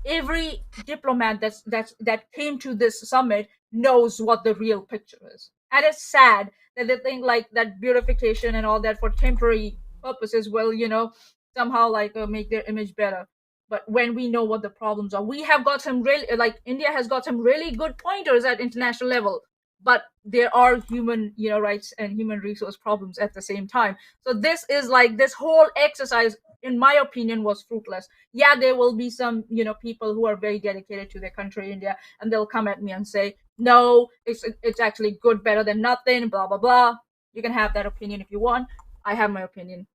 every diplomat that came to this summit knows what the real picture is. And it's sad that they think like that beautification and all that for temporary purposes will, somehow like make their image better. But when we know what the problems are, we have got some really, like India has got some really good pointers at international level, but there are human rights and human resource problems at the same time. So this is like, this whole exercise, in my opinion, was fruitless. Yeah, there will be some people who are very dedicated to their country, India, and they'll come at me and say, no, it's actually good, better than nothing, blah blah blah. You can have that opinion if you want. I have my opinion.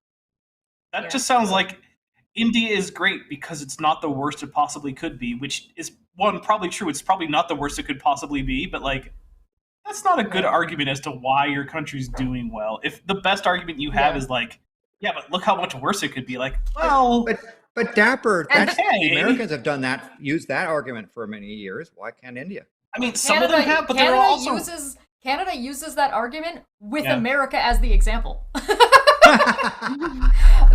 That just sounds like India is great because it's not the worst it possibly could be, which is, one, probably true. It's probably not the worst it could possibly be, but like, that's not a good argument as to why your country's doing well. If the best argument you have is like, yeah, but look how much worse it could be. Like, well, but Dapper, okay. the Americans have done that, used that argument for many years. Why can't India? I mean, some of them have, but they're also... Canada uses that argument with America as the example.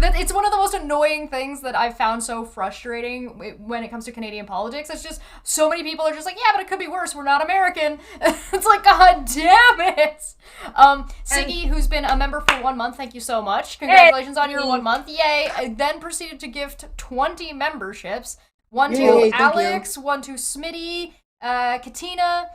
It's one of the most annoying things that I've found so frustrating when it comes to Canadian politics. It's just so many people are just like, yeah, but it could be worse. We're not American. It's like, God damn it. Siggy, who's been a member for 1 month, thank you so much. Congratulations on your 1 month. Yay. I then proceeded to gift 20 memberships. One to Alex, one to Smitty, Katina,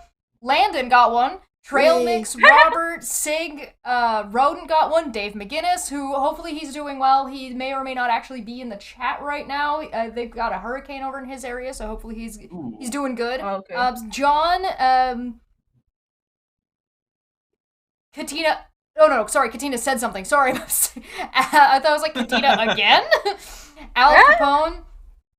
Landon got one. Trail Mix, Robert, Sig, Rodent got one, Dave McGinnis, who hopefully he's doing well. He may or may not actually be in the chat right now. They've got a hurricane over in his area, so hopefully he's doing good. Okay. John, Katina, sorry, Katina said something. Sorry. I thought it was like Katina again? Al Capone,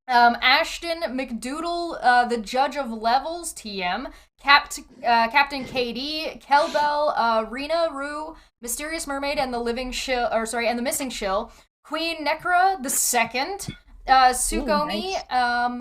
Ashton McDoodle, the Judge of Levels, TM, Captain KD, Kelbell, Rena Rue, Mysterious Mermaid, and the and the Missing Shill, Queen Necra the Second, Sugomi,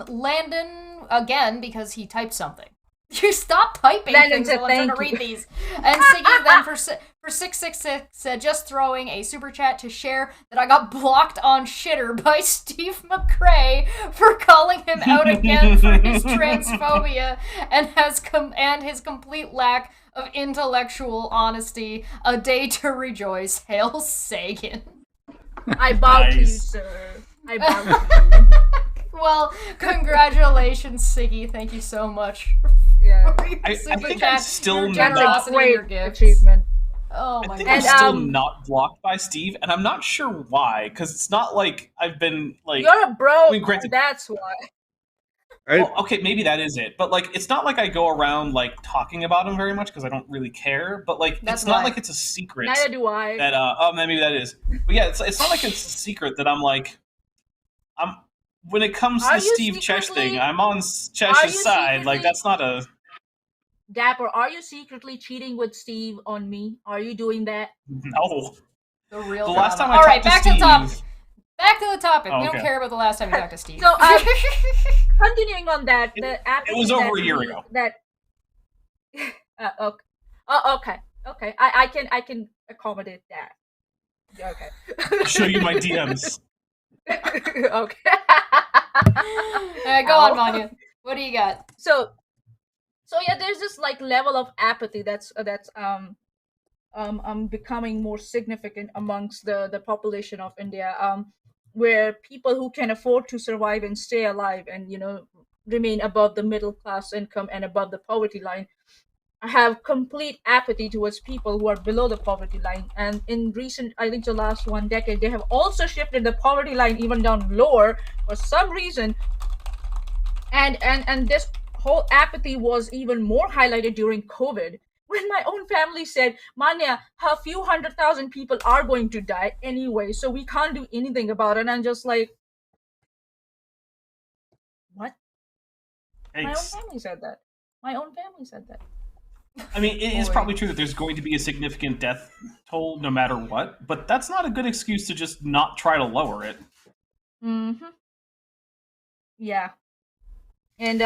Landon again because he typed something. You stop typing things while I'm trying to read these. And Siggy then for 666 just throwing a super chat to share that I got blocked on Shitter by Steve McRae for calling him out again for his transphobia and his complete lack of intellectual honesty. A day to rejoice. Hail Sagan. I bow to you, sir. I bow to you. Well, congratulations, Siggy. Thank you so much. Yeah. I think I'm still not great achievement. Oh my I think God. I'm still not blocked by Steve, and I'm not sure why, because it's not like I've been like... You're a bro, I mean, granted, that's why. Well, okay, maybe that is it, but like, it's not like I go around like talking about him very much because I don't really care. But like, it's not like it's a secret. Neither do I. That maybe that is. But yeah, it's not like it's a secret that I'm like, when it comes to the Steve Chesh thing, I'm on Chesh's side. Like, that's not a... Dapper, are you secretly cheating with Steve on me? Are you doing that? No. The real last time I All right, talked to back to the topic. Steve... Back to the topic. Oh, we don't okay. care about the last time you talked to Steve. So, continuing on that, the apathy it was over a year ago. Okay. I can accommodate that. Okay. I'll show you my DMs. Okay. Go on, Maanyaa. What do you got? So yeah, there's this like level of apathy that's becoming more significant amongst the population of India. where people who can afford to survive and stay alive and remain above the middle class income and above the poverty line have complete apathy towards people who are below the poverty line. And in recent, I think the last 1 decade, they have also shifted the poverty line even down lower for some reason. And this whole apathy was even more highlighted during COVID, when my own family said, Maanyaa, a few 100,000 people are going to die anyway, so we can't do anything about it. And I'm just like, what? My own family said that. My own family said that. I mean, it is probably true that there's going to be a significant death toll no matter what, but that's not a good excuse to just not try to lower it. Mm-hmm. Yeah. And,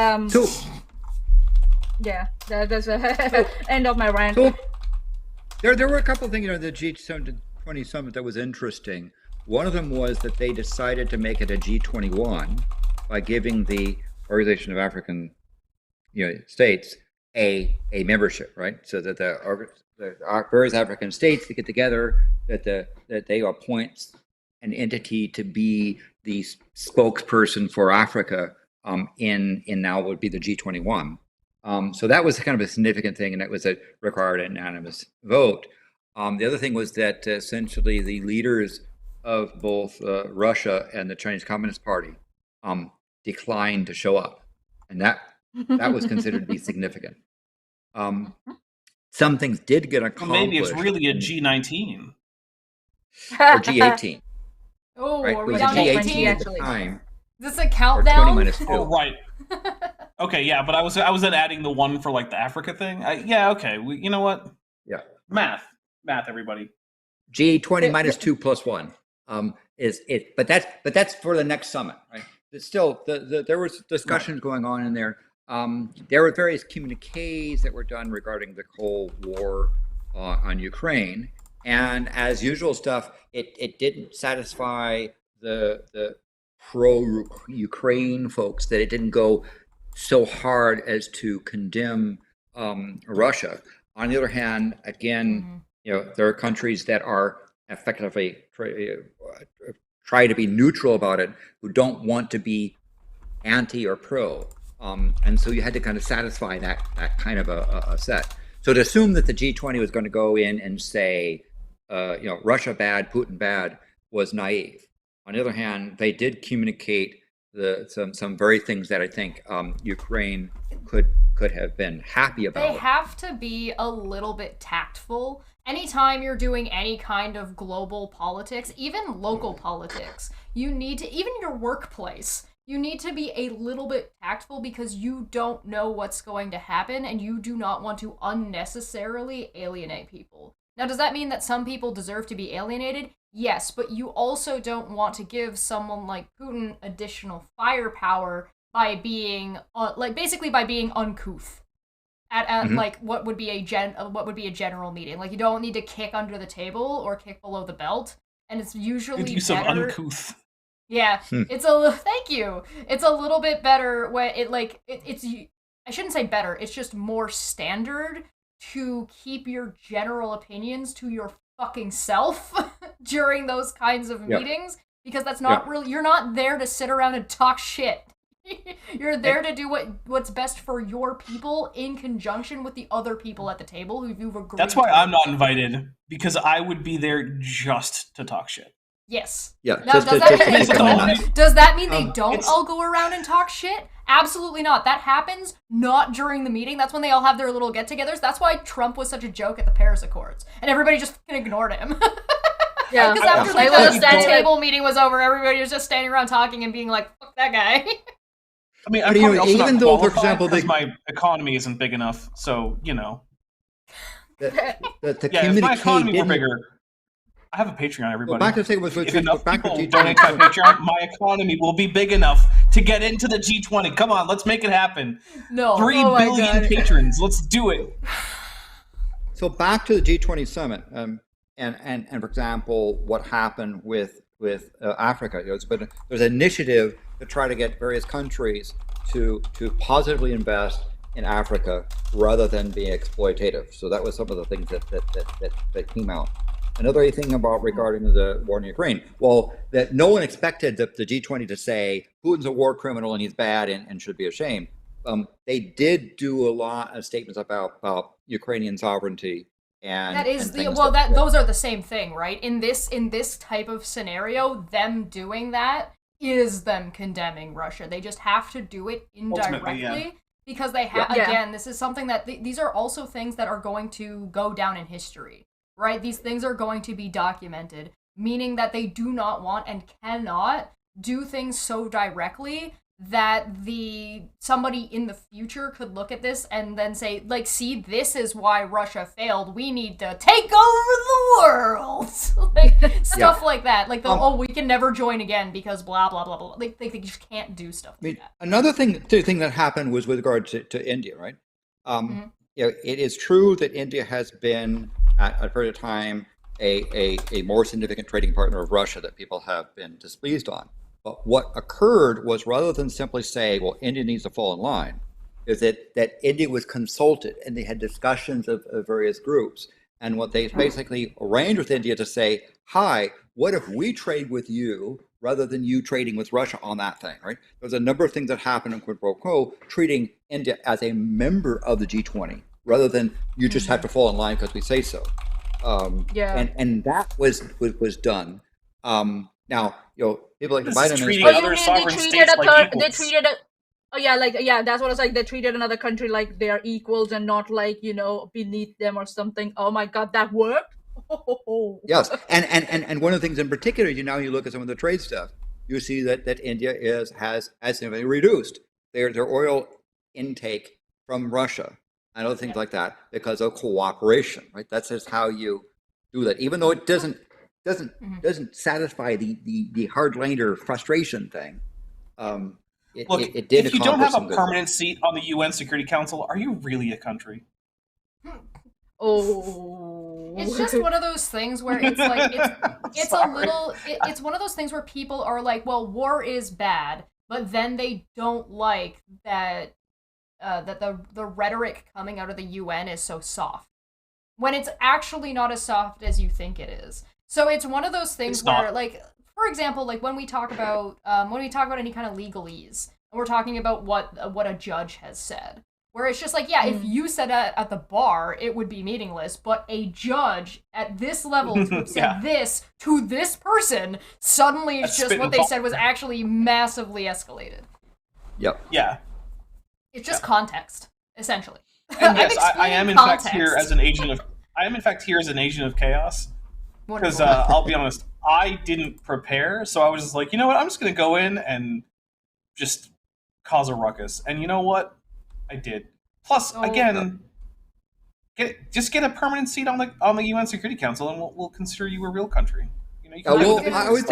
yeah, that's the end of my rant. So there were a couple of things, the G20 summit that was interesting. One of them was that they decided to make it a G21 by giving the Organization of African States a membership, right? So that the various African states that get together, that they appoint an entity to be the spokesperson for Africa in now would be the G21. So that was kind of a significant thing, and it was a required unanimous vote. The other thing was that essentially the leaders of both Russia and the Chinese Communist Party declined to show up, and that was considered to be significant. Some things did get accomplished. Well, maybe it's really a G19 or G18. Oh, right? Are It we was down a to G18 18 at the actually? time. Is this a countdown? Or 20 -2. Oh, right. Okay, yeah, but I was then adding the one for like the Africa thing. Yeah, okay. You know what? Yeah. Math, everybody. G20 -2 + 1 is it, but that's for the next summit, right? It's still there was discussions going on in there. There were various communiques that were done regarding the Cold War on Ukraine, and as usual stuff, it didn't satisfy the pro-Ukraine folks, that it didn't go so hard as to condemn Russia. On the other hand, again, there are countries that are effectively try to be neutral about it, who don't want to be anti or pro, and so you had to kind of satisfy that kind of a set. So to assume that the G20 was going to go in and say, Russia bad, Putin bad, was naive. On the other hand, they did communicate some very things that I think Ukraine could have been happy about. They have to be a little bit tactful. Anytime you're doing any kind of global politics, even local politics, you need to, even your workplace, you need to be a little bit tactful, because you don't know what's going to happen and you do not want to unnecessarily alienate people. Now, does that mean that some people deserve to be alienated? Yes, but you also don't want to give someone like Putin additional firepower by being, basically by being uncouth at like what would be a general meeting. Like, you don't need to kick under the table or kick below the belt, and it's usually Good use better. of uncouth. Yeah, thank you. It's a little bit better when it's I shouldn't say better. It's just more standard to keep your general opinions to your fucking self during those kinds of meetings, because that's not really, you're not there to sit around and talk shit. You're there to do what's best for your people in conjunction with the other people at the table who you've agreed. That's why I'm not invited, because I would be there just to talk shit. Yes. Yeah. Now, does that mean they don't all go around and talk shit? Absolutely not. That happens not during the meeting. That's when they all have their little get-togethers. That's why Trump was such a joke at the Paris Accords, and everybody just fucking ignored him. Yeah, because after that table meeting was over, everybody was just standing around talking and being like, "Fuck that guy." I mean, I'm probably also even not though, for qualified example, because my economy isn't big enough. So the if my economy were bigger, I have a Patreon. Everybody, back to say was if enough back to people G20. donate to my Patreon, my economy will be big enough to get into the G20. Come on, let's make it happen. No, 3 billion patrons. Let's do it. So back to the G20 summit, and for example, what happened with Africa. There's an initiative to try to get various countries to positively invest in Africa rather than being exploitative. So that was some of the things that came out. another thing about regarding the war in Ukraine, well, that no one expected the G20 to say Putin's a war criminal and he's bad and should be ashamed. They did do a lot of statements about Ukrainian sovereignty. And that is and those are the same thing, right? In this type of scenario, them doing that is them condemning Russia. They just have to do it indirectly because they have again, this is something that these are also things that are going to go down in history, right? These things are going to be documented, meaning that they do not want and cannot do things so directly that somebody in the future could look at this and then say, like, see, this is why Russia failed. We need to take over the world. Like, stuff like that. Like, we can never join again because blah, blah, blah, blah. Like, they just can't do stuff like that. Another thing that happened was with regard to India, right? It is true that India has been, at a period of time, a more significant trading partner of Russia that people have been displeased on. But what occurred was, rather than simply say, well, India needs to fall in line, is that India was consulted and they had discussions of various groups. And what they basically arranged with India to say, hi, what if we trade with you rather than you trading with Russia on that thing, right? There's a number of things that happen in quid pro quo, treating India as a member of the G20 rather than you just have to fall in line because we say so. And that was done. Now, people like the Biden treating other sovereign states like equals. They treated that's what I was like. They treated another country like they are equals and not like, beneath them or something. Oh my God, that worked. Yes, and one of the things in particular, you look at some of the trade stuff, you see that India has significantly reduced their oil intake from Russia and other things like that because of cooperation, right? That's just how you do that, even though it doesn't satisfy the hardliner frustration thing. It did. If you don't have a permanent seat on the UN Security Council, are you really a country? Oh, it's just one of those things where it's like it's a little. It's one of those things where people are like, well, war is bad, but then they don't like that that the rhetoric coming out of the UN is so soft, when it's actually not as soft as you think it is. So it's one of those things where, like, for example, like when we talk about any kind of legalese, and we're talking about what a judge has said, where it's just like, if you said it at the bar, it would be meaningless, but a judge at this level to say this to this person, suddenly it's just what they said was actually massively escalated. Yep. Yeah. It's just context, essentially. And yes, I am in fact here as an agent of chaos. Because I'll be honest, I didn't prepare, so I was just like, you know what, I'm just going to go in and just cause a ruckus. And you know what? I did. Plus, again, get a permanent seat on the UN Security Council, and we'll consider you a real country. I would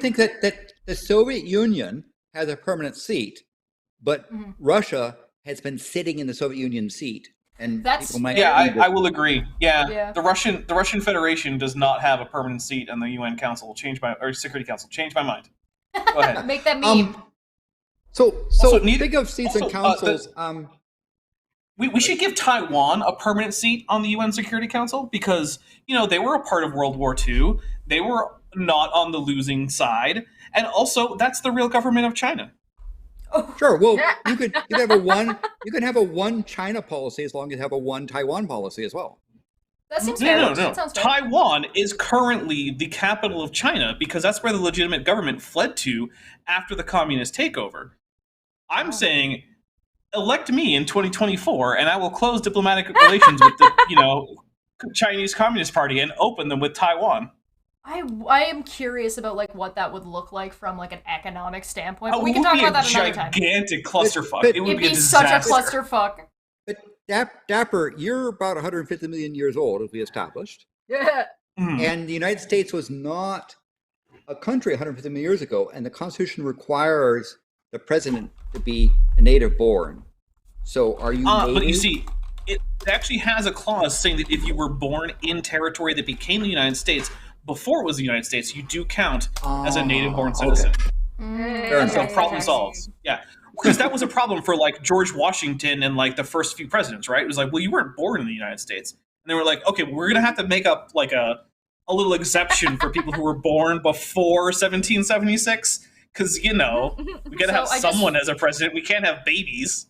think that the Soviet Union has a permanent seat, but Russia has been sitting in the Soviet Union seat. And I will agree. Yeah. The Russian Federation does not have a permanent seat on the UN Council. Security Council. Change my mind. Go ahead. Make that meme. So think of seats and councils. We should give Taiwan a permanent seat on the UN Security Council because they were a part of World War II. They were not on the losing side, and also that's the real government of China. Oh. Sure. Well, you could have a one China policy as long as you have a one Taiwan policy as well. That seems fair. No. That sounds fair. Taiwan is currently the capital of China because that's where the legitimate government fled to after the communist takeover. I'm saying, elect me in 2024, and I will close diplomatic relations with the Chinese Communist Party and open them with Taiwan. I am curious about what that would look like from an economic standpoint. But we can talk about that another time. Gigantic clusterfuck. It would be such a clusterfuck. But Dapper, you're about 150 million years old, as we established. Yeah. And the United States was not a country 150 million years ago, and the Constitution requires the president to be a native born. So are you native? But you see, it actually has a clause saying that if you were born in territory that became the United States before it was the United States, you do count as a native-born citizen. Okay. So problem solved. Yeah, because that was a problem for George Washington and the first few presidents, right? It was well, you weren't born in the United States, and they were like, okay, we're gonna have to make up a a little exception for people who were born before 1776, because we gotta have someone as a president. We can't have babies.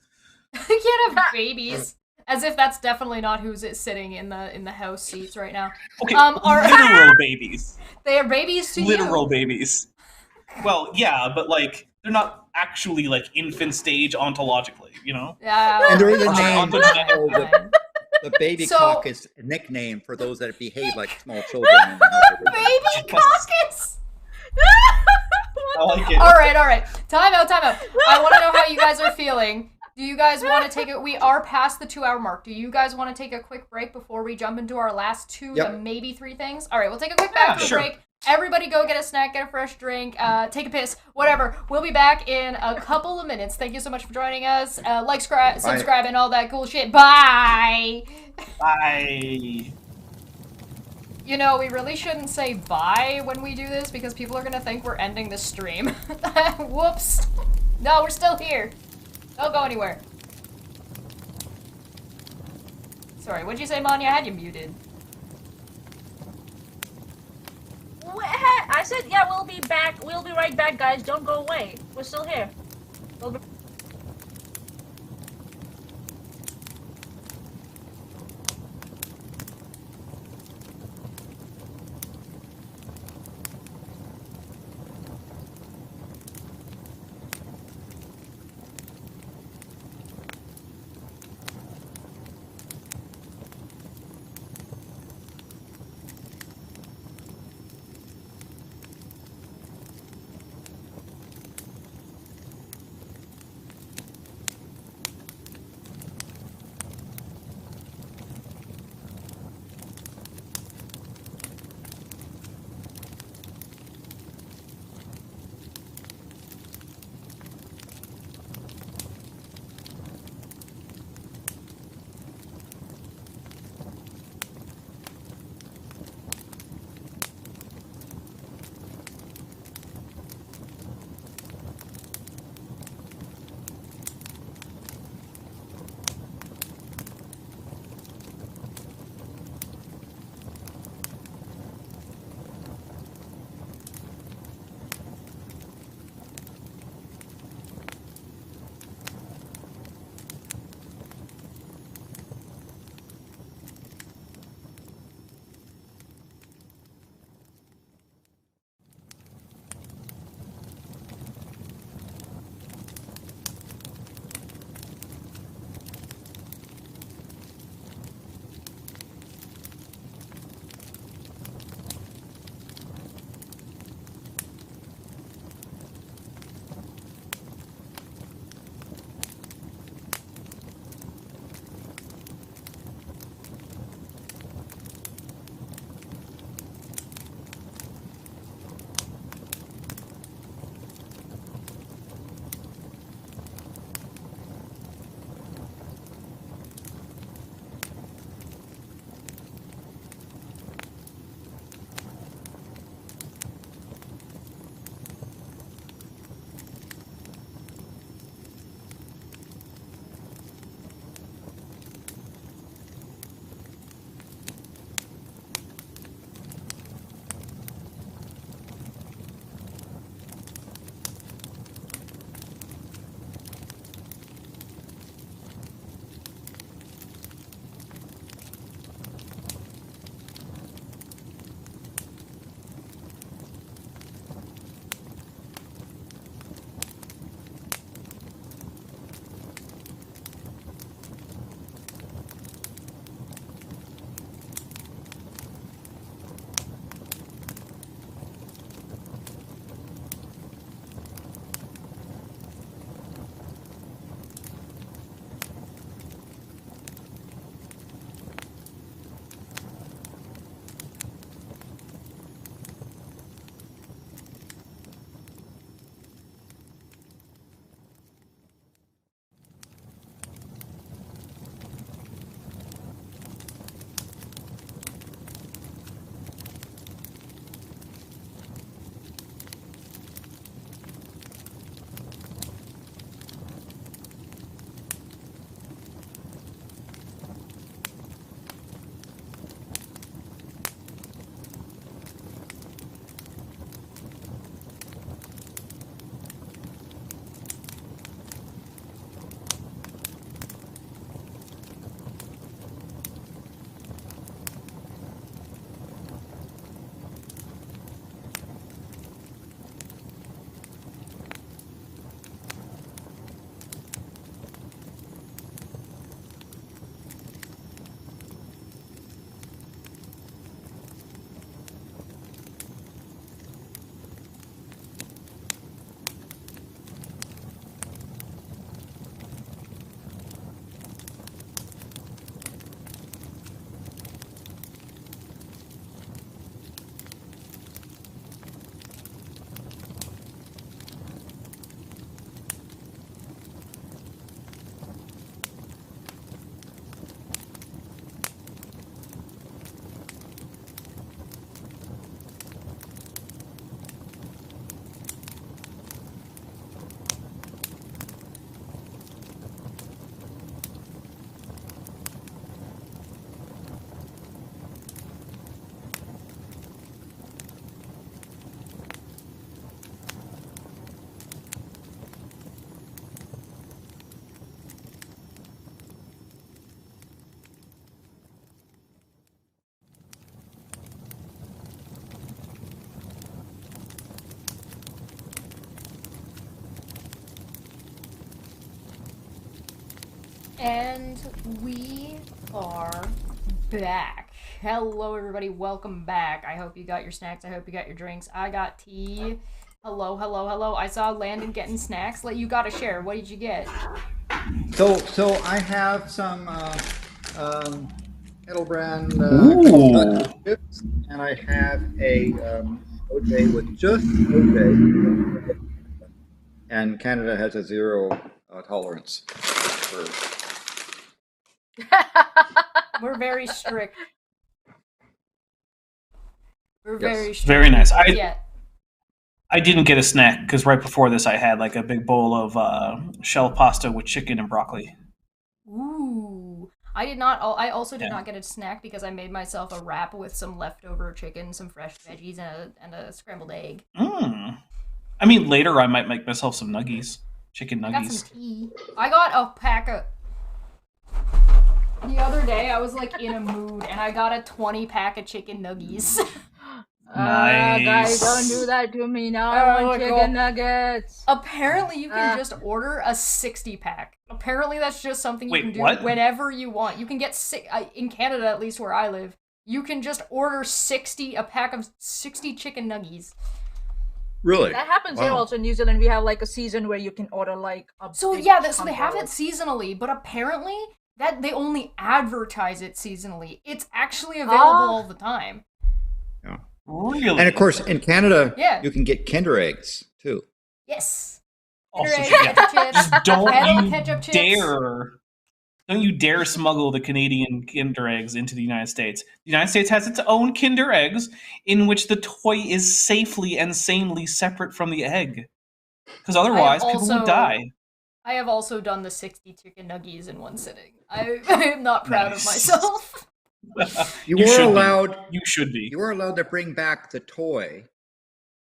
We can't have babies. As if that's definitely not who's sitting in the House seats right now. Okay, literal babies. They are babies to literal babies. Well, yeah, but like they're not actually like infant stage ontologically, Yeah. And there is a name. Fine. The baby cock is a nickname for those that behave like small children. Baby caucus. I like it. All right. Time out. I want to know how you guys are feeling. Do you guys want to take it? We are past the 2-hour mark. Do you guys want to take a quick break before we jump into our last 2 to maybe 3 things? All right, we'll take a quick break. Everybody go get a snack, get a fresh drink, take a piss, whatever. We'll be back in a couple of minutes. Thank you so much for joining us. Subscribe, and all that cool shit. Bye! Bye! We really shouldn't say bye when we do this because people are going to think we're ending the stream. Whoops. No, we're still here. Don't go anywhere. Sorry, what'd you say, Maanyaa? I had you muted. I said, yeah, we'll be back. We'll be right back, guys. Don't go away. We're still here. We'll be And we are back. Hello, everybody. Welcome back. I hope you got your snacks. I hope you got your drinks. I got tea. Hello, hello, hello. I saw Landon getting snacks. You got to share. What did you get? So I have some Edelbrand chips, and I have a OJ with just OJ. And Canada has a zero tolerance for. We're very strict. We're Yes. very strict. Very nice. Yeah. I didn't get a snack because right before this I had like a big bowl of shell pasta with chicken and broccoli. Ooh. I did not. I also did not get a snack because I made myself a wrap with some leftover chicken, some fresh veggies, and a scrambled egg. I mean, later I might make myself some nuggies, chicken I got nuggies. some tea. I got a pack of. The other day I was in a mood and I got a 20-pack of chicken nuggies. Nice. Guys, don't do that to me now. Oh, I want my chicken God. nuggets. Apparently you can just order a 60-pack. Apparently that's just something you can do whenever you want. You can get in Canada, at least where I live, you can just order a pack of 60 chicken nuggies. Really? That happens here also in New Zealand. We have a season where you can order a So big so they chunk have of it seasonally, but apparently that they only advertise it seasonally. It's actually available all the time. Yeah. Really? And of course, in Canada, Yeah. you can get Kinder eggs too. Yes. Also, Kinder egg, yeah. ketchup chips, Just don't kettle you ketchup chips. don't you dare smuggle the Canadian Kinder eggs into the United States. The United States has its own Kinder eggs in which the toy is safely and sanely separate from the egg. Because otherwise, people would die. I have also done the 60 chicken nuggies in one sitting. I am not proud of myself. You are allowed. You should be. You are allowed to bring back the toy.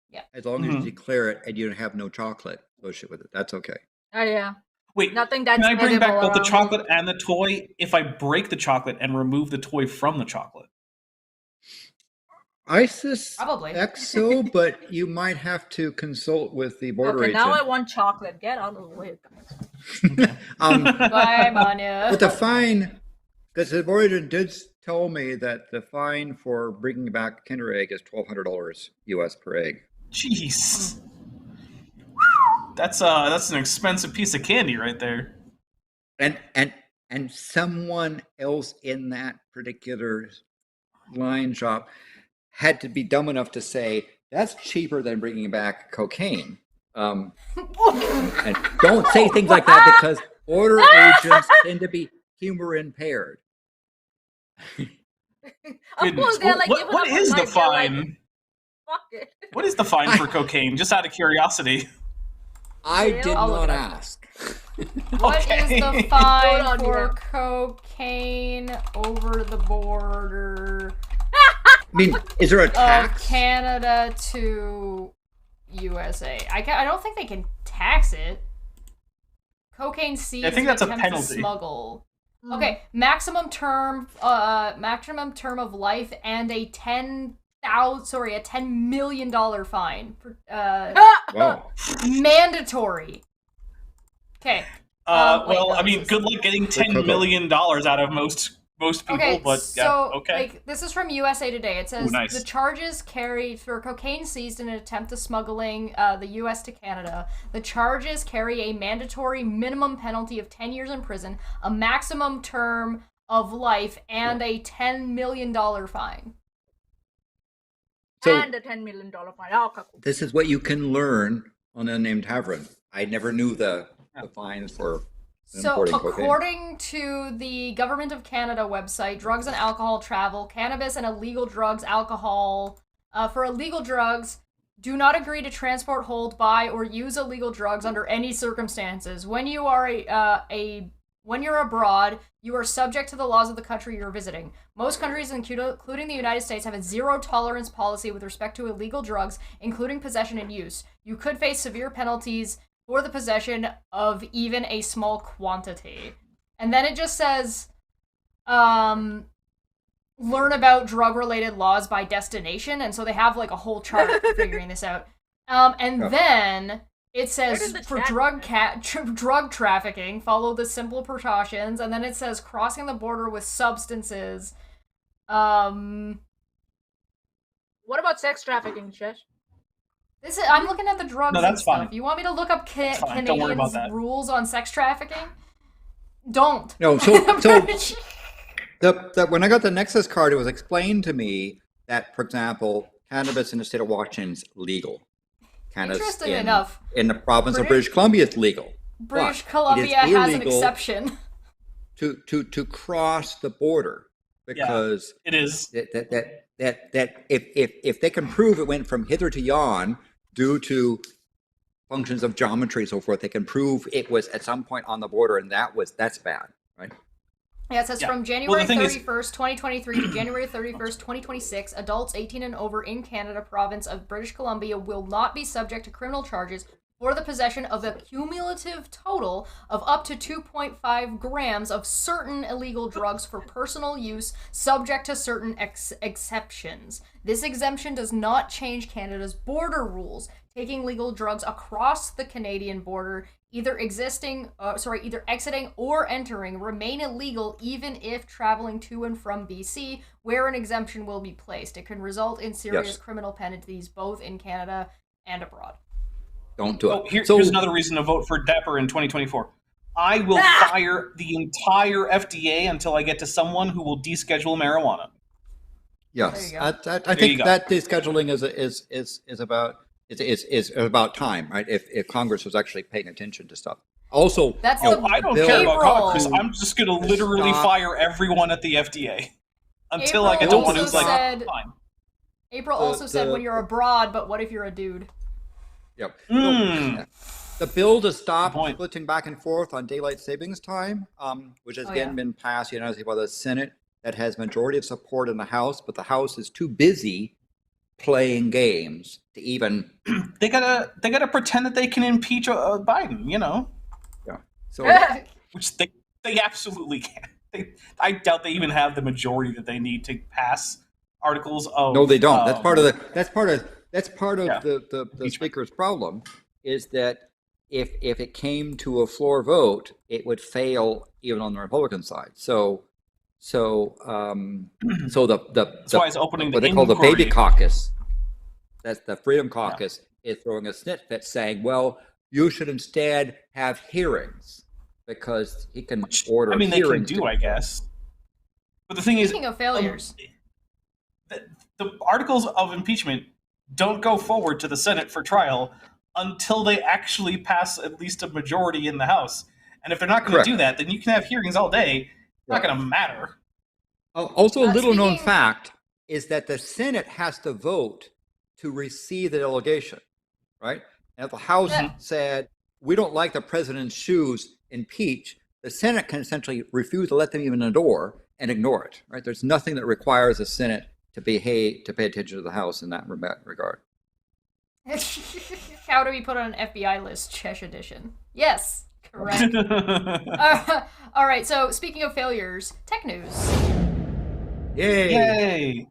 Yeah. As long as you declare it and you have no chocolate associated with it, that's okay. Oh yeah. Wait, Nothing that's can I bring back edible both the around chocolate and the toy if I break the chocolate and remove the toy from the chocolate? I Probably. suspect so, but you might have to consult with the border agent. now I want chocolate. Get out of the way. Bye, Maanyaa. But the fine, because the border agent did tell me that the fine for bringing back a Kinder egg is $1,200 US per egg. Jeez. That's an expensive piece of candy right there. And someone else in that particular line shop had to be dumb enough to say that's cheaper than bringing back cocaine. And don't say things like that because border agents tend to be humor impaired. Of course, they're what is the fine? Fuck it. What is the fine for cocaine? Just out of curiosity. I did I'll look not it up. ask. What is Okay. the fine Hold on, for yeah. cocaine over the border I mean, is there a of tax? Canada to USA? I don't think they can tax it. Cocaine seized I think that's a in attempt to penalty. smuggle. Okay, maximum term of life and a $10 million fine. Wow. Mandatory. Okay. Well, I mean, this is- good luck getting $10 million out of most people, Okay, but so yeah, okay. this is from USA Today. It says Ooh, nice. the charges carried for cocaine seized in an attempt to smuggling the U.S. to Canada. The charges carry a mandatory minimum penalty of 10 years in prison, a maximum term of life, and a $10 million fine. So and a $10 million fine. Oh, cool. this is what you can learn on the Unnamed Tavern. I never knew the fines for So, importing cocaine. according to the Government of Canada website, drugs and alcohol travel, cannabis and illegal drugs, alcohol. For illegal drugs, do not agree to transport, hold, buy, or use illegal drugs under any circumstances. When you are when you're abroad, you are subject to the laws of the country you're visiting. Most countries, including the United States, have a zero-tolerance policy with respect to illegal drugs, including possession and use. You could face severe penalties for the possession of even a small quantity. And then it just says, learn about drug-related laws by destination, and so they have a whole chart for figuring this out. Then It says Where did the for chat- drug trafficking, follow the simple precautions, and then it says crossing the border with substances. What about sex trafficking, Chesh? I'm looking at the drugs No, and that's stuff. fine. You want me to look up fine. Don't worry about Canadians' that. rules on sex trafficking? Don't. No, so when I got the Nexus card, it was explained to me that, for example, cannabis in the state of Washington is legal. Cannabis Interesting enough, in the province of British Columbia is legal. British But Columbia it is has an illegal exception. to cross the border because It is. that if they can prove it went from hither to yon due to functions of geometry and so forth, they can prove it was at some point on the border, and that's bad, right? Yeah, it says Yeah. from January Well, the thing is- 31st, 2023 to January 31st, 2026, adults 18 and over in Canada, province of British Columbia, will not be subject to criminal charges for the possession of a cumulative total of up to 2.5 grams of certain illegal drugs for personal use, subject to certain exceptions. This exemption does not change Canada's border rules. Taking legal drugs across the Canadian border, either exiting or entering, remain illegal even if traveling to and from BC, where an exemption will be placed. It can result in serious criminal penalties both in Canada and abroad. Don't do it. Oh, here's another reason to vote for Dapper in 2024. I will fire the entire FDA until I get to someone who will deschedule marijuana. Yes, There you I think that descheduling is about time, right? If Congress was actually paying attention to stuff. Also, That's you the know, I don't bill care about April. Congress. I'm just going to literally Stop. fire everyone at the FDA until I April get to one also who's like, said- fine. April also said when you're abroad, but what if you're a dude? Yep. Mm. The bill to stop Good point. splitting back and forth on daylight savings time, which has again been passed unanimously by the Senate, that has majority of support in the House, but the House is too busy playing games to even. They gotta pretend that they can impeach Biden, you know, Yeah. So which they absolutely can. I doubt they even have the majority that they need to pass articles of. no, they don't. That's part of the Yeah. the speaker's problem is that if it came to a floor vote, it would fail even on the Republican side. So That's why it's opening what the they call the inquiry. baby caucus. That's the Freedom Caucus is throwing a snit fit saying, well, you should instead have hearings because he can order I mean, they can hearings. do, I guess. But the thing is, Speaking of failures, the articles of impeachment don't go forward to the Senate for trial until they actually pass at least a majority in the House. And if they're not going Correct. to do that, then you can have hearings all day. It's not going to matter. Also, a little known speaking- fact is that the Senate has to vote to receive the delegation, right? And if the House said, we don't like the president's shoes, impeach, the Senate can essentially refuse to let them even in the door and ignore it, right? There's nothing that requires the Senate to pay attention to the House in that regard. how do we put on an FBI list? Chesh edition. Yes, correct. All right. So speaking of failures, tech news. Yay! Yay!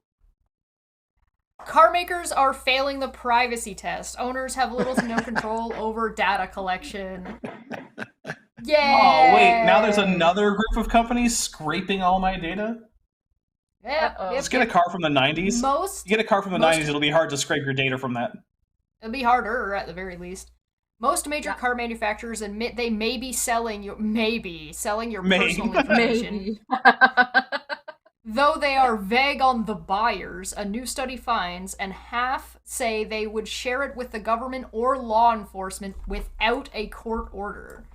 Car makers are failing the privacy test. Owners have little to no control over data collection. Yeah. Oh, wait, now there's another group of companies scraping all my data? Yep, Uh-oh. yep, Let's get a car from the 90s. Most You get a car from the most- 90s, it'll be hard to scrape your data from that. It'll be harder, at the very least. Most major car manufacturers admit they may be selling your personal information. Maybe. Though they are vague on the buyers, a new study finds, and half say they would share it with the government or law enforcement without a court order.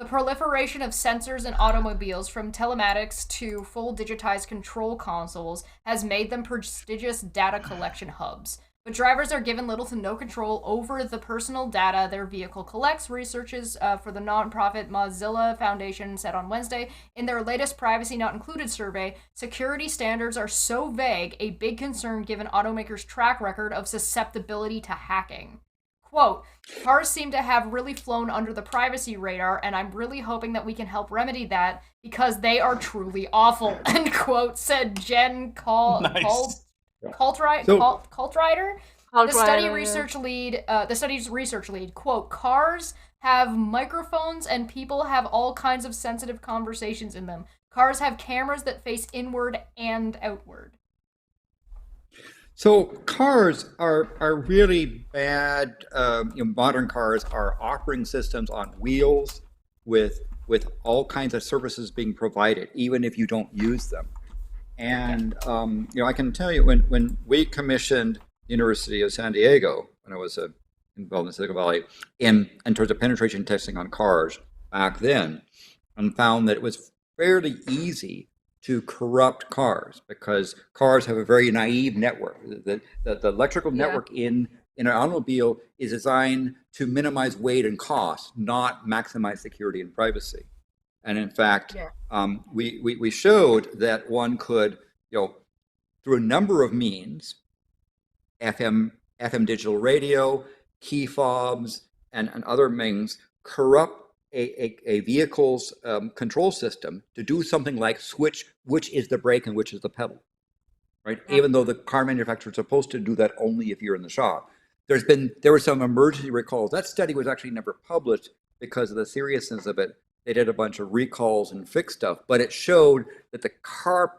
The proliferation of sensors in automobiles, from telematics to full digitized control consoles, has made them prestigious data collection hubs. But drivers are given little to no control over the personal data their vehicle collects, researchers for the nonprofit Mozilla Foundation said on Wednesday. In their latest Privacy Not Included survey, security standards are so vague, a big concern given automakers' track record of susceptibility to hacking. Quote, cars seem to have really flown under the privacy radar, and I'm really hoping that we can help remedy that because they are truly awful, end quote, said Jen Nice. Coltrider, The study's research lead, quote, cars have microphones and people have all kinds of sensitive conversations in them. Cars have cameras that face inward and outward. So cars are really bad. Modern cars are operating systems on wheels with all kinds of services being provided, even if you don't use them. And I can tell you when we commissioned the University of San Diego, when I was involved in Silicon Valley, in terms of penetration testing on cars back then, and found that it was fairly easy to corrupt cars because cars have a very naive network. The electrical network in an automobile is designed to minimize weight and cost, not maximize security and privacy. And in fact, we showed that one could, through a number of means, FM digital radio, key fobs, and other means, corrupt a vehicle's control system to do something like switch which is the brake and which is the pedal, right? Even though the car manufacturer is supposed to do that only if you're in the shop. There were some emergency recalls. That study was actually never published because of the seriousness of it. They did a bunch of recalls and fixed stuff, but it showed that the car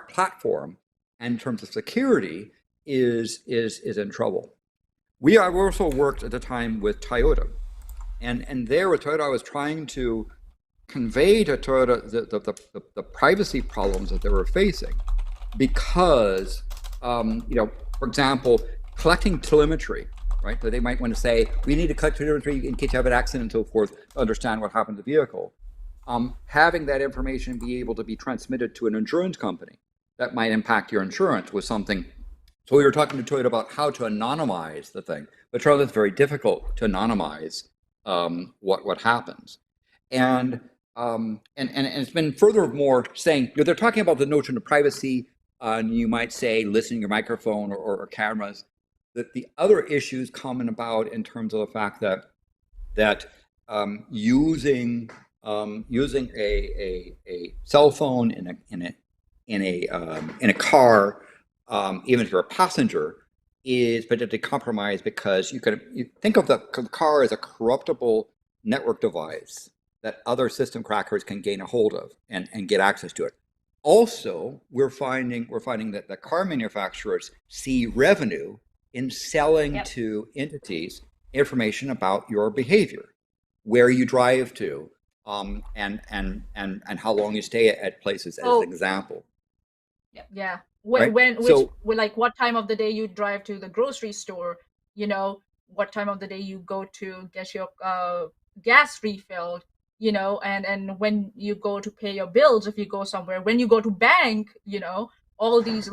platform, in terms of security, is in trouble. We also worked at the time with Toyota. And there with Toyota, I was trying to convey to Toyota the privacy problems that they were facing because, for example, collecting telemetry, right? So they might want to say, we need to collect telemetry in case you have an accident and so forth to understand what happened to the vehicle. Having that information be able to be transmitted to an insurance company that might impact your insurance was something. So we were talking to Toyota about how to anonymize the thing, but Charlotte, it's very difficult to anonymize what happens, and it's been furthermore saying they're talking about the notion of privacy, and you might say listening to your microphone or cameras. That the other issues come about in terms of the fact that using a cell phone in a car, even if you're a passenger, is potentially compromised because you think of the car as a corruptible network device that other system crackers can gain a hold of and get access to it. Also, we're finding that the car manufacturers see revenue in selling to entities information about your behavior, where you drive to, and how long you stay at places, as an example. Yeah. Right? Like what time of the day you drive to the grocery store, what time of the day you go to get your gas refilled, and when you go to pay your bills, if you go somewhere, when you go to bank, all these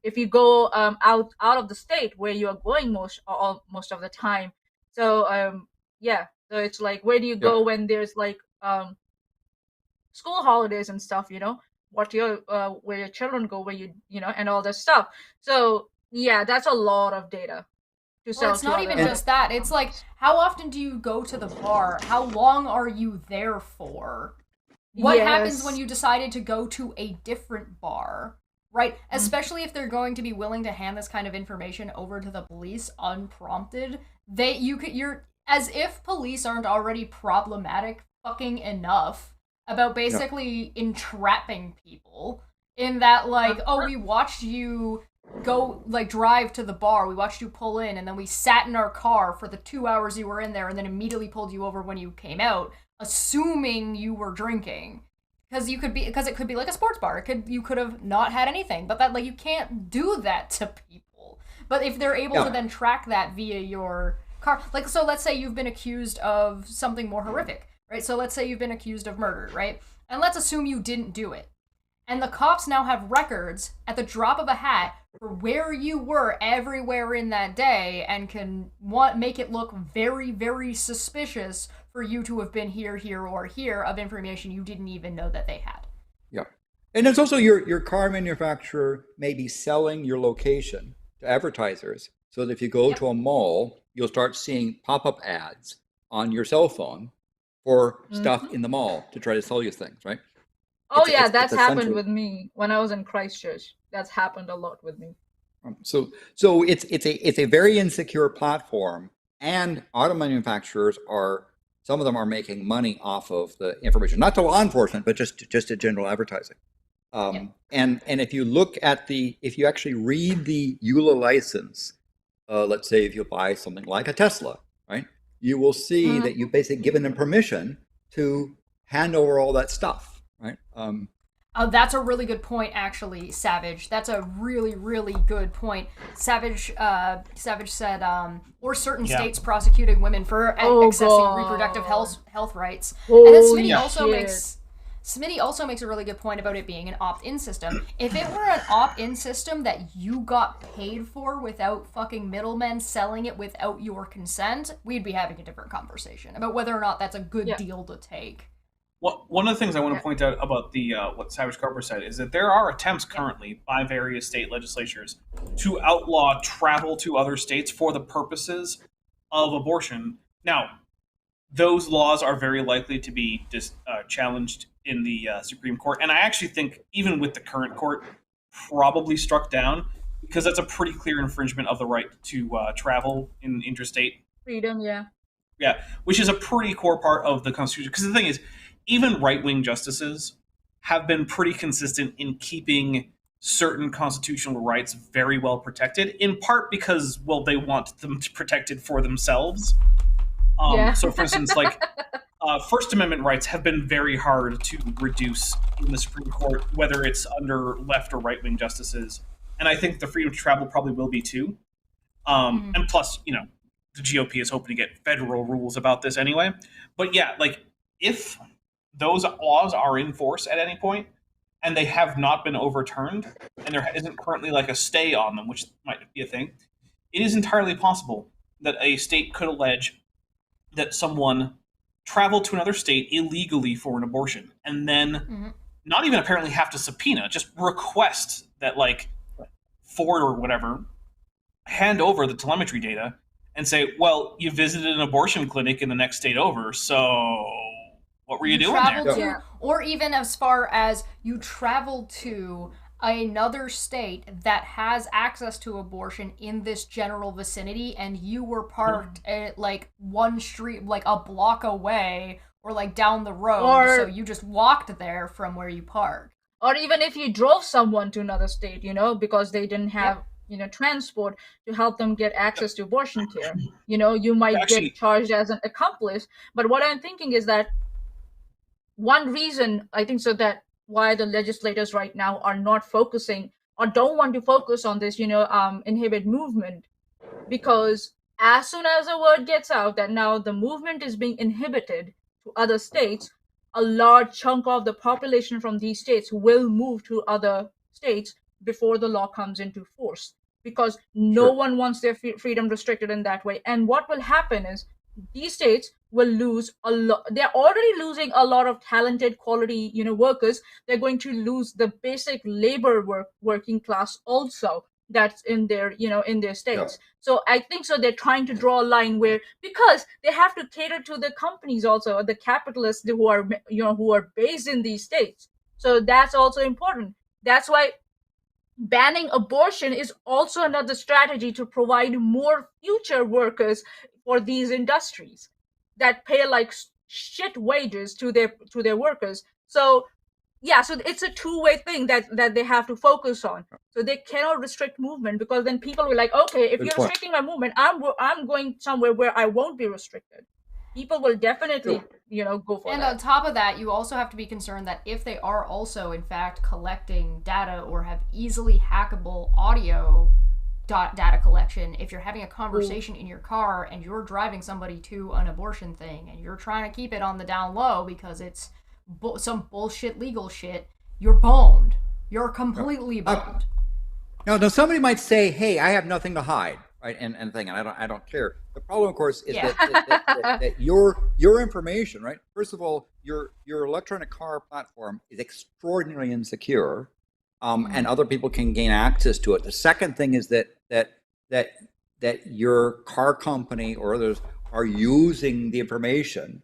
if you go out of the state where you are going most of the time. So so it's like, where do you go when there's school holidays and stuff, what where your children go, where and all this stuff. So that's a lot of data to sell. Well, it's not even just that. It's like, how often do you go to the bar? How long are you there for? What happens when you decided to go to a different bar? Right? Especially if they're going to be willing to hand this kind of information over to the police unprompted. You're as if police aren't already problematic fucking enough about basically entrapping people in that, we watched you go, drive to the bar, we watched you pull in, and then we sat in our car for the 2 hours you were in there and then immediately pulled you over when you came out, assuming you were drinking. Because it could be like a sports bar. You could have not had anything, but that, you can't do that to people. But if they're able to then track that via your car, so let's say you've been accused of something more horrific. Right, so let's say you've been accused of murder, right? And let's assume you didn't do it. And the cops now have records at the drop of a hat for where you were everywhere in that day and can make it look very, very suspicious for you to have been here, or here of information you didn't even know that they had. Yeah. And it's also your car manufacturer may be selling your location to advertisers so that if you go to a mall, you'll start seeing pop-up ads on your cell phone for stuff in the mall to try to sell you things, right? That's happened with me when I was in Christchurch. That's happened a lot with me. So it's a very insecure platform, and auto manufacturers are, some of them are making money off of the information, not to law enforcement, but just to general advertising. And if you look at if you actually read the EULA license, let's say if you buy something like a Tesla, right, you will see that you've basically given them permission to hand over all that stuff, right? That's a really good point, actually, Savage. That's a really, really good point. Savage said, or certain states prosecuting women for accessing reproductive health rights. And then Smitty also makes a really good point about it being an opt-in system. If it were an opt-in system that you got paid for without fucking middlemen selling it without your consent, we'd be having a different conversation about whether or not that's a good deal to take. Well, one of the things I want to point out about the what Savage Carper said is that there are attempts currently by various state legislatures to outlaw travel to other states for the purposes of abortion. Now, those laws are very likely to be challenged in the Supreme Court, and I actually think even with the current court, probably struck down, because that's a pretty clear infringement of the right to travel in interstate freedom. Yeah, which is a pretty core part of the Constitution. Because the thing is, even right-wing justices have been pretty consistent in keeping certain constitutional rights very well protected, in part because, well, they want them protected for themselves. So, for instance, like, First Amendment rights have been very hard to reduce in the Supreme Court, whether it's under left or right-wing justices. And I think the freedom to travel probably will be too. And plus, the GOP is hoping to get federal rules about this anyway. But yeah, like, if those laws are in force at any point and they have not been overturned, and there isn't currently like a stay on them, which might be a thing, it is entirely possible that a state could allege that someone traveled to another state illegally for an abortion, and then not even apparently have to subpoena, just request that, like, Ford or whatever hand over the telemetry data and say, well, you visited an abortion clinic in the next state over, so what were you doing there? Or even as far as you traveled to another state that has access to abortion in this general vicinity, and you were parked at like one street, like a block away, or like down the road, so you just walked there from where you parked. Or even if you drove someone to another state, because they didn't have transport to help them get access to abortion care, you might get charged as an accomplice. But what I'm thinking is that one reason I think so that why the legislators right now are not focusing or don't want to focus on this, inhibit movement, because as soon as the word gets out that now the movement is being inhibited to other states, a large chunk of the population from these states will move to other states before the law comes into force, because no one wants their freedom restricted in that way. And what will happen is these states will lose a lot. They're already losing a lot of talented, quality, workers. They're going to lose the basic labor working class also that's in their, in their states. Yeah. So I think so they're trying to draw a line where, because they have to cater to the companies also, the capitalists who are, who are based in these states. So that's also important. That's why banning abortion is also another strategy to provide more future workers for these industries that pay like shit wages to their workers. So so it's a two-way thing that they have to focus on. So they cannot restrict movement, because then people will like, okay, if you're restricting my movement, I'm going somewhere where I won't be restricted. People will definitely go for that. And on top of that, you also have to be concerned that if they are also in fact collecting data or have easily hackable audio data collection, if you're having a conversation in your car and you're driving somebody to an abortion thing and you're trying to keep it on the down low because it's some bullshit legal shit, you're boned. You're completely boned. Now, somebody might say, "Hey, I have nothing to hide," right? And I don't care. The problem, of course, is that your information, right? First of all, your electronic car platform is extraordinarily insecure, and other people can gain access to it. The second thing is that your car company or others are using the information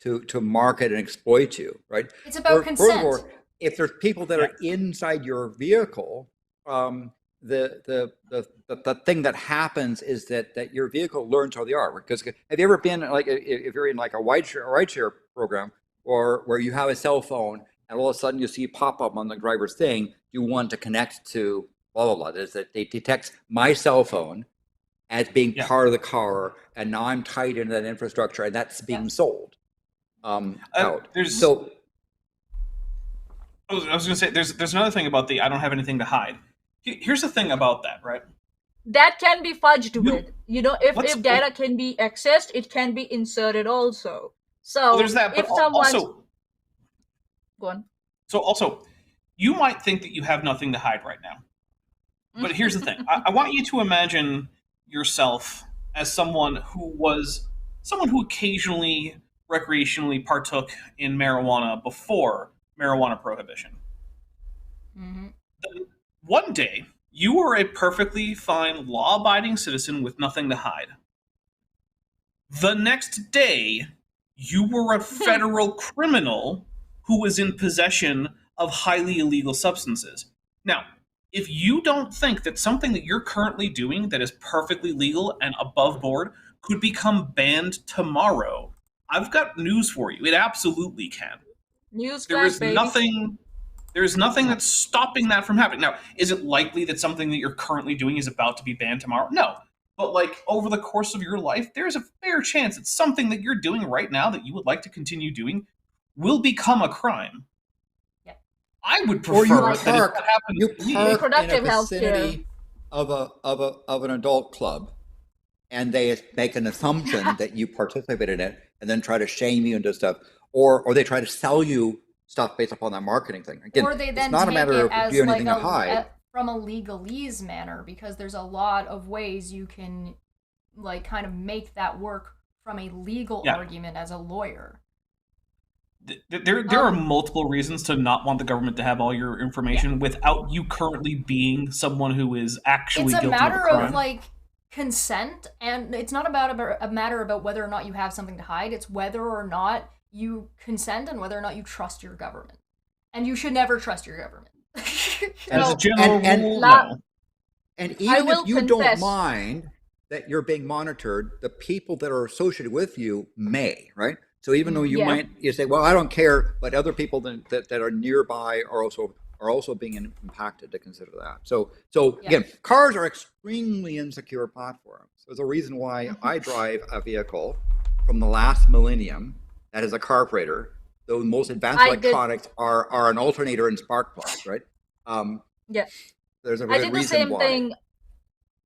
to market and exploit you, right? It's about consent. Furthermore, if there's people that are inside your vehicle, the thing that happens is that your vehicle learns how they are. Because have you ever been like if you're in like a rideshare program or where you have a cell phone and all of a sudden you see pop up on the driver's thing, you want to connect to blah blah blah. Is that they detect my cell phone as being part of the car, and now I'm tied into that infrastructure, and that's being sold out. So I was going to say, there's another thing about the I don't have anything to hide. Here's the thing about that, right? That can be fudged with. If data can be accessed, it can be inserted also. So there's that, but if someone's... also... Go on. So also, you might think that you have nothing to hide right now. But here's the thing. I want you to imagine yourself as someone who occasionally recreationally partook in marijuana before marijuana prohibition. Mm-hmm. Then one day, you were a perfectly fine, law-abiding citizen with nothing to hide. The next day, you were a federal criminal who was in possession of highly illegal substances. Now, if you don't think that something that you're currently doing that is perfectly legal and above board could become banned tomorrow, I've got news for you. It absolutely can. There is nothing that's stopping that from happening. Now, is it likely that something that you're currently doing is about to be banned tomorrow? No. But like over the course of your life, there's a fair chance that something that you're doing right now that you would like to continue doing will become a crime. Yeah. I would prefer that park happens in a vicinity of an adult club, and they make an assumption that you participated in it, and then try to shame you into stuff, or they try to sell you stuff based upon that marketing thing. Again, or they then it's not a take matter it of as do like anything to hide. From a legalese manner, because there's a lot of ways you can like kind of make that work from a legal argument as a lawyer. There are multiple reasons to not want the government to have all your information without you currently being someone who is actually guilty of a crime. It's a matter of like consent, and it's not about a matter about whether or not you have something to hide. It's whether or not you consent and whether or not you trust your government. And you should never trust your government. As a general rule, no. And even if you don't mind that you're being monitored, the people that are associated with you may, right? So even though you say, well, I don't care, but other people that are nearby are also being impacted to consider that. So again, cars are extremely insecure platforms. There's a reason why I drive a vehicle from the last millennium that is a carburetor. The most advanced electronics are an alternator and spark plugs, right? There's a reason why.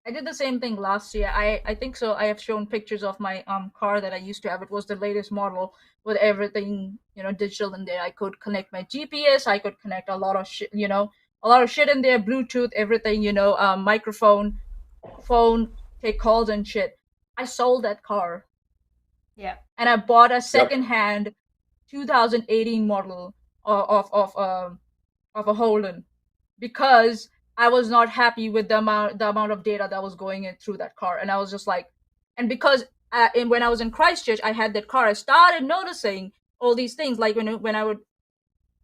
I did the same thing last year. I think so. I have shown pictures of my car that I used to have. It was the latest model with everything, digital in there. I could connect my GPS. I could connect a lot of shit, in there, Bluetooth, everything, microphone, phone, take calls and shit. I sold that car. Yeah. And I bought a secondhand 2018 model of a Holden because I was not happy with the amount of data that was going in through that car. And I was just like, and because when I was in Christchurch, I had that car, I started noticing all these things, like when I would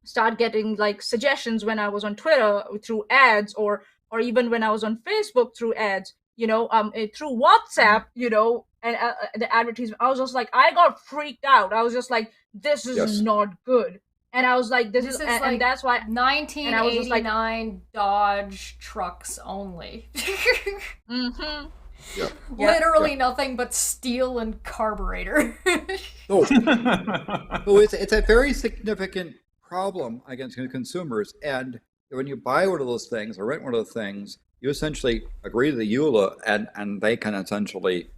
start getting like suggestions when I was on Twitter through ads, or even when I was on Facebook through ads, through WhatsApp, and the advertisement. I was just like, I got freaked out. I was just like, this is not good. And I was like, this is like, and that's why 1989 Dodge trucks only. Mm-hmm. Literally nothing but steel and carburetor. So it's a very significant problem against consumers. And when you buy one of those things or rent one of those things, you essentially agree to the EULA, and they can essentially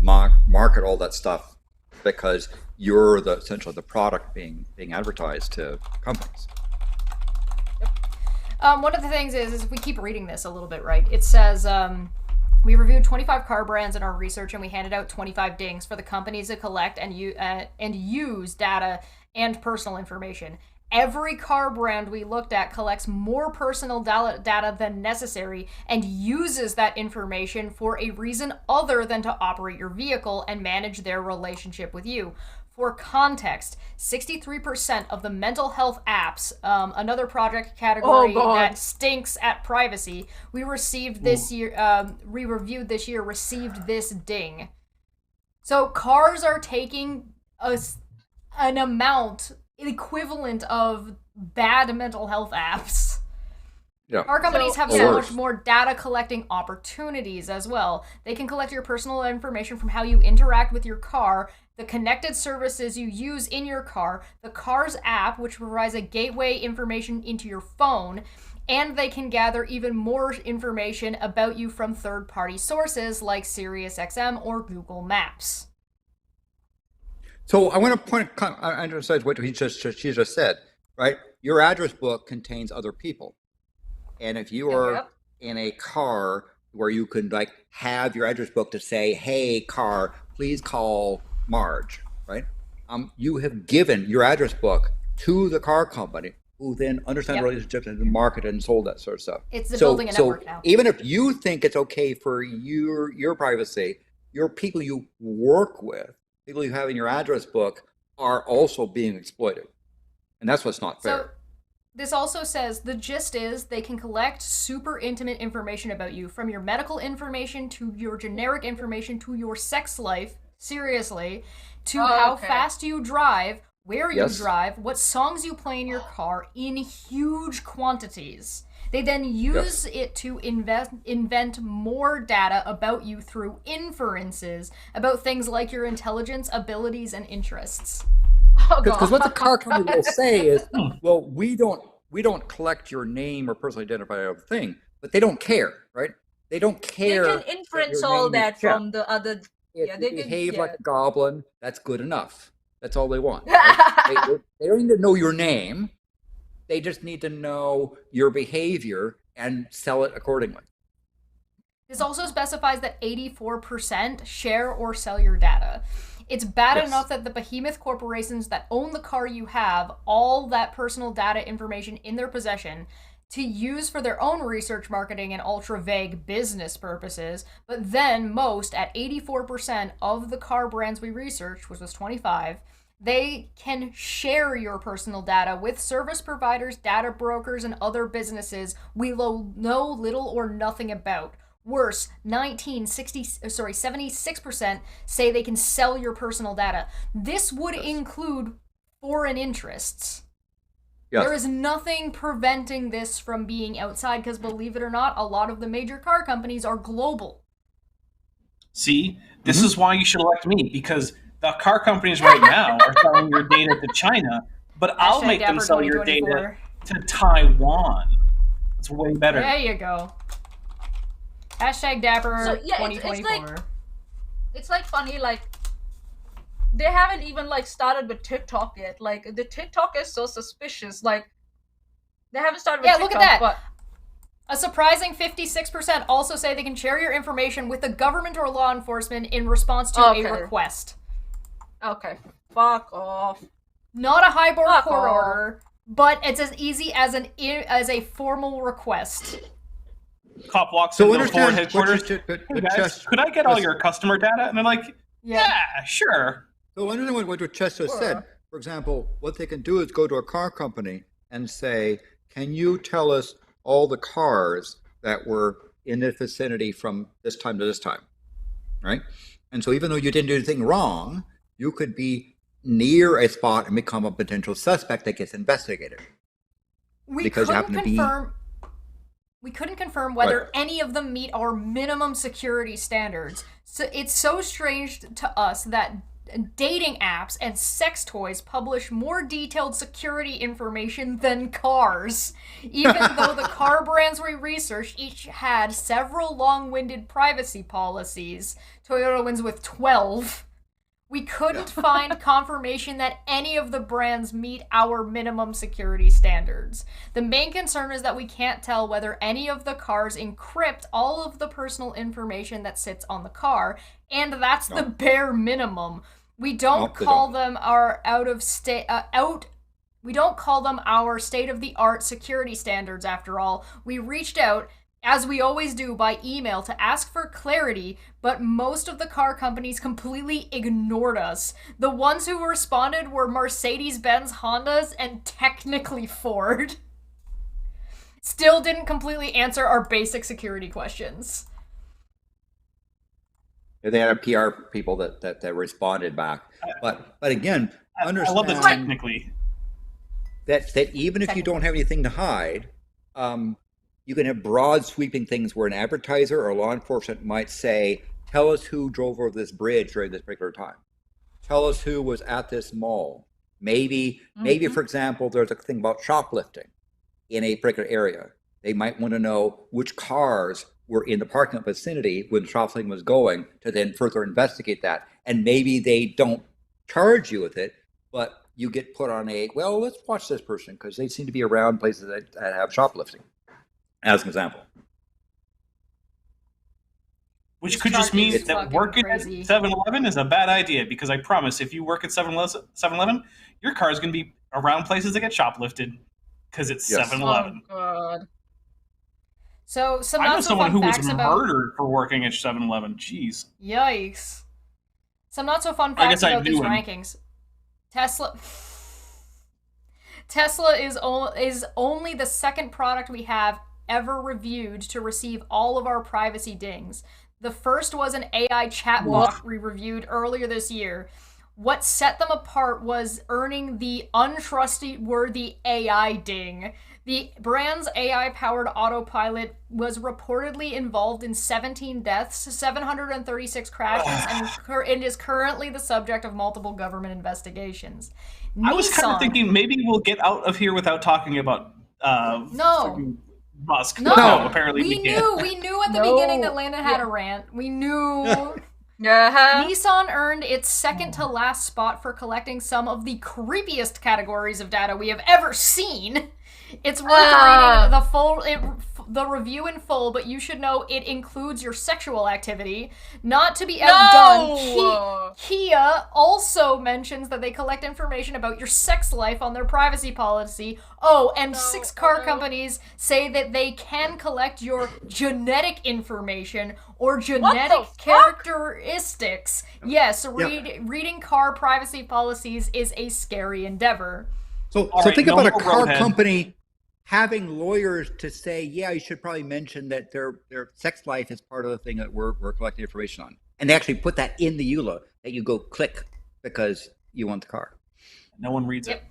market all that stuff because you're essentially the product being advertised to companies. One of the things is we keep reading this a little bit, right? It says we reviewed 25 car brands in our research, and we handed out 25 dings for the companies to collect and use data and personal information. Every car brand we looked at collects more personal data than necessary and uses that information for a reason other than to operate your vehicle and manage their relationship with you. For context, 63% of the mental health apps, another project category that stinks at privacy, we received this year, we reviewed this year, received this ding. So cars are taking an amount equivalent of bad mental health apps. Yeah. Car companies have so much more data collecting opportunities as well. They can collect your personal information from how you interact with your car, the connected services you use in your car, the car's app, which provides a gateway information into your phone, and they can gather even more information about you from third-party sources like SiriusXM or Google Maps. So I want to emphasize what she just said, right? Your address book contains other people. And if you are in a car where you can like have your address book to say, hey, car, please call Marge, right? You have given your address book to the car company who then understand the relationships and market and sold that sort of stuff. It's building a network now. Even if you think it's okay for your privacy, your people you work with, people you have in your address book are also being exploited. And that's what's not fair. This also says the gist is they can collect super intimate information about you, from your medical information to your generic information to your sex life, seriously, to how fast you drive, where you drive, what songs you play in your car in huge quantities. They then use it to invent more data about you through inferences about things like your intelligence, abilities, and interests. Because what the car company will say is, well, we don't collect your name or personally identifiable thing, but they don't care, right? They don't care. They can inference all that from the other. If you behave like a goblin, that's good enough. That's all they want. Right? they don't need to know your name. They just need to know your behavior and sell it accordingly. This also specifies that 84% share or sell your data. It's bad enough that the behemoth corporations that own the car you have all that personal data information in their possession to use for their own research, marketing, and ultra-vague business purposes, but then most, at 84% of the car brands we researched, which was 25, they can share your personal data with service providers, data brokers, and other businesses we know little or nothing about. Worse, 76% say they can sell your personal data. This would include foreign interests. Yes. There is nothing preventing this from being outside because, believe it or not, a lot of the major car companies are global. See, this is why you should elect me, because the car companies right now are selling your data to China, but I'll make them sell your data to Taiwan. It's way better. There you go. Hashtag Dapper 2024. It's like funny, like they haven't even like started with TikTok yet. Like the TikTok is so suspicious. Like they haven't started with TikTok. Look at that. But a surprising 56% also say they can share your information with the government or law enforcement in response to a request. Okay. Fuck off. Not a high-board court order, but it's as easy as a formal request. Cop walks into the Ford headquarters. Hey guys, could I get all your customer data? And they're like, yeah, sure. So understand what Chesh just said. For example, what they can do is go to a car company and say, can you tell us all the cars that were in the vicinity from this time to this time, right? And so even though you didn't do anything wrong, you could be near a spot and become a potential suspect that gets investigated. We couldn't confirm whether any of them meet our minimum security standards. So it's so strange to us that dating apps and sex toys publish more detailed security information than cars, even though the car brands we researched each had several long-winded privacy policies. Toyota wins with 12. We couldn't find confirmation that any of the brands meet our minimum security standards. The main concern is that we can't tell whether any of the cars encrypt all of the personal information that sits on the car, and that's the bare minimum. We don't call them our we don't call them our state-of-the-art security standards after all. We reached out, as we always do, by email to ask for clarity, but most of the car companies completely ignored us. The ones who responded were Mercedes-Benz, Hondas, and technically Ford. Still didn't completely answer our basic security questions. They had PR people that responded back. But again, understand I love the technically. that even if you don't have anything to hide, you can have broad sweeping things where an advertiser or law enforcement might say, tell us who drove over this bridge during this particular time. Tell us who was at this mall. Maybe, for example, there's a thing about shoplifting in a particular area. They might want to know which cars were in the parking lot vicinity when shoplifting was going to then further investigate that. And maybe they don't charge you with it, but you get put on well, let's watch this person because they seem to be around places that have shoplifting, as an example. Which could just mean that working at 7-Eleven is a bad idea, because I promise if you work at 7-Eleven, your car is going to be around places that get shoplifted because it's 7-Eleven. Oh, God. So some I know not so someone fun who was facts about murdered for working at 7-Eleven. Jeez. Yikes. Some not so fun facts about these rankings. Tesla is only the second product we have ever reviewed to receive all of our privacy dings. The first was an AI chatbot we reviewed earlier this year. What set them apart was earning the untrustworthy AI ding. The brand's AI-powered autopilot was reportedly involved in 17 deaths, 736 crashes, and is currently the subject of multiple government investigations. I was kind of thinking maybe we'll get out of here without talking about Musk. No, apparently we knew. We knew at the beginning that Landon had a rant. We knew. Nissan earned its second to last spot for collecting some of the creepiest categories of data we have ever seen. It's worth reading the review in full, but you should know it includes your sexual activity. Not to be outdone, Kia also mentions that they collect information about your sex life on their privacy policy. Oh, and 6 car companies say that they can collect your genetic information or genetic characteristics. Yes, reading car privacy policies is a scary endeavor. So think about a car company having lawyers to say, yeah, you should probably mention that their sex life is part of the thing that we're collecting information on. And they actually put that in the EULA that you go click because you want the car. No one reads it.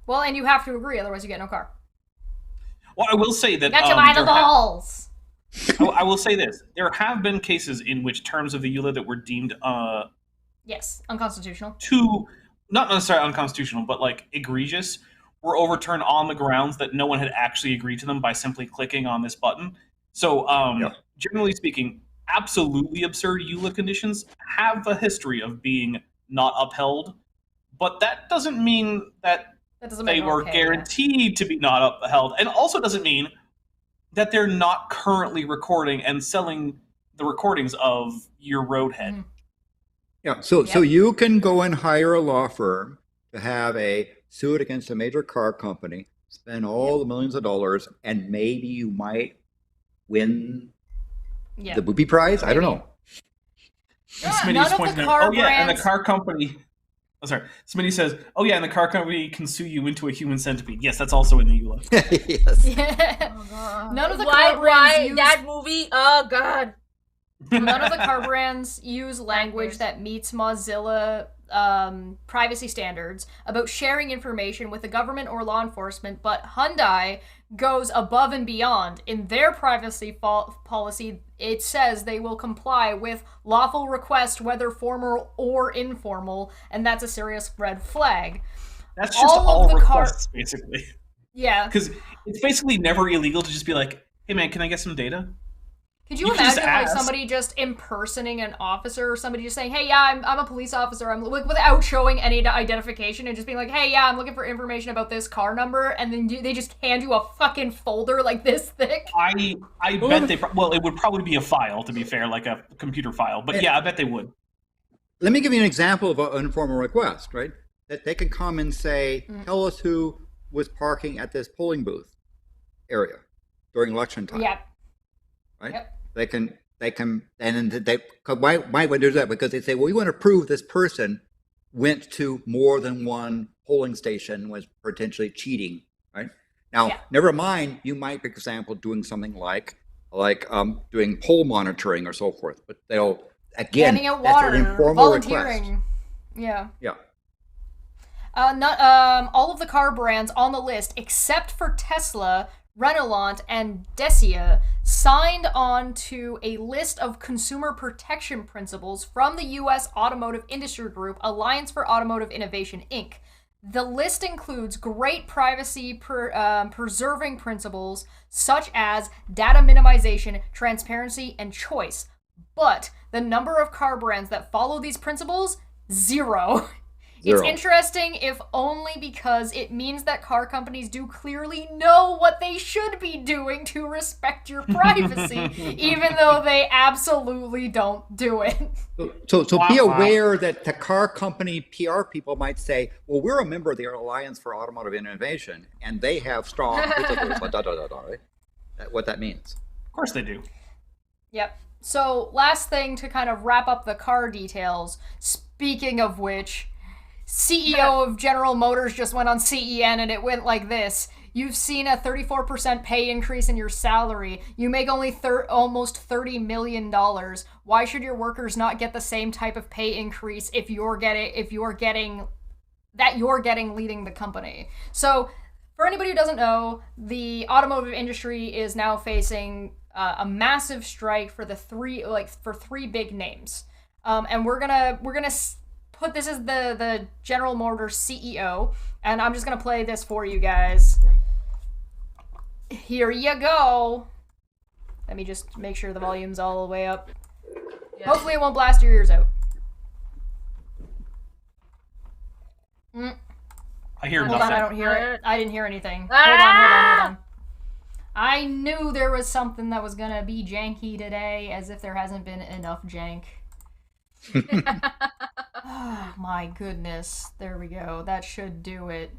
Well, and you have to agree, otherwise you get no car. Well, I will say that... You got to buy the balls! I will say this. There have been cases in which terms of the EULA that were deemed... yes, unconstitutional. Not necessarily unconstitutional, but like egregious, were overturned on the grounds that no one had actually agreed to them by simply clicking on this button. So, generally speaking, absolutely absurd EULA conditions have a history of being not upheld, but that doesn't mean that they were guaranteed to be not upheld, and also doesn't mean that they're not currently recording and selling the recordings of your roadhead. Mm-hmm. Yeah, so you can go and hire a law firm to have a suit against a major car company, spend all the millions of dollars, and maybe you might win the booby prize. I don't know. Smitty's pointing out, and the car company... Oh, sorry. Smitty says, and the car company can sue you into a human centipede. Yes, that's also in the EULA. Yes. Yeah. Oh, God. None of the car brands use... that movie? Oh, God. None of the car brands use language that meets Mozilla privacy standards about sharing information with the government or law enforcement, but Hyundai goes above and beyond. In their privacy policy, it says they will comply with lawful request, whether formal or informal, and that's a serious red flag. That's just all requests, basically. Yeah. Because it's basically never illegal to just be like, hey man, can I get some data? Could you imagine like somebody just impersonating an officer, or somebody just saying, "Hey, yeah, I'm a police officer," without showing any identification, and just being like, "Hey, yeah, I'm looking for information about this car number," and then they just hand you a fucking folder like this thick? I bet they. It would probably be a file, to be fair, like a computer file. But yeah, I bet they would. Let me give you an example of an informal request, right? That they can come and say, "Tell us who was parking at this polling booth area during election time." Yeah. right? Yep. They can, and then why would they do that? Because they say, well, we want to prove this person went to more than one polling station, was potentially cheating, right? Now, Yeah. never mind, you might, for example, doing something like doing poll monitoring or so forth, but they'll, again, Handing out that's an water, informal request. volunteering. Yeah. Yeah. All of the car brands on the list, except for Tesla, Renault, and Dacia, signed on to a list of consumer protection principles from the U.S. Automotive Industry Group Alliance for Automotive Innovation, Inc. The list includes great privacy preserving principles such as data minimization, transparency, and choice. But the number of car brands that follow these principles, zero. It's interesting, if only because it means that car companies do clearly know what they should be doing to respect your privacy, even though they absolutely don't do it. So be aware that the car company PR people might say, well, we're a member of the Alliance for Automotive Innovation, and they have strong principles, right? What that means. Of course they do. Yep. So last thing to kind of wrap up the car details, speaking of which, CEO of General Motors just went on CEN and it went like this. You've seen a 34% pay increase in your salary. You make only almost $30 million. Why should your workers not get the same type of pay increase if you're getting leading the company? So for anybody who doesn't know, the automotive industry is now facing a massive strike for three big names. And we're gonna put this as the General Motors CEO, and I'm just gonna play this for you guys. Here you go. Let me just make sure the volume's all the way up. Yeah. Hopefully it won't blast your ears out. I hear Hold nothing. on, I don't hear it. I didn't hear anything. Hold on. I knew there was something that was gonna be janky today, as if there hasn't been enough jank. Oh, my goodness. There we go. That should do it.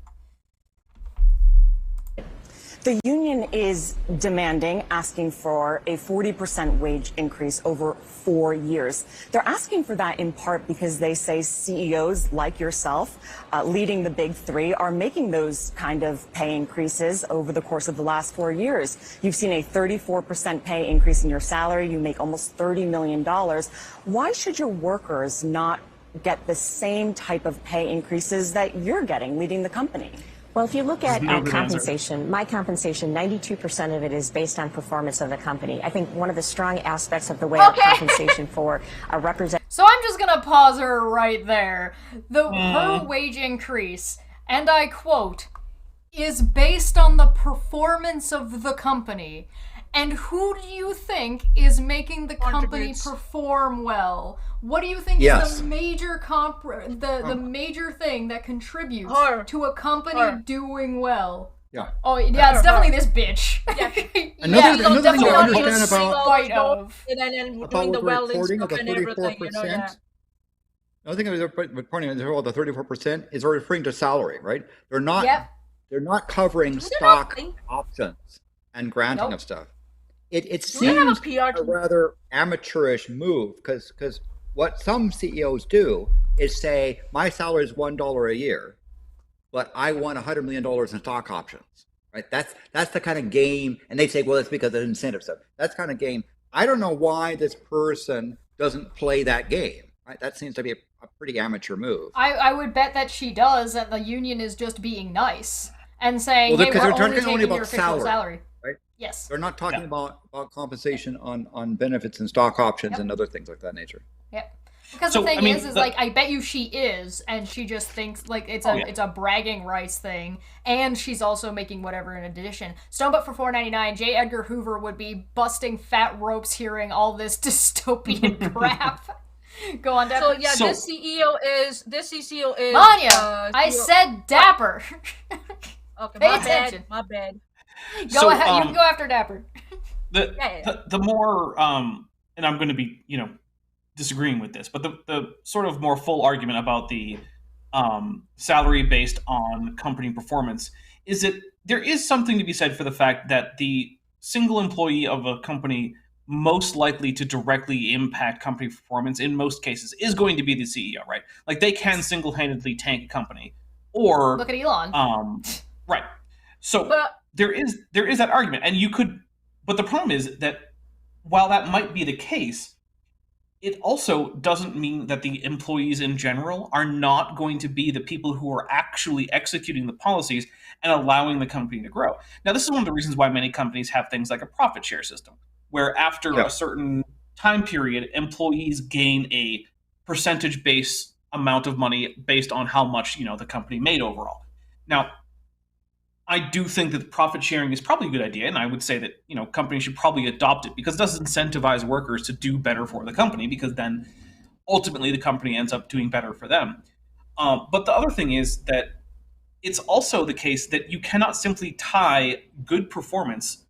The union is asking for a 40% wage increase over 4 years. They're asking for that in part because they say CEOs like yourself, leading the big three, are making those kind of pay increases over the course of the last 4 years. You've seen a 34% pay increase in your salary. You make almost $30 million. Why should your workers not get the same type of pay increases that you're getting leading the company? Well, if you look at compensation, my compensation, 92% of it is based on performance of the company. I think one of the strong aspects of the way our compensation for a representative. So I'm just gonna pause her right there. Her wage increase, and I quote, is based on the performance of the company. And who do you think is making the company perform well? What do you think is the major the major thing that contributes to a company doing well? Yeah. Oh yeah, it's definitely this bitch. Yeah. Another thing to understand about doing the reporting of the and everything, you know, yeah. Another thing reporting about the 34% is referring to salary, right? They're not covering stock options and granting of stuff. It seems a rather amateurish move because what some CEOs do is say, my salary is $1 a year, but I want $100 million in stock options, right? That's the kind of game, and they say, well, it's because of incentive stuff. That's the kind of game. I don't know why this person doesn't play that game, right? That seems to be a pretty amateur move. I would bet that she does, and the union is just being nice and saying, hey, we're only taking your official salary. Right? Yes. They're not talking about compensation on benefits and stock options and other things like that nature. Yep. Because the thing is like, I bet you she is, and she just thinks like it's a bragging rights thing, and she's also making whatever in addition. Stonebutt for $4.99. J. Edgar Hoover would be busting fat ropes hearing all this dystopian crap. Go on, Dapper. So yeah, this CEO is Maanyaa. I said Dapper. Okay, Pay attention. My bad. Go ahead. You can go after Dapper. The more and I'm going to be disagreeing with this, but the sort of more full argument about the salary based on company performance is that there is something to be said for the fact that the single employee of a company most likely to directly impact company performance in most cases is going to be the CEO, right? Like they can single-handedly tank a company, or Look at Elon. Right. So there is that argument, and you could, but the problem is that while that might be the case, it also doesn't mean that the employees in general are not going to be the people who are actually executing the policies and allowing the company to grow. Now, this is one of the reasons why many companies have things like a profit share system, where after a certain time period, employees gain a percentage-based amount of money based on how much the company made overall. Now, I do think that profit sharing is probably a good idea, and I would say that companies should probably adopt it because it does incentivize workers to do better for the company, because then ultimately the company ends up doing better for them. But the other thing is that it's also the case that you cannot simply tie good performance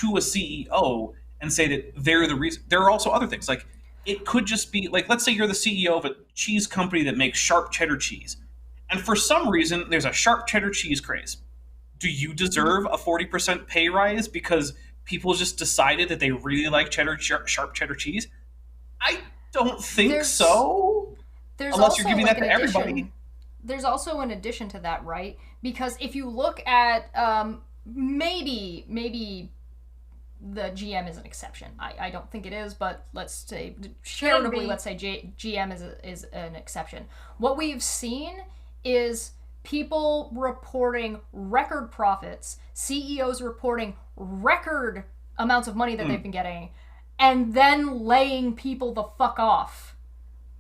to a CEO and say that they're the reason. There are also other things. Like, it could just be like, let's say you're the CEO of a cheese company that makes sharp cheddar cheese, and for some reason there's a sharp cheddar cheese craze. Do you deserve a 40% pay rise because people just decided that they really like sharp cheddar cheese? I don't think so. Unless you're giving that to everybody. There's also an addition to that, right? Because if you look at maybe the GM is an exception. I don't think it is, but let's say charitably, let's say GM is an exception. What we've seen is people reporting record profits, CEOs reporting record amounts of money that they've been getting, and then laying people the fuck off,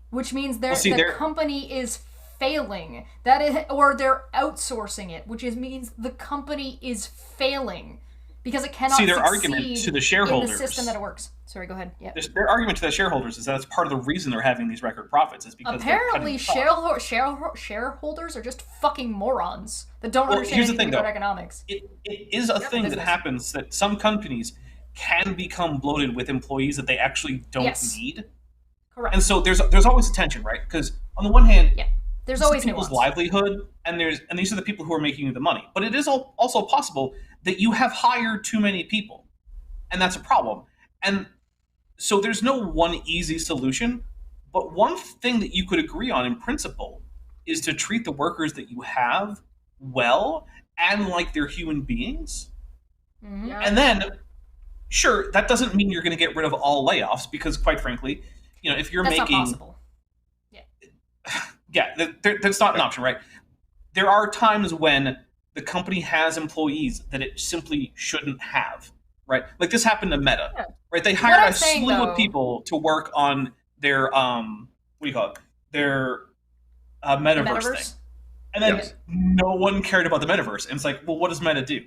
which means the company is failing. That is, or they're outsourcing it, which means the company is failing because it cannot their argument to the shareholders in the system that it works. Sorry, go ahead. Yeah. Their argument to the shareholders is that it's part of the reason they're having these record profits is because apparently shareholders are just fucking morons that don't understand anything about economics. It is a thing that happens, that some companies can become bloated with employees that they actually don't need. Correct. And so there's always a tension, right? Because on the one hand, there's always people's livelihood, and these are the people who are making you the money. But it is also possible that you have hired too many people, and that's a problem. And so there's no one easy solution, but one thing that you could agree on in principle is to treat the workers that you have well and like they're human beings. Mm-hmm. Yeah. And then, sure, that doesn't mean you're going to get rid of all layoffs, because quite frankly, if you're that's making... not possible. Yeah, that's not an option, right? There are times when the company has employees that it simply shouldn't have, right? Like this happened to Meta, right? They hired a slew of people to work on their their metaverse thing, and then no one cared about the metaverse. And it's like, well, what does Meta do?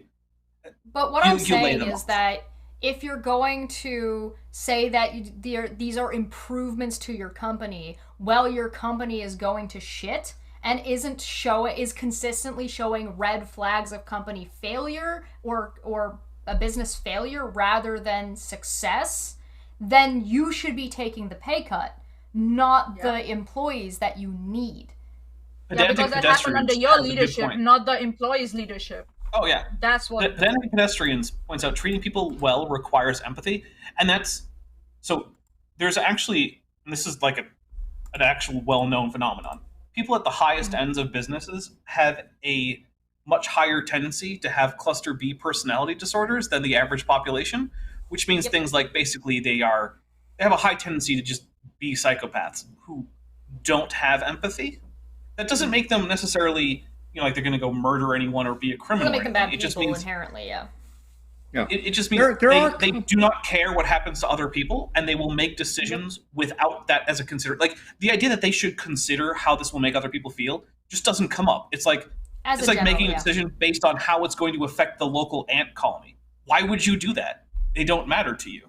But what I'm saying is that if you're going to say that these are improvements to your company, while your company is going to shit and is consistently showing red flags of company failure or a business failure rather than success, then you should be taking the pay cut, not the employees that you need. Yeah, because that happened under your leadership, not the employees' leadership. Oh, yeah. That's what... Pedantic Pedestrians points out treating people well requires empathy. And there's actually, and this is like an actual well-known phenomenon, people at the highest ends of businesses have a much higher tendency to have cluster B personality disorders than the average population, which means things like basically they have a high tendency to just be psychopaths who don't have empathy. That doesn't make them necessarily... like they're going to go murder anyone or be a criminal. Make them bad people, it just means inherently, Yeah. It just means they do not care what happens to other people, and they will make decisions without that as a consider. Like the idea that they should consider how this will make other people feel just doesn't come up. It's like making a decision based on how it's going to affect the local ant colony. Why would you do that? They don't matter to you.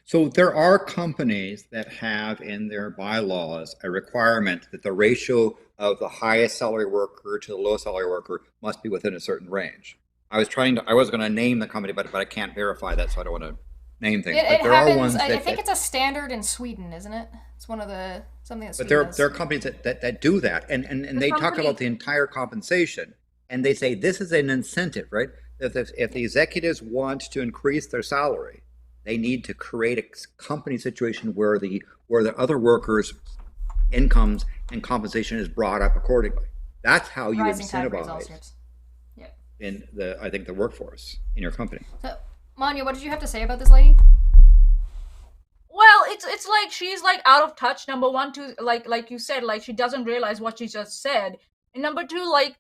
So there are companies that have in their bylaws a requirement that the ratio of the highest salary worker to the lowest salary worker must be within a certain range. I was going to name the company, but I can't verify that, so I don't want to name things. But there happens, are ones I think it's a standard in Sweden, isn't it? It's one of the something that Sweden does. But there are companies that do that, and they talk about the entire compensation, and they say this is an incentive, right? If the executives want to increase their salary, They need to create a company situation where the other workers' incomes and compensation is brought up accordingly. That's how you incentivize I think the workforce in your company. So, Maanyaa, what did you have to say about this lady? Well, it's like she's like out of touch. Number one, to like you said, like she doesn't realize what she just said. And number two, like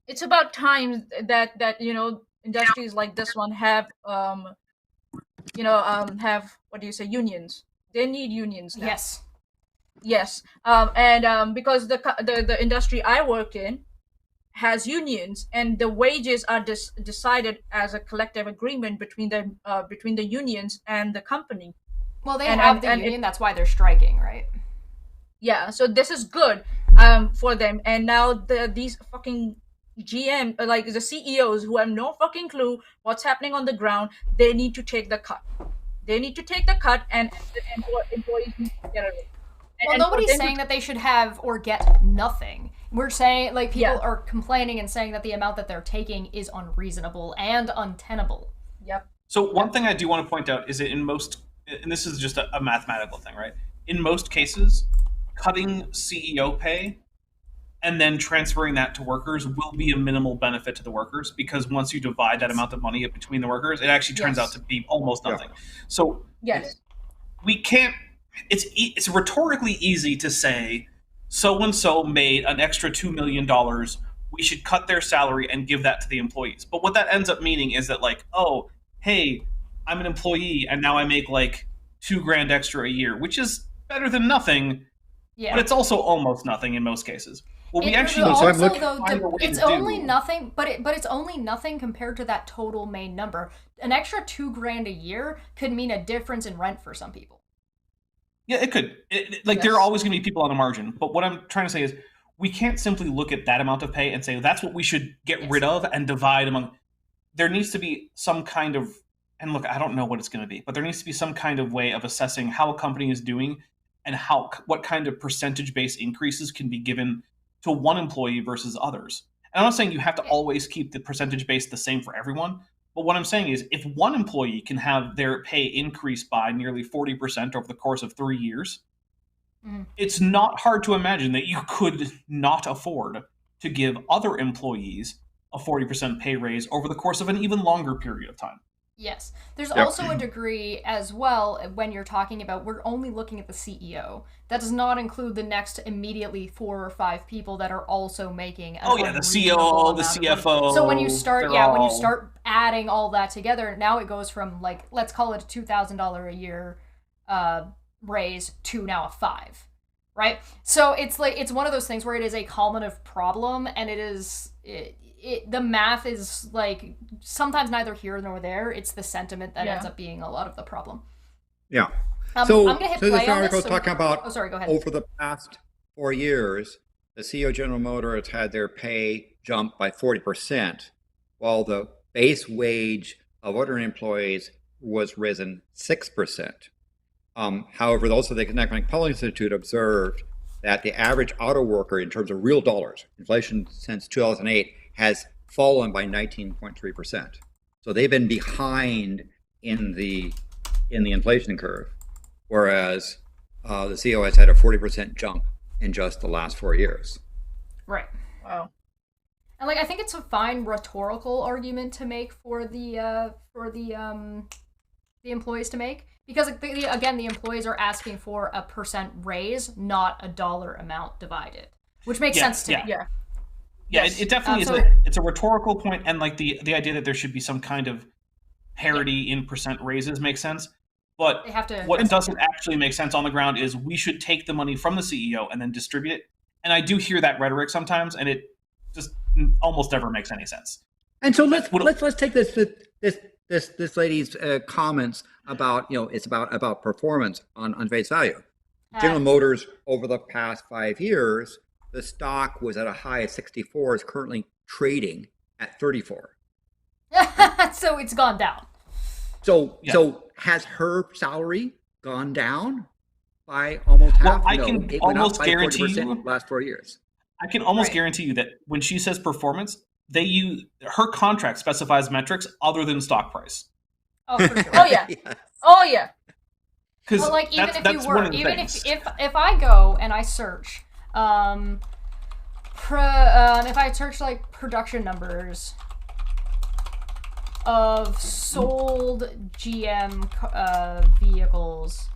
it's about time that industries like this one have have what do you say, unions. They need unions now. Yes. Because the industry I work in has unions, and the wages are decided as a collective agreement between the unions and the company. Well, they have the union. That's why they're striking, right? Yeah. So this is good for them. And now these fucking GM, like the CEOs who have no fucking clue what's happening on the ground, they need to take the cut. And employees need to get it. Well, nobody's saying that they should have or get nothing. We're saying, like, people are complaining and saying that the amount that they're taking is unreasonable and untenable. Yep. So one thing I do want to point out is that in most, and this is just a mathematical thing, right? In most cases, cutting CEO pay and then transferring that to workers will be a minimal benefit to the workers, because once you divide that amount of money between the workers, it actually turns out to be almost nothing. So we can't, it's rhetorically easy to say, so-and-so made an extra $2 million, we should cut their salary and give that to the employees. But what that ends up meaning is that, like, oh, hey, I'm an employee and now I make like $2,000 extra a year, which is better than nothing, but it's also almost nothing in most cases. Well, it's only nothing, but it's only nothing compared to that total main number. An extra $2,000 a year could mean a difference in rent for some people. Yeah, it could. There are always going to be people on the margin. But what I'm trying to say is we can't simply look at that amount of pay and say that's what we should get rid of and divide among. There needs to be some kind of, and look, I don't know what it's going to be, but there needs to be some kind of way of assessing how a company is doing and what kind of percentage-based increases can be given to one employee versus others. And I'm not saying you have to always keep the percentage base the same for everyone. But what I'm saying is if one employee can have their pay increase by nearly 40% over the course of 3 years, it's not hard to imagine that you could not afford to give other employees a 40% pay raise over the course of an even longer period of time. Yes. There's also a degree as well when you're talking about, we're only looking at the CEO. That does not include the next immediately 4 or 5 people that are also making the COO, the CFO. So when you start when you start adding all that together, now it goes from, like, let's call it a $2,000 a year raise to now a 5, right? So it's like, it's one of those things where it is a cumulative problem, and the math is, like, sometimes neither here nor there. It's the sentiment that ends up being a lot of the problem. Yeah. So I'm gonna hit play this on article this. talking about go ahead. over the past 4 years, the CEO of General Motors had their pay jump by 40%, while the base wage of ordinary employees was risen 6%. However, also the Economic Policy Institute observed that the average auto worker, in terms of real dollars, inflation since 2008, has fallen by 19.3%. So they've been behind in the inflation curve, whereas the CEO has had a 40% jump in just the last 4 years. Right. Wow. And, like, I think it's a fine rhetorical argument to make for the employees to make, because, like, again, the employees are asking for a percent raise, not a dollar amount divided, which makes sense to me. Yeah, it definitely is. It's a rhetorical point, and, like, the idea that there should be some kind of parity in percent raises makes sense. But what doesn't actually make sense on the ground is we should take the money from the CEO and then distribute it. And I do hear that rhetoric sometimes, and it just almost never makes any sense. And so let's take this lady's comments about, it's about performance on face value. General Motors, over the past 5 years, the stock was at a high of 64, is currently trading at 34. So it's gone down. So has her salary gone down by almost half? Well, I can almost guarantee you last 4 years. I can almost guarantee you that when she says performance, her contract specifies metrics other than stock price. Oh, for sure. Oh yeah. Yes. Oh yeah. Because But even that's if you one were, of the even things. if I go and I search, if I search like production numbers of sold GM vehicles,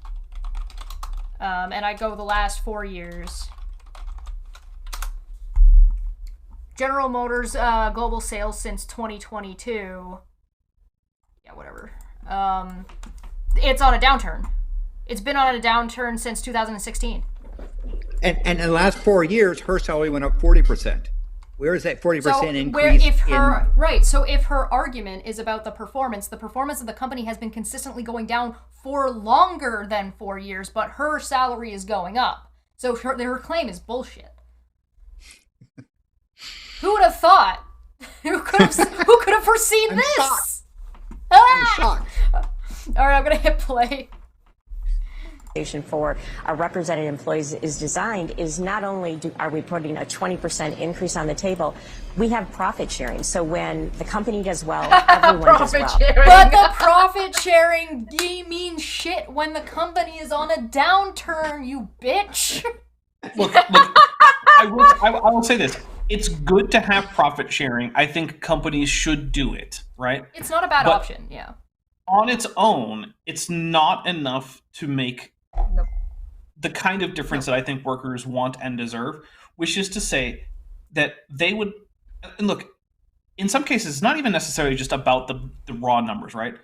and I go the last 4 years, General Motors global sales since 2022. Yeah, whatever. It's on a downturn. It's been on a downturn since 2016. And in the last 4 years, her salary went up 40%. Where is that 40% So increase? So if her argument is about the performance of the company has been consistently going down for longer than 4 years, but her salary is going up. So her claim is bullshit. Who would have thought? Who could have foreseen this? Shocked. Ah! I'm shocked. All right, I'm gonna hit play. For our represented employees is designed is not only are we putting a 20% increase on the table, we have profit sharing. So when the company does well, everyone does well. But the profit sharing means shit when the company is on a downturn, you bitch. Look, I will say this. It's good to have profit sharing. I think companies should do it, right? It's not a bad option, yeah. On its own, it's not enough to make the kind of difference that I think workers want and deserve, which is to say that they would, and look, in some cases, it's not even necessarily just about the raw numbers, right?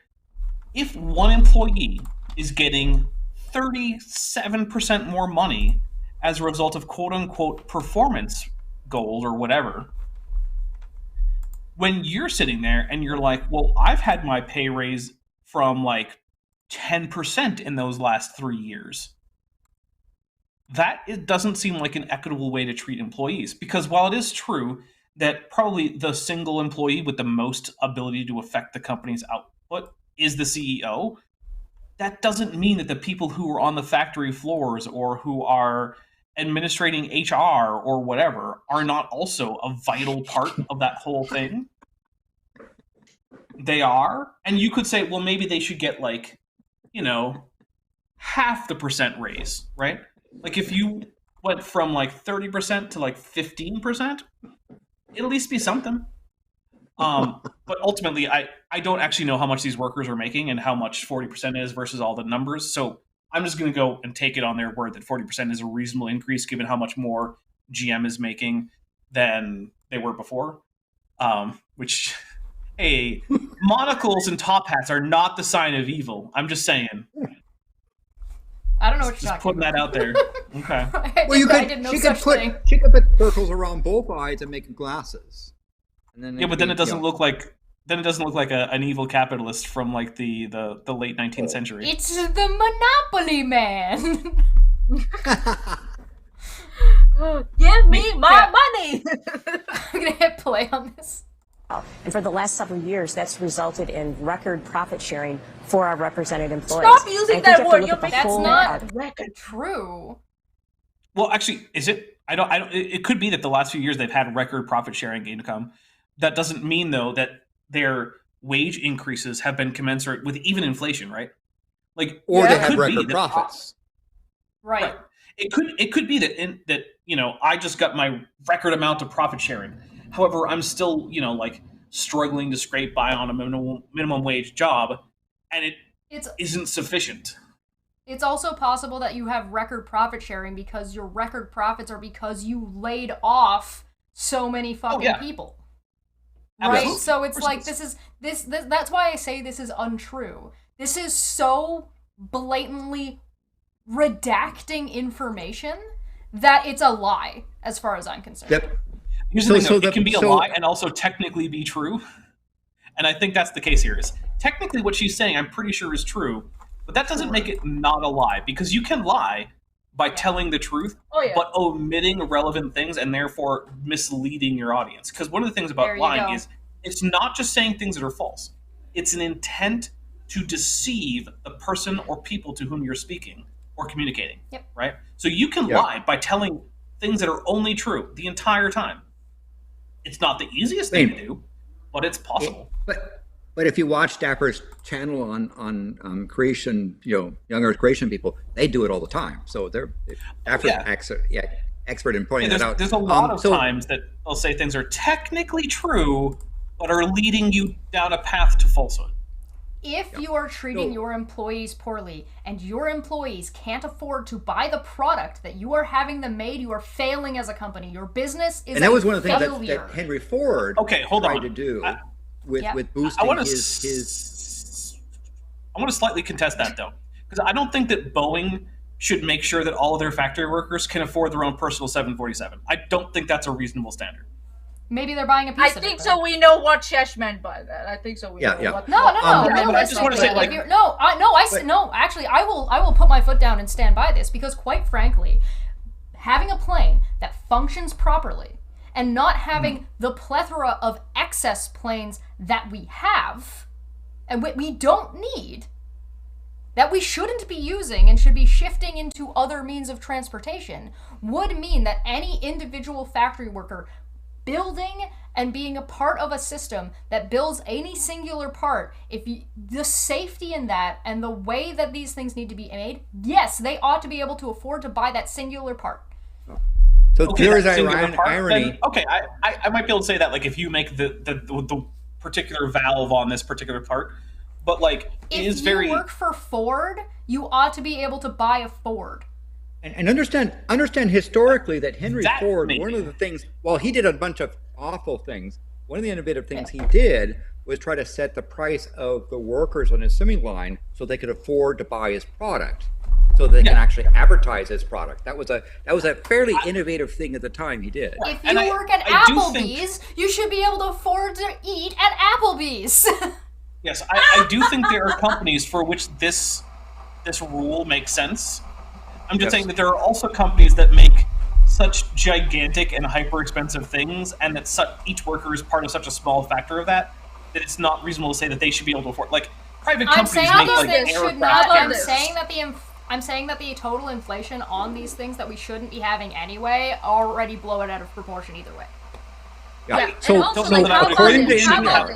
If one employee is getting 37% more money as a result of quote-unquote performance goals or whatever, when you're sitting there and you're like, well, I've had my pay raise from like 10% in those last 3 years, that it doesn't seem like an equitable way to treat employees. Because while it is true that probably the single employee with the most ability to affect the company's output is the CEO, that doesn't mean that the people who are on the factory floors or who are administrating HR or whatever are not also a vital part of that whole thing. They are. And you could say, well, maybe they should get like, half the percent raise, right? Like if you went from like 30% to like 15%, it'll at least be something. But ultimately, I don't actually know how much these workers are making and how much 40% is versus all the numbers. So I'm just going to go and take it on their word that 40% is a reasonable increase given how much more GM is making than they were before. Which, hey, monocles and top hats are not the sign of evil. I'm just saying. I don't know what you're just putting that out there. Okay. Well, she could put circles around both eyes and make glasses. And then yeah, but then it doesn't look like an evil capitalist from like the late 19th century. It's the Monopoly Man. Give me my money. I'm gonna hit play on this. And for the last several years, that's resulted in record profit sharing for our represented employees. Stop using that word. That's not true. Well, actually, is it? I don't. It could be that the last few years they've had record profit sharing income. That doesn't mean though that their wage increases have been commensurate with even inflation, right? Like, or they have record profits. Right. It could be that I just got my record amount of profit sharing. However, I'm still like struggling to scrape by on a minimum wage job, and it isn't sufficient. It's also possible that you have record profit sharing because your record profits are because you laid off so many fucking people. Right? Absolutely. So it's like this that's why I say this is untrue. This is so blatantly redacting information that it's a lie as far as I'm concerned. Yep. Here's the thing, it can be a lie and also technically be true. And I think that's the case here. Is technically what she's saying, I'm pretty sure is true, but that doesn't make it not a lie, because you can lie by telling the truth, but omitting relevant things and therefore misleading your audience. Because one of the things about lying is it's not just saying things that are false. It's an intent to deceive the person or people to whom you're speaking or communicating. Yep. Right? So you can lie by telling things that are only true the entire time. It's not the easiest thing to do, but it's possible. But if you watch Dapper's channel on creation, young Earth creation people, they do it all the time. So Dapper's expert in pointing that out. There's a lot of times that they'll say things are technically true, but are leading you down a path to falsehood. If you are treating your employees poorly and your employees can't afford to buy the product that you are having them made, you are failing as a company. Your business is and that was one of the failure. things that Henry Ford tried to do with boosting his. I want to slightly contest that, though, because I don't think that Boeing should make sure that all of their factory workers can afford their own personal 747. I don't think that's a reasonable standard. Maybe they're buying a piece of it. I think so. We know what Chesh meant by that. I think so. We know what. No. But I just want to say, like, actually, I will put my foot down and stand by this because, quite frankly, having a plane that functions properly and not having the plethora of excess planes that we have and we don't need, that we shouldn't be using and should be shifting into other means of transportation, would mean that any individual factory worker building and being a part of a system that builds any singular part, the safety in that and the way that these things need to be made, yes, they ought to be able to afford to buy that singular part. So there is irony. Then, I might be able to say that, like, if you make the particular valve on this particular part, but like if you work for Ford, you ought to be able to buy a Ford. And understand historically that Henry Ford, one of the things, while he did a bunch of awful things, one of the innovative things he did was try to set the price of the workers on his assembly line so they could afford to buy his product, so they can actually advertise his product. That was a fairly innovative thing at the time he did. If you work at Applebee's, you should be able to afford to eat at Applebee's. Yes, I do think there are companies for which this rule makes sense. I'm just saying that there are also companies that make such gigantic and hyper expensive things, and that each worker is part of such a small factor of that it's not reasonable to say that they should be able to afford. Like, private companies make like aircraft. I'm saying that the total inflation on these things that we shouldn't be having anyway already blow it out of proportion either way. Yeah. So according to how about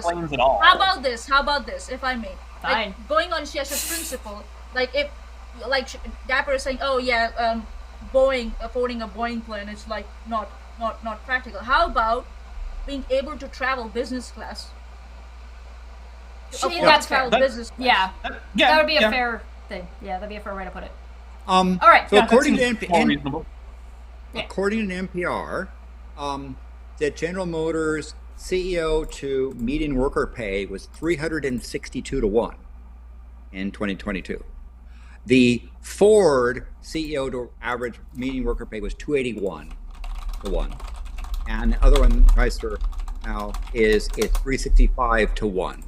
this, if I may? Fine. Like, going on Shesh's principle, like if Dapper is saying, Boeing affording a Boeing plane is like not practical. How about being able to travel business class? That's fair. Business class. That would be a fair thing. Yeah, that'd be a fair way to put it. All right. So according to NPR, that General Motors CEO to median worker pay was 362 to 1 in 2022. The Ford CEO to average median worker pay was 281 to 1. And the other one, Chrysler, now is 365 to 1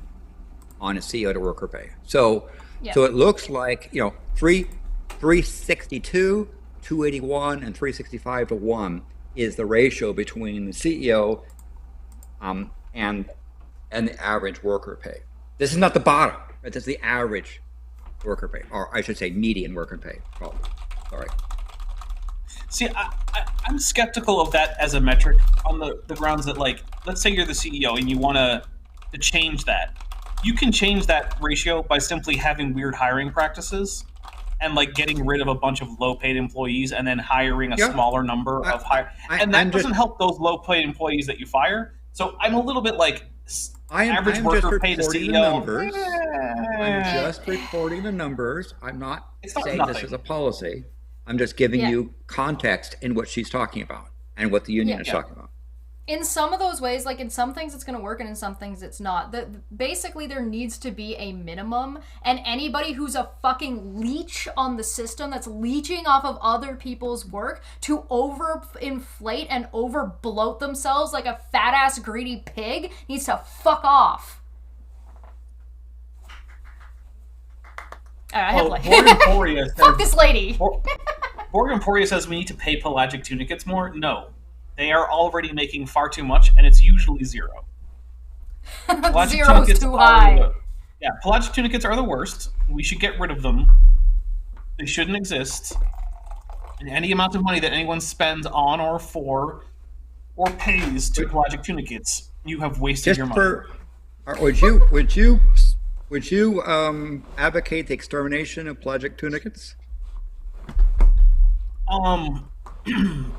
on a CEO to worker pay. So it looks like, 362, 281, and 365 to 1 is the ratio between the CEO and the average worker pay. This is not the bottom, right? This is the average worker pay, or I should say median worker pay, probably. Sorry. See, I'm skeptical of that as a metric on the grounds that, like, let's say you're the CEO and you want to change that. You can change that ratio by simply having weird hiring practices and, like, getting rid of a bunch of low-paid employees and then hiring a smaller number of and that doesn't help those low-paid employees that you fire. So I'm a little bit like average worker pay to CEO. I'm just reporting the numbers. I'm not saying this is a policy. I'm just giving you context in what she's talking about and what the union is talking about. In some of those ways, like in some things it's going to work and in some things it's not. Basically, there needs to be a minimum, and anybody who's a fucking leech on the system that's leeching off of other people's work to overinflate and overbloat themselves like a fat-ass greedy pig needs to fuck off. I have like... Fuck this lady! Borg Emporia says we need to pay pelagic tunicates more. No. They are already making far too much, and it's usually zero. Zero's too high. Pelagic tunicates are the worst. We should get rid of them. They shouldn't exist. And any amount of money that anyone spends on or for or pays to pelagic tunicates, you have wasted your money. Would you advocate the extermination of pelagic tunicates?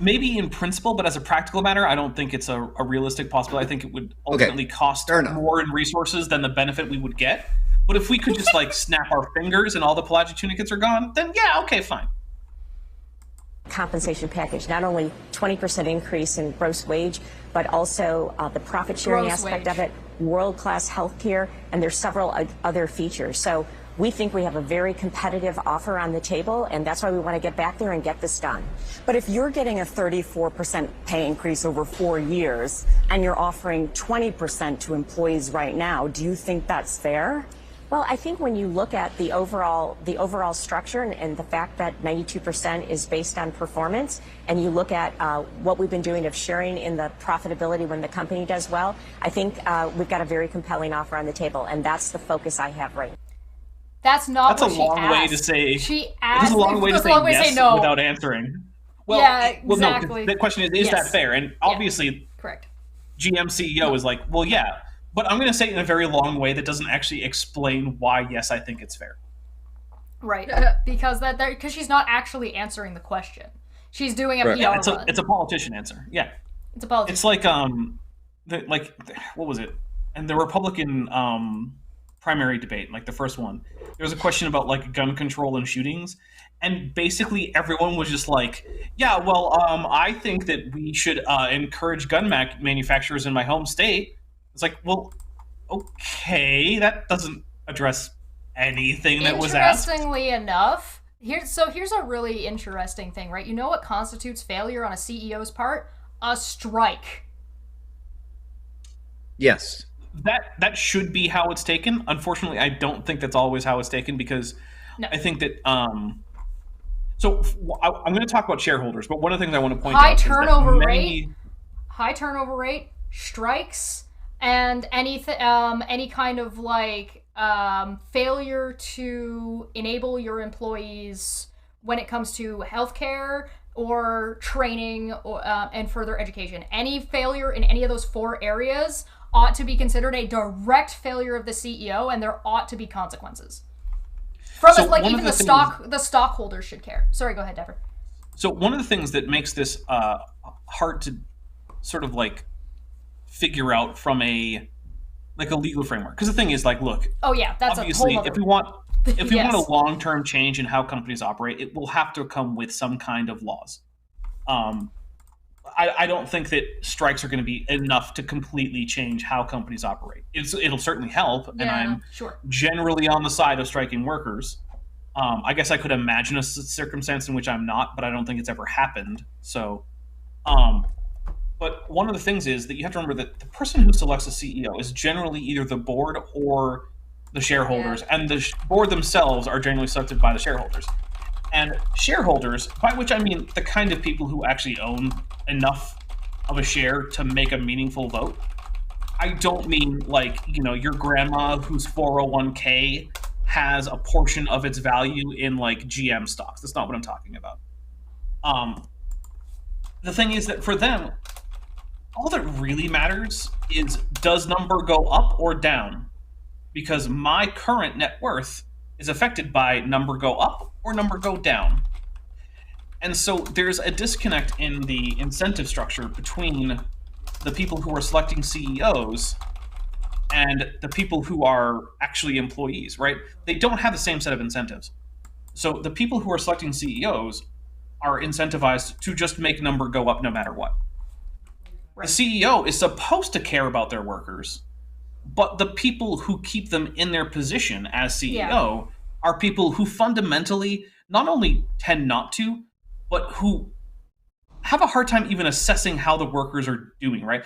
Maybe in principle, but as a practical matter, I don't think it's a realistic possibility. I think it would ultimately cost more in resources than the benefit we would get. But if we could just like snap our fingers and all the pelagic tunicates are gone, then yeah, okay, fine. Compensation package, not only 20% increase in gross wage, but also the profit sharing aspect of it, world-class health care, and there's several other features. So we think we have a very competitive offer on the table, and that's why we want to get back there and get this done. But if you're getting a 34% pay increase over 4 years and you're offering 20% to employees right now, do you think that's fair? Well, I think when you look at the overall structure and the fact that 92% is based on performance, and you look at what we've been doing of sharing in the profitability when the company does well, I think we've got a very compelling offer on the table, and that's the focus I have right now. That's not That's what a she long asked. way to say. She asked. That's a long way to say yes no. without answering. Well, yeah, exactly. No, the question is that fair? And obviously, correct. GM CEO is like, well, yeah, but I'm going to say it in a very long way that doesn't actually explain why, yes, I think it's fair. Right, because she's not actually answering the question. She's doing a PR run. It's a politician answer. Yeah, it's a politician. It's like what was it? And the Republican primary debate, like the first one, there was a question about like gun control and shootings, and basically everyone was just like, yeah, well, I think that we should encourage gun manufacturers in my home state. It's like, well, okay, that doesn't address anything that was asked. Interestingly enough, here's a really interesting thing, right? You know what constitutes failure on a CEO's part? A strike. Yes. That should be how it's taken. Unfortunately, I don't think that's always how it's taken, because I think that so I'm going to talk about shareholders, but one of the things I want to point out high turnover rate, strikes, and any kind of like failure to enable your employees when it comes to healthcare or training or and further education. Any failure in any of those 4 areas ought to be considered a direct failure of the CEO, and there ought to be consequences. From so like even the stockholders should care. Sorry, go ahead, Dever. So one of the things that makes this hard to sort of like figure out from a legal framework, because the thing is, like, look. Oh yeah, that's obviously a whole if we want a long-term change in how companies operate, it will have to come with some kind of laws. I don't think that strikes are going to be enough to completely change how companies operate. It'll certainly help, and I'm generally on the side of striking workers. I guess I could imagine a circumstance in which I'm not, but I don't think it's ever happened. So, but one of the things is that you have to remember that the person who selects a CEO is generally either the board or the shareholders, and the board themselves are generally selected by the shareholders. And shareholders, by which I mean the kind of people who actually own enough of a share to make a meaningful vote. I don't mean like, your grandma whose 401k has a portion of its value in like GM stocks. That's not what I'm talking about. The thing is that for them, all that really matters is, does number go up or down? Because my current net worth is affected by number go up or number go down. And so there's a disconnect in the incentive structure between the people who are selecting CEOs and the people who are actually employees, right? They don't have the same set of incentives. So the people who are selecting CEOs are incentivized to just make number go up no matter what. Right. The CEO is supposed to care about their workers, but the people who keep them in their position as CEO are people who fundamentally not only tend not to, but who have a hard time even assessing how the workers are doing, right?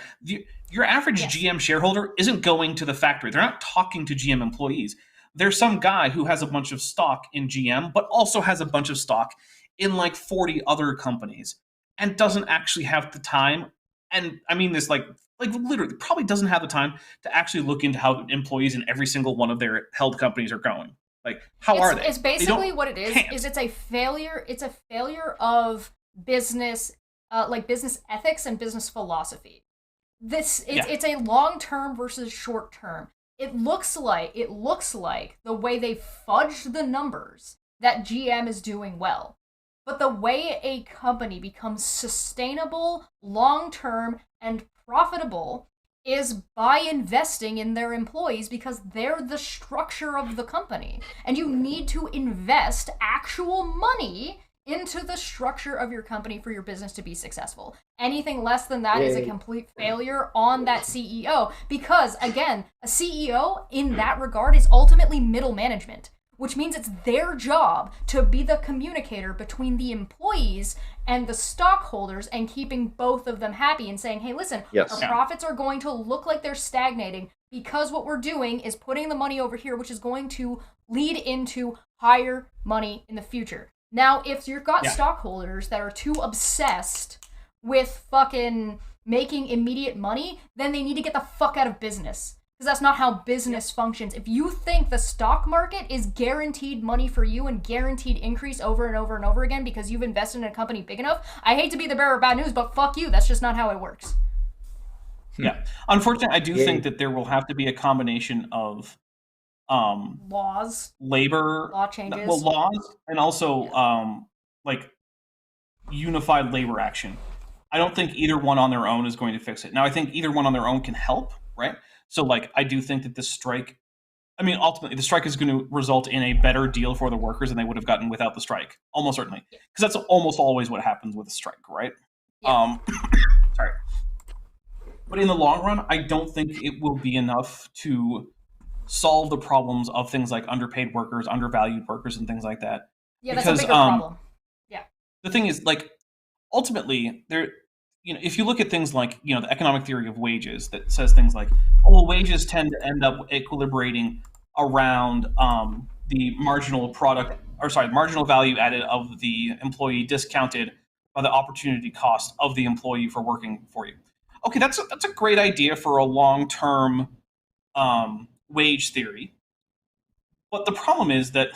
Your average GM shareholder isn't going to the factory. They're not talking to GM employees. There's some guy who has a bunch of stock in GM, but also has a bunch of stock in like 40 other companies and doesn't actually have the time. And I mean this like literally probably doesn't have the time to actually look into how employees in every single one of their held companies are going. Like, how are they? It's basically what it is it's a failure. It's a failure of business, like business ethics and business philosophy. It's a long-term versus short-term. it looks like the way they fudged the numbers that GM is doing well. But the way a company becomes sustainable, long-term, and profitable is by investing in their employees, because they're the structure of the company. And you need to invest actual money into the structure of your company for your business to be successful. Anything less than that is a complete failure on that CEO, because, again, a CEO in that regard is ultimately middle management, which means it's their job to be the communicator between the employees and the stockholders and keeping both of them happy and saying, hey, listen, Yes. our profits are going to look like they're stagnating because what we're doing is putting the money over here, which is going to lead into higher money in the future. Now, if you've got stockholders that are too obsessed with fucking making immediate money, then they need to get the fuck out of business. Because that's not how business functions. If you think the stock market is guaranteed money for you and guaranteed increase over and over and over again because you've invested in a company big enough, I hate to be the bearer of bad news, but fuck you. That's just not how it works. Yeah. Unfortunately, I do think that there will have to be a combination of laws, labor, law changes, laws, and also like unified labor action. I don't think either one on their own is going to fix it. Now, I think either one on their own can help, right? So, like, I do think that this strike, I mean, ultimately, the strike is going to result in a better deal for the workers than they would have gotten without the strike, almost certainly, because that's almost always what happens with a strike, right? Sorry. But in the long run, I don't think it will be enough to solve the problems of things like underpaid workers, undervalued workers, and things like that. Yeah, that's a bigger problem. Yeah. The thing is, like, ultimately, if you look at things like, the economic theory of wages that says things like, oh, well, wages tend to end up equilibrating around the marginal value added of the employee discounted by the opportunity cost of the employee for working for you. Okay, that's a great idea for a long-term wage theory. But the problem is that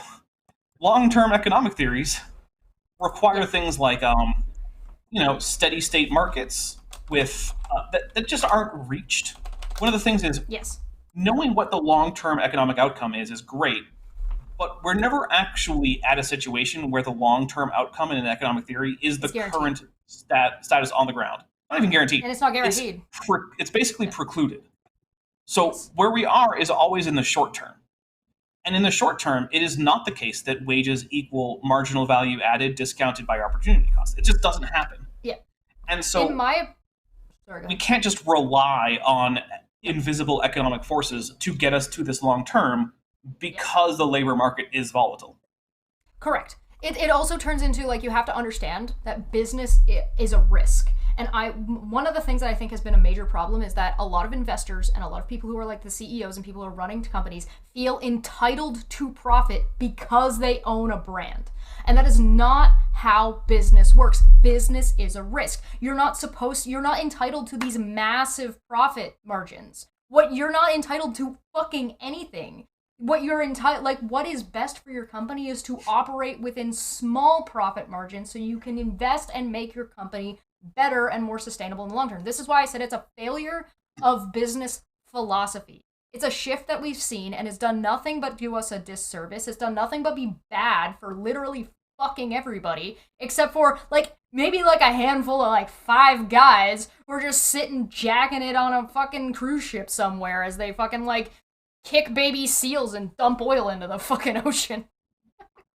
long-term economic theories require things like steady state markets with that just aren't reached. One of the things is knowing what the long-term economic outcome is great, but we're never actually at a situation where the long-term outcome in an economic theory is the current status on the ground. Not even guaranteed. And it's not guaranteed. It's basically precluded. So where we are is always in the short term. And in the short term, it is not the case that wages equal marginal value added discounted by opportunity cost. It just doesn't happen. Yeah. And so we can't just rely on invisible economic forces to get us to this long term because the labor market is volatile. Correct. It also turns into, like, you have to understand that business is a risk. And one of the things that I think has been a major problem is that a lot of investors and a lot of people who are like the CEOs and people who are running companies feel entitled to profit because they own a brand. And that is not how business works. Business is a risk. You're not entitled to these massive profit margins. You're not entitled to fucking anything. What is best for your company is to operate within small profit margins so you can invest and make your company better and more sustainable in the long term. This is why I said it's a failure of business philosophy. It's a shift that we've seen and has done nothing but do us a disservice. It's done nothing but be bad for literally fucking everybody, except for maybe a handful of 5 guys who are just sitting jacking it on a fucking cruise ship somewhere as they fucking kick baby seals and dump oil into the fucking ocean.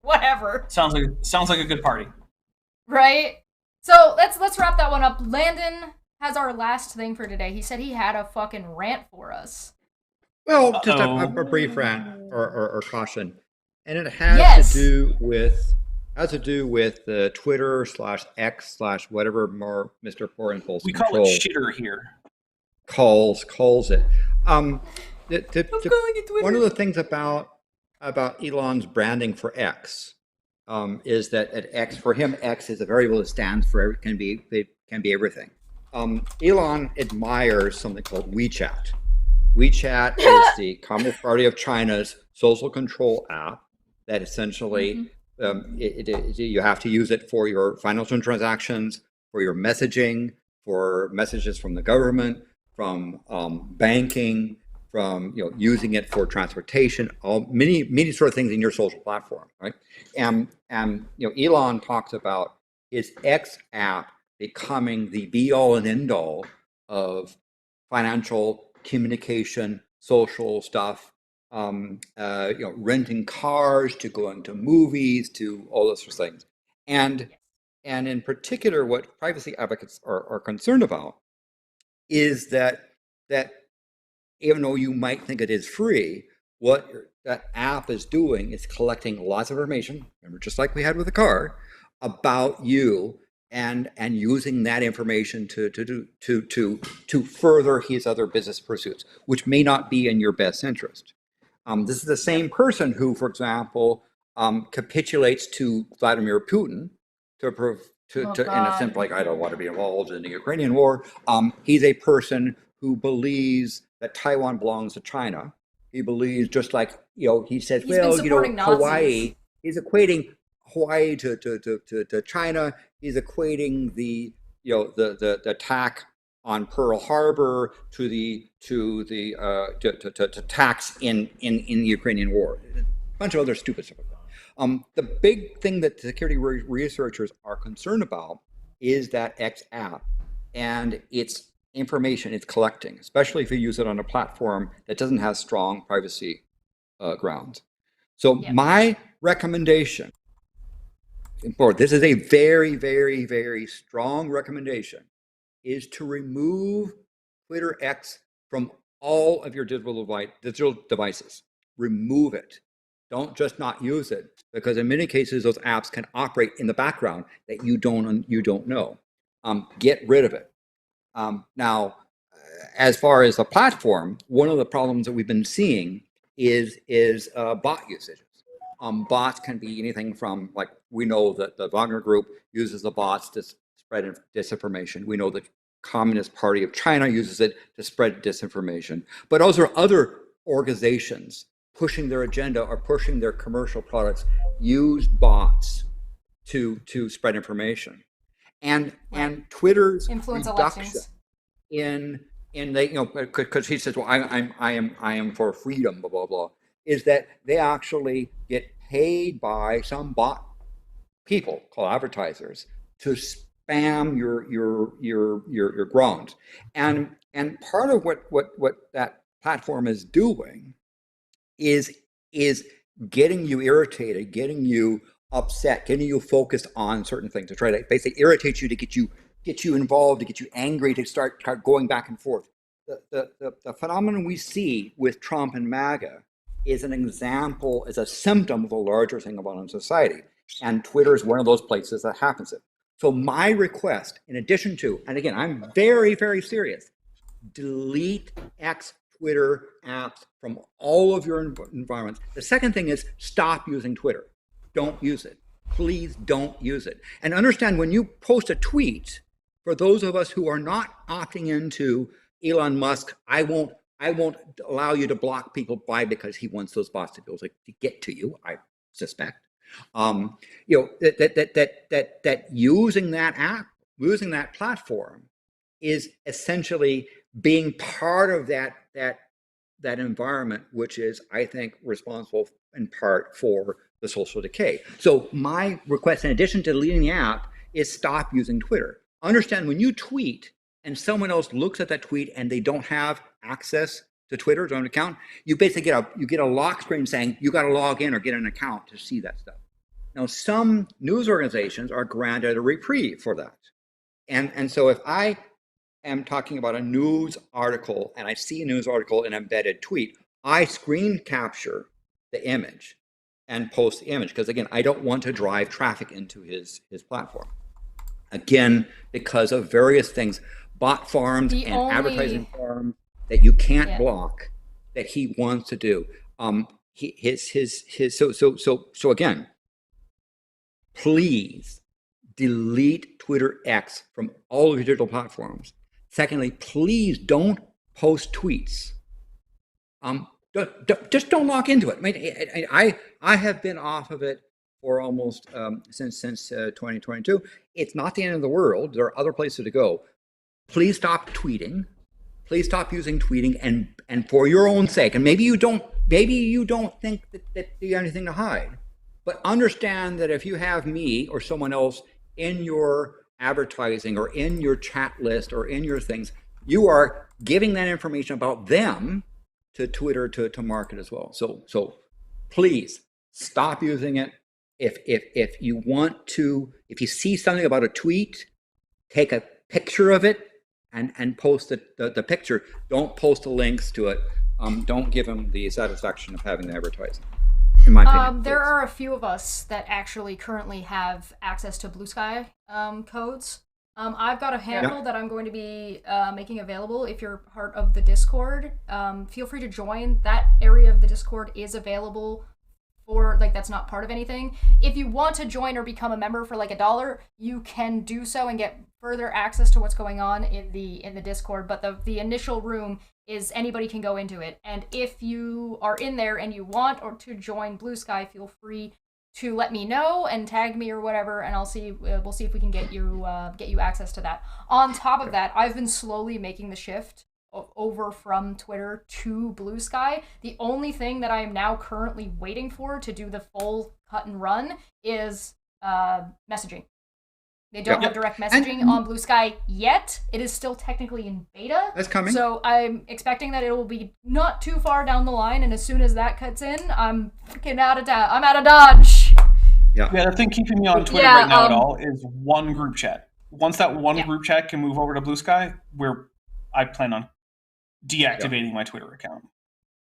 Whatever. Sounds like a good party. Right? So let's wrap that one up. Landon has our last thing for today. He said he had a fucking rant for us. Well, just a brief rant or caution, and it has to do with the Twitter/X/ whatever more Mr. Poor Impulse we call it shitter here. Calls it. I'm calling it Twitter. One of the things about Elon's branding for X. Is that at X, for him, X is a variable that stands for can be everything. Elon admires something called WeChat. WeChat is the Communist Party of China's social control app that essentially you have to use it for your financial transactions, for your messaging, for messages from the government, from banking, using it for transportation, many sort of things in your social platform, right? And Elon talks about his X app becoming the be all and end all of financial communication, social stuff, renting cars to going to movies to all those sorts of things. And in particular, what privacy advocates are concerned about is that even though you might think it is free, what that app is doing is collecting lots of information, remember, just like we had with the car, about you, and using that information to further his other business pursuits, which may not be in your best interest. This is the same person who, for example, capitulates to Vladimir Putin in a sense, like, I don't want to be involved in the Ukrainian war. He's a person who believes that Taiwan belongs to China. He believes, just like, he says, Hawaii. He's equating Hawaii to China. He's equating the attack on Pearl Harbor to attacks in the Ukrainian war. A bunch of other stupid stuff. The big thing that security researchers are concerned about is that X app and its information it's collecting, especially if you use it on a platform that doesn't have strong privacy grounds. So my recommendation, this is a very, very, very strong recommendation, is to remove Twitter X from all of your digital devices. Remove it. Don't just not use it, because in many cases those apps can operate in the background that you don't know. Get rid of it. Now, as far as the platform, one of the problems that we've been seeing is bot usage. Bots can be anything from, like, we know that the Wagner Group uses the bots to spread disinformation. We know the Communist Party of China uses it to spread disinformation. But also other organizations pushing their agenda or pushing their commercial products use bots to spread information. And Twitter's influence reduction elections. in they, because he says, well, I am for freedom, blah blah blah, is that they actually get paid by some bot people called advertisers to spam your groans. And part of what that platform is doing is getting you irritated, getting you upset, getting you focused on certain things, to try to basically irritate you, to get you involved, to get you angry, to start going back and forth. The phenomenon we see with Trump and MAGA is an example, is a symptom of a larger thing about in society. And Twitter is one of those places that happens it. So my request, in addition to, and again, I'm very, very serious, delete X Twitter apps from all of your environments. The second thing is stop using Twitter. Don't use it. Please don't use it. And understand, when you post a tweet, for those of us who are not opting into Elon Musk, I won't allow you to block people because he wants those bots to be able to get to you, I suspect. That using that app, using that platform, is essentially being part of that environment, which is, I think, responsible in part for the social decay. So my request, in addition to deleting the app, is stop using Twitter. Understand, when you tweet and someone else looks at that tweet and they don't have access to Twitter, their own account, you basically get a lock screen saying you got to log in or get an account to see that stuff. Now, some news organizations are granted a reprieve for that. And so if I am talking about a news article and I see a news article in an embedded tweet, I screen capture the image and post the image, because again, I don't want to drive traffic into his platform. Again, because of various things, bot farms and advertising farms that you can't block, that he wants to do. So again, please delete Twitter X from all of your digital platforms. Secondly, please don't post tweets. Just don't log into it. I mean, I have been off of it for almost since 2022. It's not the end of the world. There are other places to go. Please stop tweeting. please stop using tweeting, and for your own sake, and maybe you don't think that you have anything to hide, but understand that if you have me or someone else in your advertising or in your chat list or in your things, you are giving that information about them to Twitter to market as well. So please stop using it. If you want to, if you see something about a tweet, take a picture of it and post the picture. Don't post the links to it. Don't give them the satisfaction of having the advertising. In my opinion, there are a few of us that actually currently have access to Blue Sky codes. I've got a handle that I'm going to be making available. If you're part of the Discord, feel free to join. That area of the Discord is available for, like, that's not part of anything. If you want to join or become a member for like $1, you can do so and get further access to what's going on in the Discord. But the initial room is anybody can go into it. And if you are in there and you want or to join Blue Sky, feel free to let me know and tag me or whatever, and we'll see if we can get you access to that. On top of that, I've been slowly making the shift over from Twitter to Blue Sky. The only thing that I am now currently waiting for to do the full cut and run is messaging. They don't have direct messaging on Blue Sky yet. It is still technically in beta. That's coming. So I'm expecting that it will be not too far down the line, and as soon as that cuts in, I'm freaking out of I'm out of Dodge. Yeah. The thing keeping me on Twitter right now at all is one group chat. Once that one group chat can move over to Blue Sky, I plan on deactivating my Twitter account.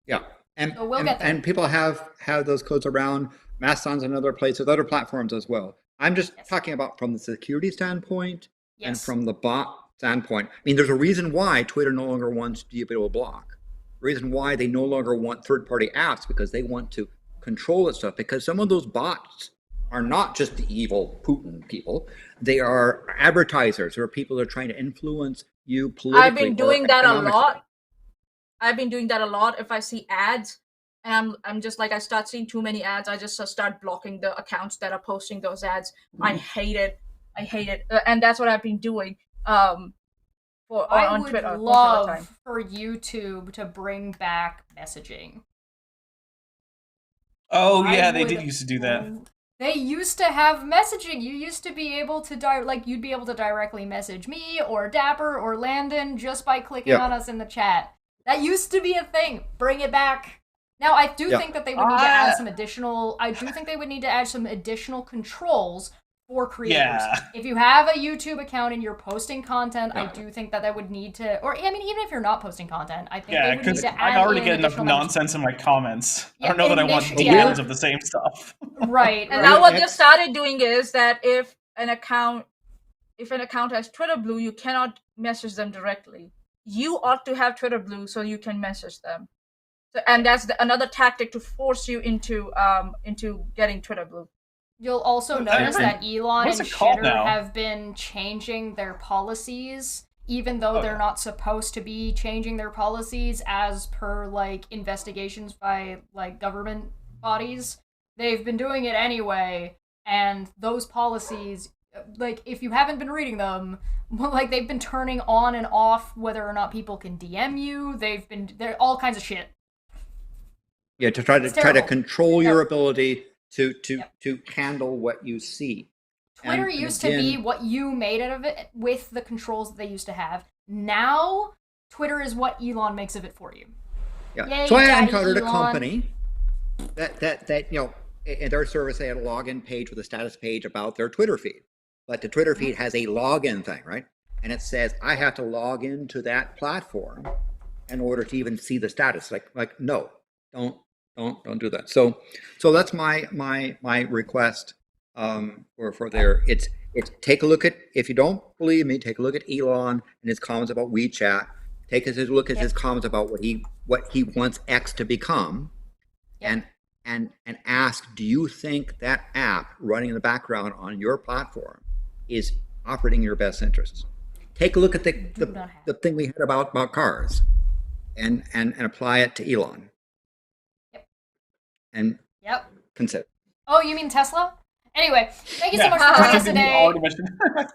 Yeah. And so we'll get there. And people have those codes around Mastodon's and other places, other platforms as well. I'm just talking about from the security standpoint and from the bot standpoint. I mean, there's a reason why Twitter no longer wants to be able to block. The reason why they no longer want third-party apps, because they want to control that stuff, because some of those bots are not just the evil Putin people. They are advertisers or people that are trying to influence you politically. I've been doing that a lot. If I see ads, and I'm just like, I start seeing too many ads, I just start blocking the accounts that are posting those ads. I hate it. And that's what I've been doing on Twitter. I would love for YouTube to bring back messaging. Oh, yeah, they did used to do that. They used to have messaging. You used to be able to you'd be able to directly message me or Dapper or Landon just by clicking on us in the chat. That used to be a thing. Bring it back. Now, I do think that they would need to add some additional. I do think they would need to add some additional controls for creators. Yeah. If you have a YouTube account and you're posting content, I do think that would need to. Or I mean, even if you're not posting content, I think they would need to add. I already get enough nonsense in my comments. I don't know that I want DMs of the same stuff. Right. And now what they started doing is that if an account has Twitter Blue, you cannot message them directly. You ought to have Twitter Blue so you can message them. So, and that's another tactic to force you into getting Twitter Blue. You'll also notice that Elon and Shitter have been changing their policies, even though they're not supposed to be changing their policies as per like investigations by like government bodies. They've been doing it anyway, and those policies, like if you haven't been reading them, like they've been turning on and off whether or not people can DM you. They're all kinds of shit. Yeah, to try to control your ability to handle what you see. Twitter used to be what you made out of it with the controls that they used to have. Now, Twitter is what Elon makes of it for you. Yeah. Yay, so I Daddy encountered Elon. a company that in their service they had a login page with a status page about their Twitter feed, but the Twitter feed has a login thing, right? And it says I have to log into that platform in order to even see the status. Like no, don't do that. So that's my request for there. It's take a look at, if you don't believe me, take a look at Elon and his comments about WeChat. Take a look at his comments about what he wants X to become, and ask, do you think that app running in the background on your platform is operating in your best interests? Take a look at the thing we had about cars, and apply it to Elon. And consider. Oh, you mean Tesla? Anyway, thank you so much for joining us today.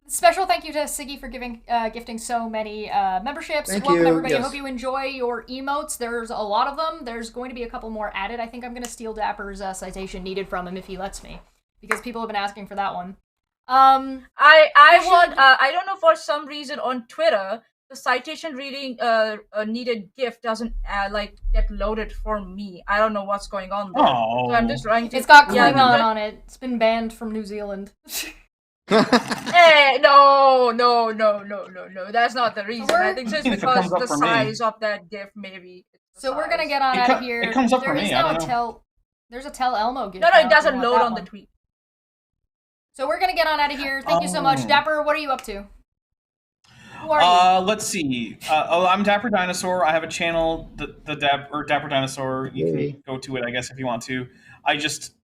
Special thank you to Siggy for gifting so many memberships. Thank Welcome you, everybody. I yes. hope you enjoy your emotes. There's a lot of them. There's going to be a couple more added. I think I'm going to steal Dapper's citation needed from him if he lets me, because people have been asking for that one. I don't know, for some reason on Twitter the citation reading needed GIF doesn't get loaded for me. I don't know what's going on there. Oh. So I'm just trying to. It's got Yeah, Klingon on it. It's been banned from New Zealand. Hey, no. That's not the reason. I think just If it because comes up the for me. size of that GIF, maybe. It's the So we're gonna size. get on out of here. It comes up for There is me, I now don't know. There's a Tell Elmo gift. No, now it if you doesn't want load that on the one. tweet. So we're gonna get on out of here. Thank you so much, Oh. Dapper. What are you up to? Who are you? Let's see. I'm Dapper Dinosaur. I have a channel, Dapper Dinosaur. You Yay. can go to it, I guess, if you want to. I just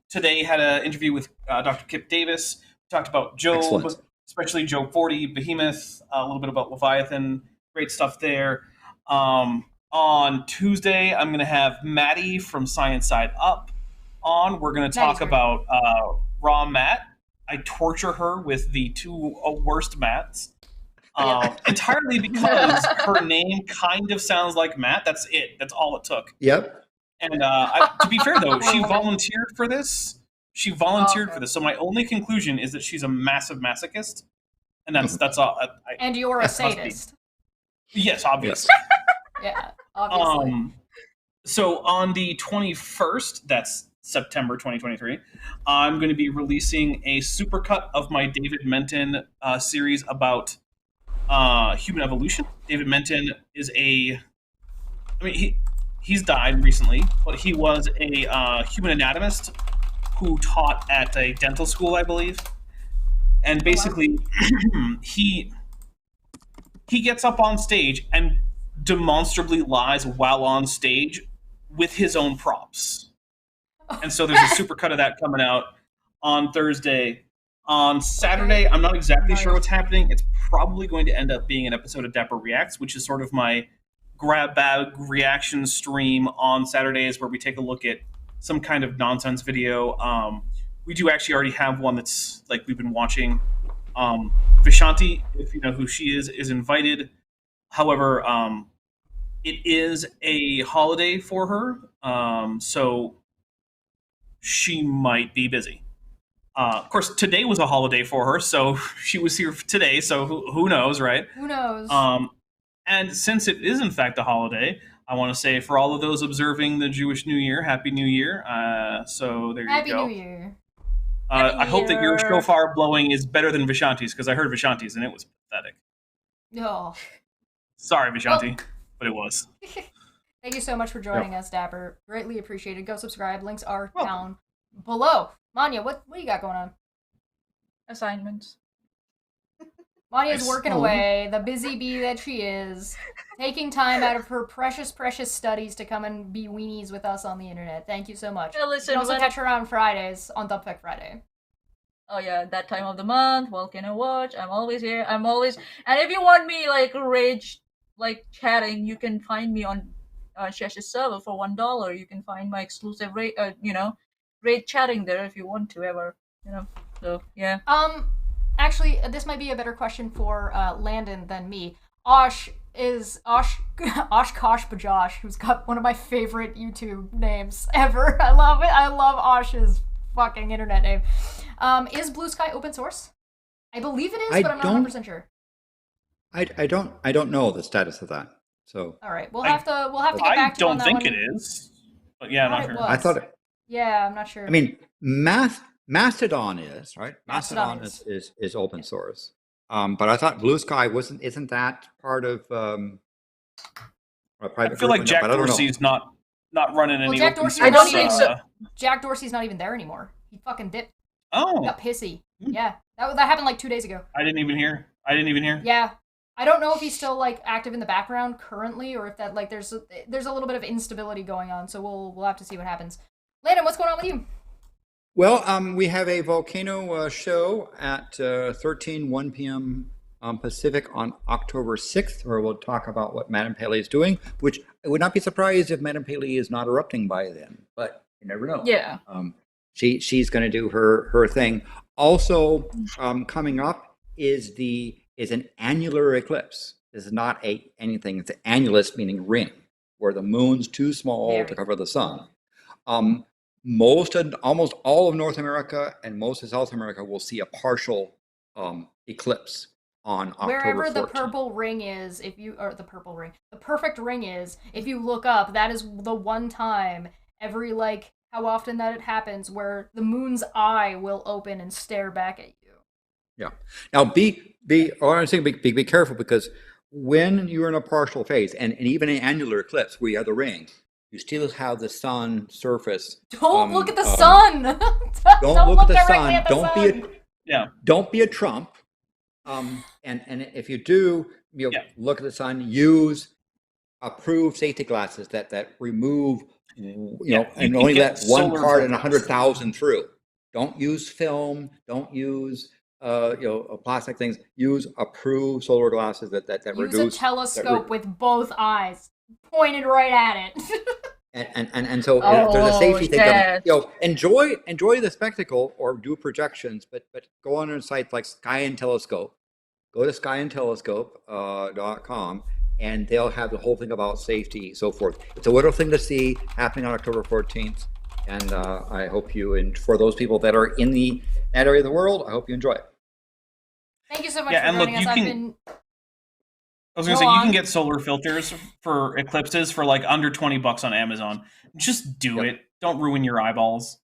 today had an interview with Dr. Kip Davis. We talked about Job, Excellent. especially Job 40, Behemoth, a little bit about Leviathan. Great stuff there. On Tuesday, I'm going to have Maddie from Science Side Up on. We're going to talk Maddie's great. about Raw Matt. I torture her with the two worst Matts. Entirely because her name kind of sounds like Matt. That's it. That's all it took. Yep. And to be fair, though, she volunteered for this. Okay. For this. So my only conclusion is that she's a massive masochist, and that's all. And you're a must be. sadist. Yes, obviously. Yeah, obviously. So on the 21st, that's September 2023, I'm going to be releasing a supercut of my David Menton series about human evolution. David Menton is he's died recently, but he was a human anatomist who taught at a dental school, I believe. And basically, he gets up on stage and demonstrably lies while on stage with his own props. And so there's a supercut of that coming out on Thursday. On Saturday, I'm not exactly sure what's happening. It's probably going to end up being an episode of Dapper Reacts, which is sort of my grab bag reaction stream on Saturdays where we take a look at some kind of nonsense video. We do actually already have one that's like we've been watching. Vishanti, if you know who she is invited. However, it is a holiday for her, so she might be busy. Of course, today was a holiday for her, so she was here today, so who knows, right? Who knows? And since it is, in fact, a holiday, I want to say for all of those observing the Jewish New Year, Happy New Year. So there Happy you go. New Year. I hope that your shofar blowing is better than Vishanti's, because I heard Vishanti's and it was pathetic. Oh. Sorry, Vishanti, but it was. Thank you so much for joining us, Dapper. Greatly appreciated. Go subscribe. Links are Welcome. down below. Maanyaa, what you got going on? Assignments. Maanya's Nice. working away, the busy bee that she is, taking time out of her precious, precious studies to come and be weenies with us on the internet. Thank you so much. Yeah, listen, you can also when- catch her on Fridays on Dubfec Friday. Oh yeah, that time of the month, Vulcan and Watch. I'm always here. I'm always, and if you want me rage, chatting, you can find me on Chesh's server for $1. You can find my exclusive raid chatting there if you want to ever, So yeah. Actually, this might be a better question for Landon than me. Osh Kosh Bajosh, who's got one of my favorite YouTube names ever. I love it. I love Osh's fucking internet name. Is Blue Sky open source? I believe it is, but I'm not 100% sure. I don't know the status of that. So All right, we'll have to get I back to you on don't that think one. it is, but yeah, I'm Thought not it sure. was. I thought it. Yeah, I'm not sure. I mean, Mastodon is right. Mastodon Mastodon is open source. But I thought Blue Sky isn't that part of a private I feel group? like No, Jack but I don't know. Dorsey's not running any Jack open Dorsey's source. I don't think so. Jack Dorsey's not even there anymore. He fucking dipped. Oh, Got pissy. Yeah, that happened like 2 days ago. I didn't even hear. Yeah, I don't know if he's still active in the background currently, or if that there's a little bit of instability going on. So we'll have to see what happens. Landon, what's going on with you? Well, we have a volcano show at 1 p.m. Pacific on October 6th, where we'll talk about what Madame Paley is doing, which I would not be surprised if Madame Paley is not erupting by then, but you never know. Yeah. She's going to do her thing. Also, coming up is an annular eclipse. This is not anything. It's an annulus, meaning ring, where the moon's too small to cover the sun. Almost all of North America and most of South America will see a partial eclipse on October 14th. Wherever the purple ring is, the perfect ring is, if you look up, that is the one time every, like, how often that it happens where the moon's eye will open and stare back at you. Yeah. Now be careful, because when you're in a partial phase, and even an annular eclipse where you have the ring, you still have the sun surface. Don't look at the sun. Don't look at the sun. At the sun. Don't be a Trump. And if you do, look at the sun. Use approved safety glasses that remove, and only let one part in 100,000 through. Don't use film. Don't use plastic things. Use approved solar glasses that reduce. Use a telescope with both eyes pointed right at it. and so there's a safety thing. Enjoy the spectacle or do projections, but go on sites like Sky and Telescope. Go to skyandtelescope.com, and they'll have the whole thing about safety, so forth. It's a wonderful thing to see happening on October 14th, and I hope you, and for those people that are in that area of the world, I hope you enjoy it. Thank you so much for joining us. I was going to say, you can get solar filters for eclipses for like under $20 on Amazon. Just do it. Don't ruin your eyeballs.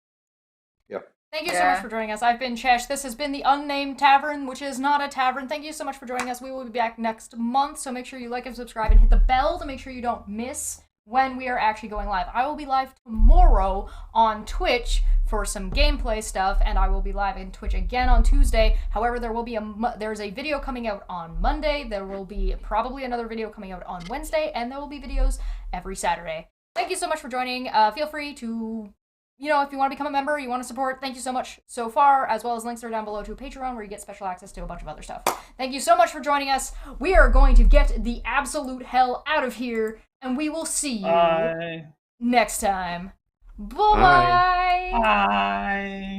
Thank you so much for joining us. I've been Chesh. This has been the Unnamed Tavern, which is not a tavern. Thank you so much for joining us. We will be back next month, so make sure you like and subscribe and hit the bell to make sure you don't miss when we are actually going live. I will be live tomorrow on Twitch for some gameplay stuff, and I will be live in Twitch again on Tuesday. However, there's a video coming out on Monday. There will be probably another video coming out on Wednesday, and there will be videos every Saturday. Thank you so much for joining. Feel free to, if you want to become a member, you want to support, thank you so much so far, as well as links are down below to Patreon, where you get special access to a bunch of other stuff. Thank you so much for joining us. We are going to get the absolute hell out of here, and we will see you next time. Bye. Bye.